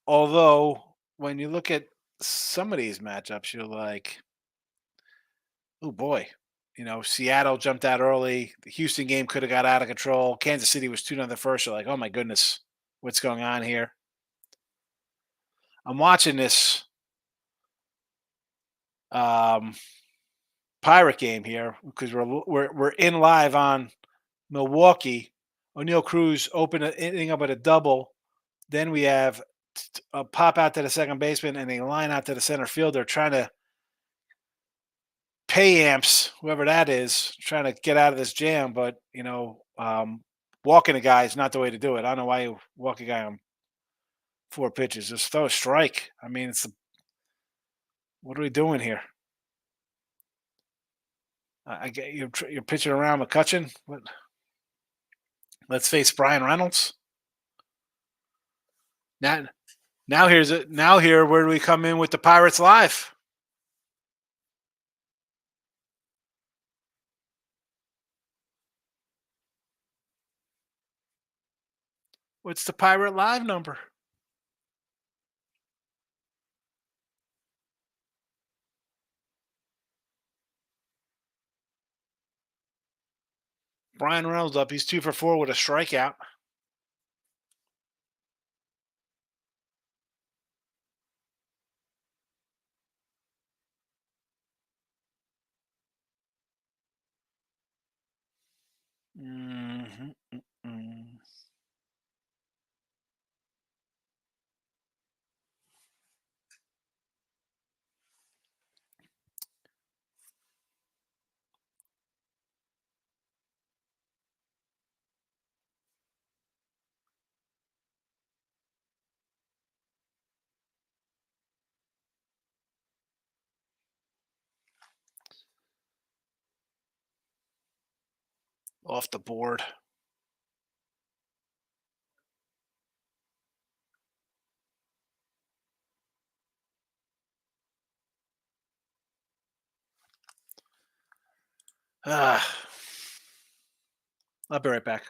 Although, when you look at some of these matchups, you're like, oh boy. Seattle jumped out early. The Houston game could have got out of control. Kansas City was 2-0 the first. You're like, oh my goodness, what's going on here? I'm watching this um, Pirate game here because we're in live on Milwaukee. O'Neal Cruz opened an inning up at a double. Then we have a pop out to the second baseman and a line out to the center fielder trying to pay amps, whoever that is, trying to get out of this jam. But, walking a guy is not the way to do it. I don't know why you walk a guy on 4 pitches. Just throw a strike. I mean, what are we doing here? I get you're pitching around McCutcheon. What? Let's face Brian Reynolds. Now here's it. Now here, where do we come in with the Pirates Live? What's the Pirate Live number? Brian Reynolds up. He's 2 for 4 with a strikeout. Mm-hmm. Off the board. I'll be right back.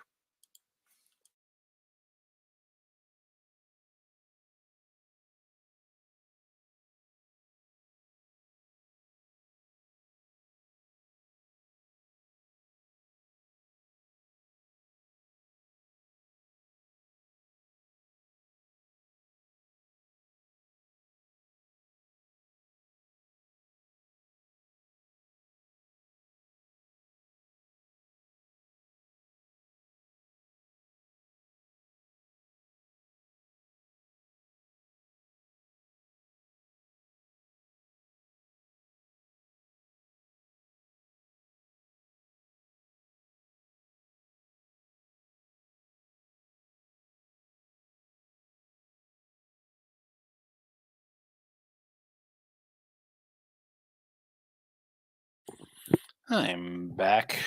I'm back.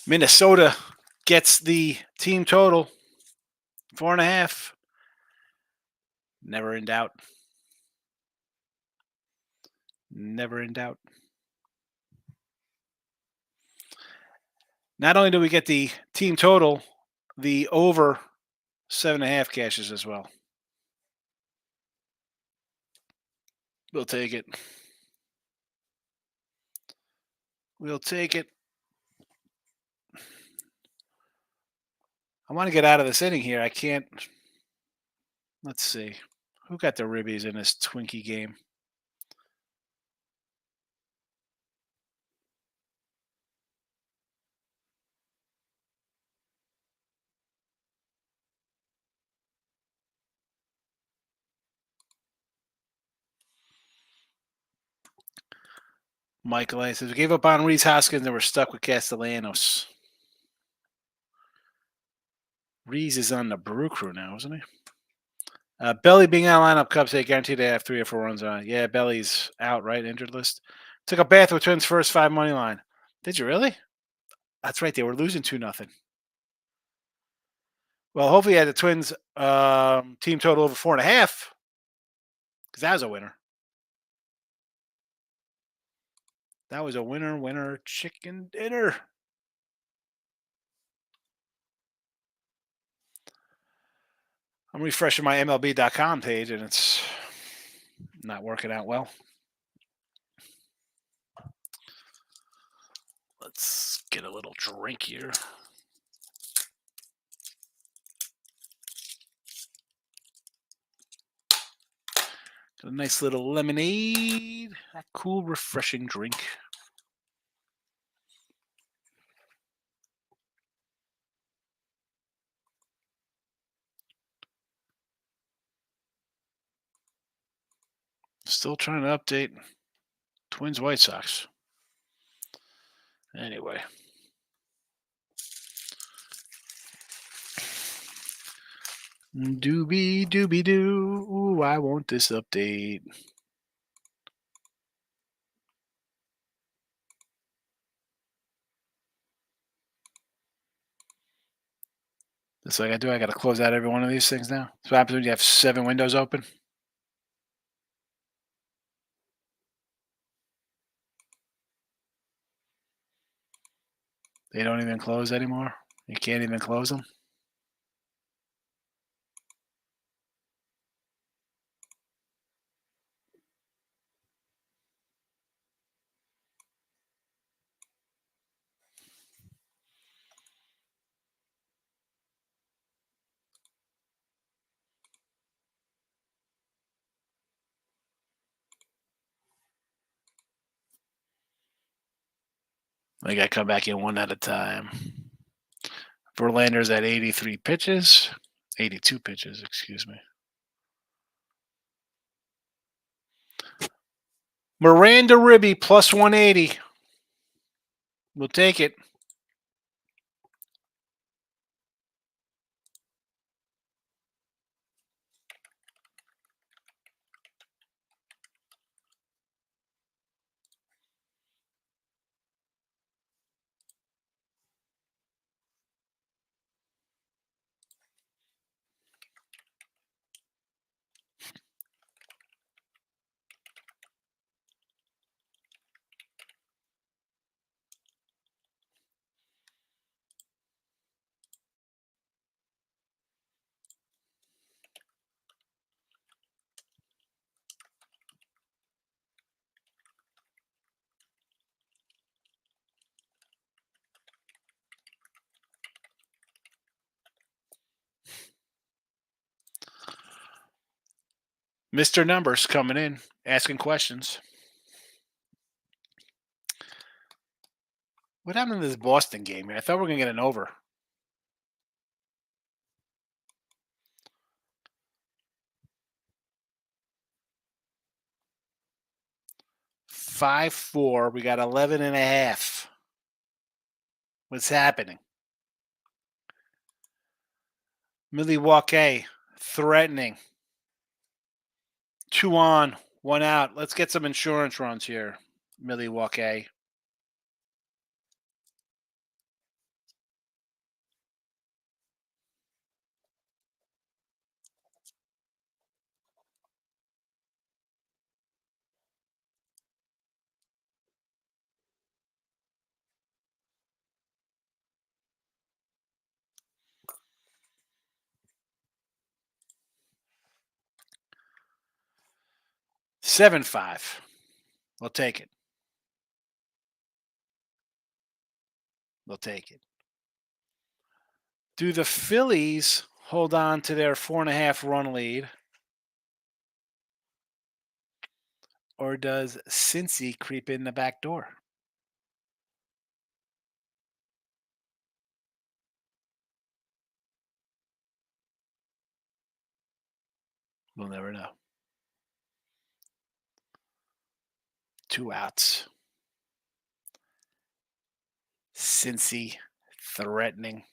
Minnesota gets the team total 4.5. Never in doubt. Never in doubt. Not only do we get the team total, the over 7.5 cashes as well. We'll take it. We'll take it. I want to get out of this inning here. I can't. Let's see. Who got the ribbies in this Twinkie game? Michael A says, we gave up on Reese Hoskins and we're stuck with Castellanos. Reese is on the Brew Crew now, isn't he? Belly being out of lineup, Cubs say guaranteed to have 3 or 4 runs on. Yeah, Belly's out, right? Injured list. Took a bath with Twins' first 5 money line. Did you really? That's right. They were losing 2-0. Well, hopefully, you had the Twins team total over 4.5 because that was a winner. That was a winner chicken dinner. I'm refreshing my MLB.com page, and it's not working out well. Let's get a little drink here. Got a nice little lemonade. A cool, refreshing drink. Still trying to update Twins White Sox. Anyway. Doobie doobie doo. Ooh, I want this update. That's what I gotta do. I gotta close out every one of these things now. So what happens when you have 7 windows open? They don't even close anymore. You can't even close them. I gotta come back in one at a time. Verlander's at 83 pitches. 82 pitches, excuse me. Miranda Ribby plus 180. We'll take it. Mr. Numbers coming in, asking questions. What happened to this Boston game? I thought we were going to get an over. $5-4. We got 11.5. What's happening? Milwaukee threatening. 2 on, 1 out. Let's get some insurance runs here, Milwaukee. $7-5. We'll take it. We'll take it. Do the Phillies hold on to their 4.5 run lead? Or does Cincy creep in the back door? We'll never know. 2 outs. Cincy threatening.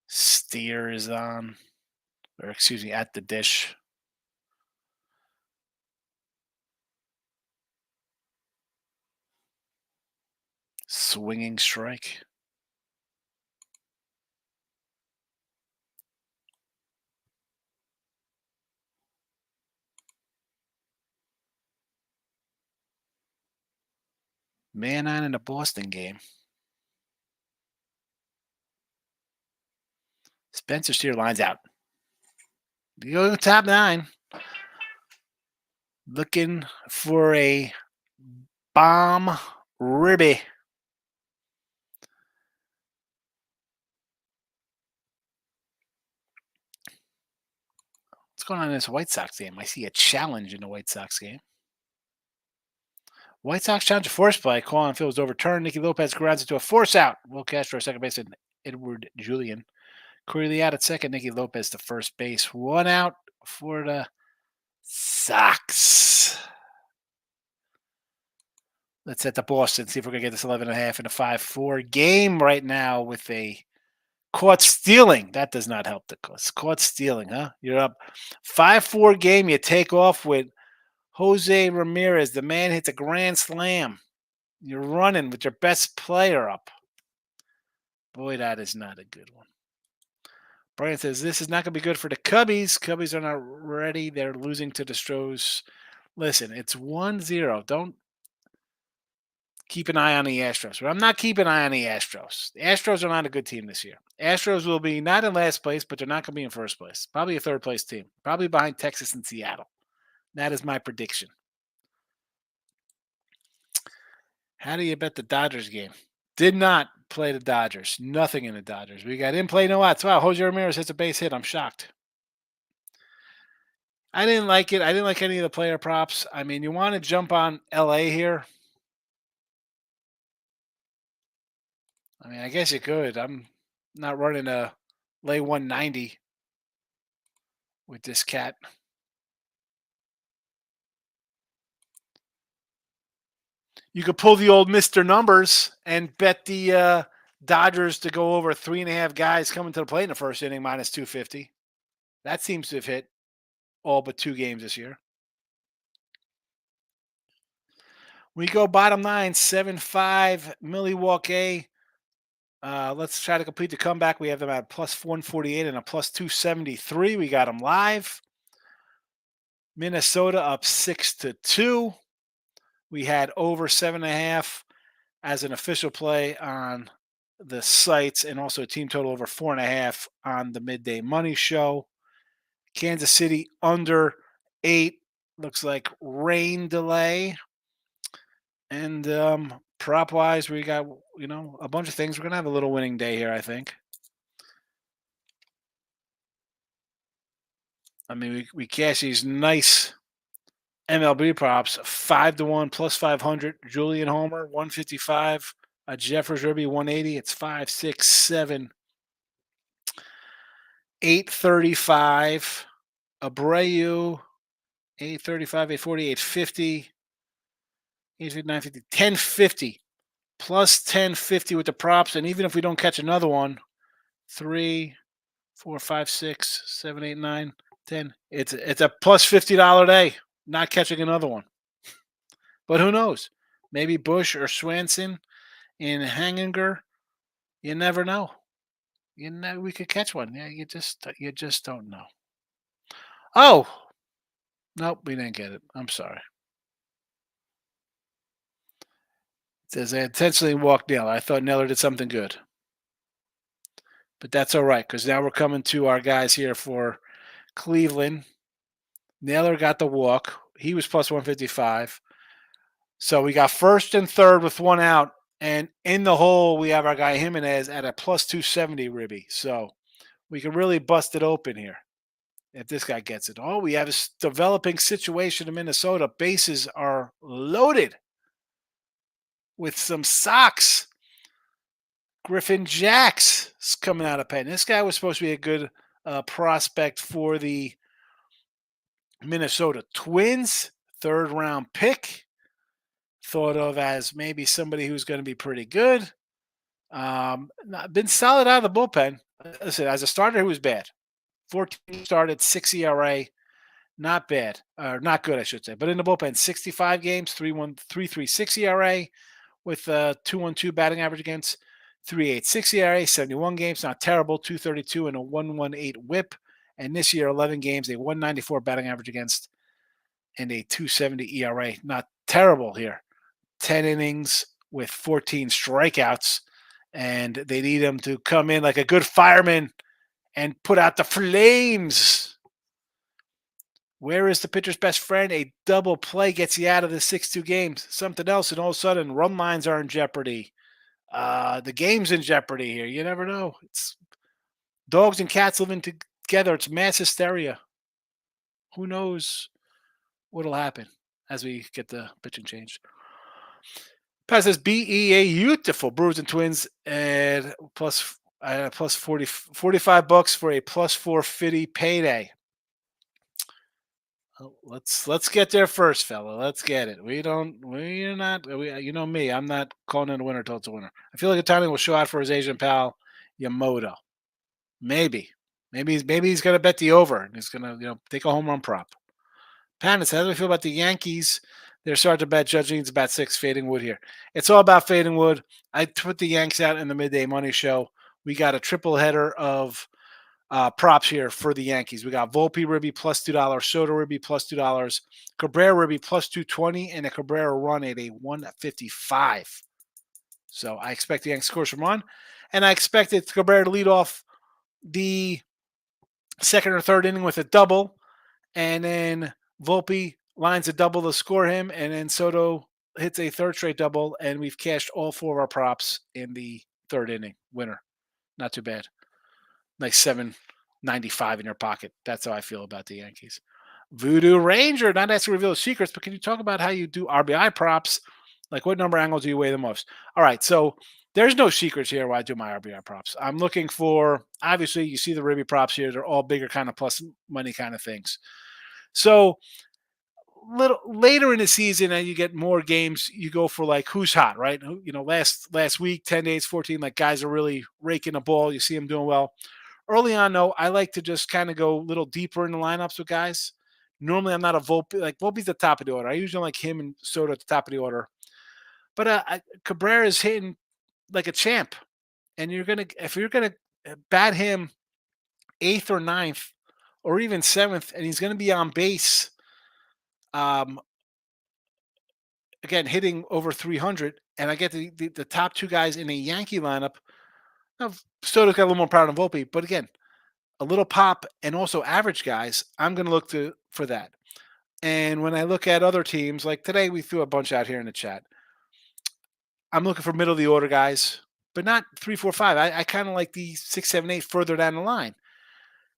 Steer is on. Or excuse me, at the dish. Swinging strike. Man on in the Boston game. Spencer Steer lines out. You go to top 9. Looking for a bomb ribby. What's going on in this White Sox game? I see a challenge in the White Sox game. White Sox challenge a force play. Call on field was overturned. Nicky Lopez grounds into a force out. Will Castro second base and Edward Julian. Corey out at second. Nicky Lopez to first base. 1 out for the Sox. Let's head to Boston. See if we're going to get this 11.5 in a 5-4 game right now with a caught stealing. That does not help the cause. Caught stealing, huh? You're up 5-4 game. You take off with Jose Ramirez. The man hits a grand slam. You're running with your best player up. Boy, that is not a good one. Brian says this is not going to be good for the Cubbies. Cubbies are not ready. They're losing to the Astros. Listen, it's 1-0. Don't keep an eye on the Astros. But I'm not keeping an eye on the Astros. The Astros are not a good team this year. Astros will be not in last place, but they're not going to be in first place. Probably a third place team. Probably behind Texas and Seattle. That is my prediction. How do you bet the Dodgers game? Did not play the Dodgers. Nothing in the Dodgers. We got in play no outs. Wow, Jose Ramirez hits a base hit. I'm shocked. I didn't like it. I didn't like any of the player props. I mean, you want to jump on LA here? I mean, I guess you could. I'm not running a lay 190 with this cat. You could pull the old Mr. Numbers and bet the Dodgers to go over 3.5 guys coming to the plate in the first inning minus 250. That seems to have hit all but 2 games this year. We go bottom 9, 7-5 Milwaukee. Let's try to complete the comeback. We have them at plus 148 and a plus 273. We got them live. Minnesota up 6-2. We had over 7.5 as an official play on the sites, and also a team total over 4.5 on the Midday Money Show. Kansas City under 8. Looks like rain delay. And prop wise, we got a bunch of things. We're gonna have a little winning day here, I think. I mean, we cash these nice MLB props: 5-1 plus 500. Julian Homer 155. A Jeffers Ruby 180. It's 5, 6, 7, 835. Abreu 835, 840, 850. 850, 1050 plus 1050 with the props. And even if we don't catch another one, 3, 4, 5, 6, 7, 8, 9, 10. It's a plus $50 day. Not catching another one. But who knows? Maybe Bush or Swanson in Hanginger. You never know. We could catch one. Yeah, you just don't know. Oh, nope, we didn't get it. I'm sorry. It says I intentionally walked Naylor. I thought Naylor did something good. But that's all right, because now we're coming to our guys here for Cleveland. Naylor got the walk. He was plus 155. So we got first and third with 1 out. And in the hole, we have our guy Jimenez at a plus 270 ribby. So we can really bust it open here if this guy gets it. Oh, we have a developing situation in Minnesota. Bases are loaded with some Sox. Griffin Jacks is coming out of Penn. This guy was supposed to be a good prospect for the Minnesota Twins. 3rd round pick. Thought of as maybe somebody who's going to be pretty good. Been solid out of the bullpen. Listen, as a starter, he was bad. 14 started, 6 ERA. Not bad. Or not good, I should say. But in the bullpen, 65 games, 3.36 ERA with 2.12 batting average against. 3.86 ERA, 71 games, not terrible. 2.32 and a 1.18 WHIP. And this year, 11 games, a 1.94 batting average against and a 2.70 ERA. Not terrible here. 10 innings with 14 strikeouts, and they need him to come in like a good fireman and put out the flames. Where is the pitcher's best friend? A double play gets you out of the 6-2 games. Something else, and all of a sudden, run lines are in jeopardy. The game's in jeopardy here. You never know. It's dogs and cats living together. It's mass hysteria. Who knows what'll happen as we get the pitching changed? Pat says BEA beautiful Brewers and Twins and plus 40, $45 for a plus 450 payday. Oh, let's get there first, fella. Let's get it. We're not. You know me. I'm not calling it a winner till it's a winner. I feel like Otani will show out for his Asian pal Yamamoto. Maybe he's gonna bet the over and he's gonna take a home run prop. Panis, how do we feel about the Yankees? They're starting to bet. Judging it's about 6 fading wood here. It's all about fading wood. I put the Yanks out in the midday money show. We got a triple header of props here for the Yankees. We got Volpe Ribby plus $2, Soto Ribby plus $2, Cabrera Ribby plus 220, and a Cabrera run at a 155. So I expect the Yankees score some run, and I expected Cabrera to lead off the second or third inning with a double, and then Volpe lines a double to score him, and then Soto hits a third straight double, and we've cashed all 4 of our props in the third inning. Winner. Not too bad. Nice 795 in your pocket. That's how I feel about the Yankees. Voodoo Ranger, not asking to reveal secrets, but can you talk about how you do RBI props? Like what number angles do you weigh the most? All right, so there's no secrets here why I do my RBI props. I'm looking for, obviously, you see the Ribby props here. They're all bigger kind of plus money kind of things. So little later in the season and you get more games, you go for like who's hot, right? Last week, 10 days, 14, like guys are really raking the ball. You see them doing well. Early on, though, I like to just kind of go a little deeper in the lineups with guys. Normally, I'm not a Volpe. Like, Volpe's the top of the order. I usually like him and Soto at the top of the order. But Cabrera is hitting like a champ. And if you're going to bat him 8th or ninth or even 7th, and he's going to be on base, again, hitting over 300, and I get the top 2 guys in a Yankee lineup. Now, Soto's got a little more power than Volpe, but again, a little pop and also average guys, I'm going to look for that. And when I look at other teams, like today we threw a bunch out here in the chat. I'm looking for middle of the order guys, but not 3, 4, 5. I kind of like the 6, 7, 8 further down the line.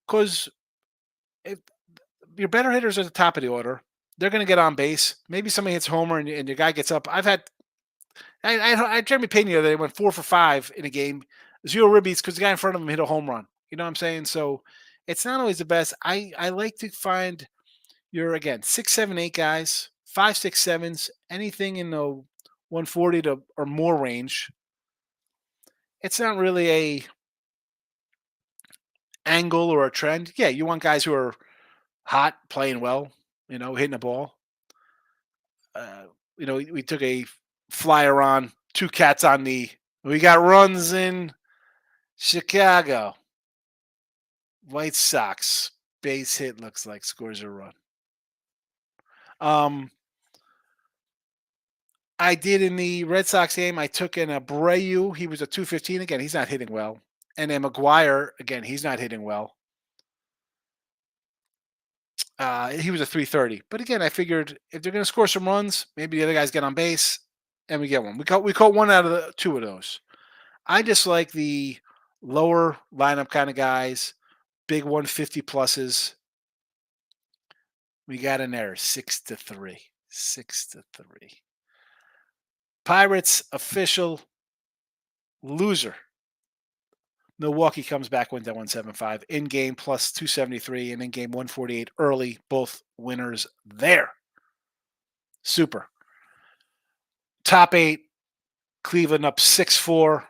Because if your better hitters are at the top of the order, they're going to get on base. Maybe somebody hits homer and your guy gets up. I Jeremy Pena the other day went 4 for 5 in a game, 0 ribbies because the guy in front of him hit a home run. You know what I'm saying? So it's not always the best. I like to find your, again, 6, 7, 8 guys, 5, 6, 7s, anything in the 140 to or more range. It's not really a angle or a trend. Yeah, you want guys who are hot, playing well, hitting the ball. We took a flyer on 2 cats on the. We got runs in Chicago. White Sox base hit looks like scores a run. I did in the Red Sox game. I took in Abreu. He was a 215 again. He's not hitting well. And then McGuire again. He's not hitting well. He was a 330. But again, I figured if they're going to score some runs, maybe the other guys get on base, and we get one. We caught 1 out of the 2 of those. I just like the lower lineup kind of guys, big 150 pluses. We got an error, 6-3. 6-3. Pirates official loser. Milwaukee comes back, wins at 175. In game plus 273 and in game 148 early. Both winners there. Super. Top 8. Cleveland up 6-4.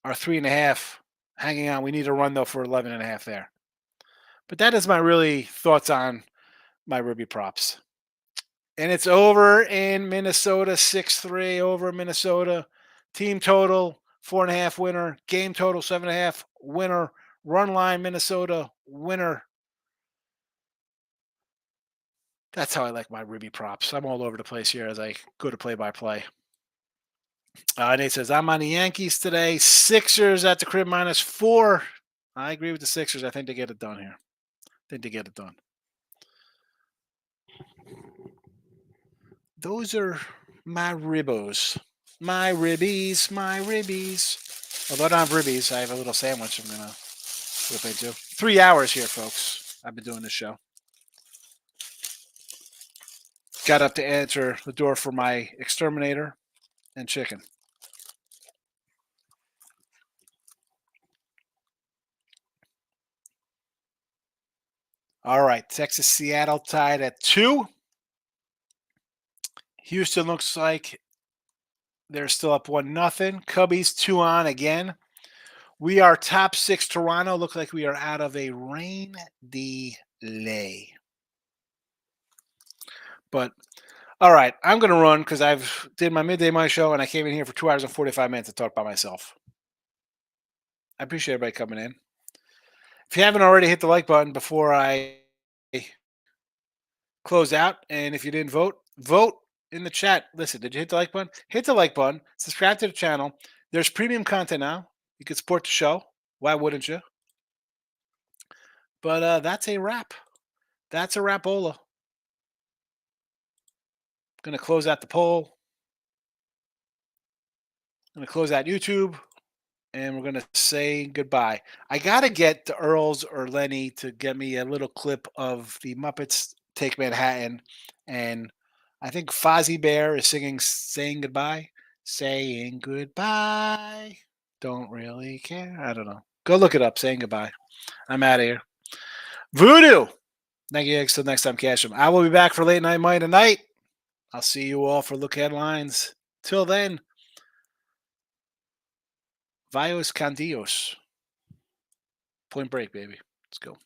Our 3.5 hanging on. We need a run though for 11.5 there. But that is my really thoughts on my Ruby props. And it's over in Minnesota, 6-3 over Minnesota. Team total, 4.5 winner. Game total, 7.5 winner. Run line, Minnesota, winner. That's how I like my Ruby props. I'm all over the place here as I go to play-by-play. Nate says, I'm on the Yankees today. Sixers at the crib -4. I agree with the Sixers. I think they get it done here. Those are my ribbos. My ribbies, my ribbies. Although I don't have ribbies, I have a little sandwich I'm going to whip into. 3 hours here, folks. I've been doing this show. Got up to answer the door for my exterminator and chicken. All right, Texas, Seattle tied at 2. Houston looks like they're still up 1-0. Cubbies 2 on again. We are top 6. Toronto look like we are out of a rain delay. But all right, I'm going to run because I've did my midday my show and I came in here for 2 hours and 45 minutes to talk by myself. I appreciate everybody coming in. If you haven't already, hit the like button before I close out. And if you didn't vote, vote in the chat. Listen, did you hit the like button? Hit the like button. Subscribe to the channel. There's premium content now. You can support the show. Why wouldn't you? But that's a wrap. That's a wrap-ola. Going to close out the poll. Going to close out YouTube. And we're going to say goodbye. I got to get the Earls or Lenny to get me a little clip of the Muppets Take Manhattan. And I think Fozzie Bear is singing Saying Goodbye. Saying goodbye. Don't really care. I don't know. Go look it up. Saying goodbye. I'm out of here. Voodoo. Thank you. Till next time, cash them. I will be back for late night Monday tonight. I'll see you all for Look Headlines. Till then, Vios Candios. Point Break, baby. Let's go.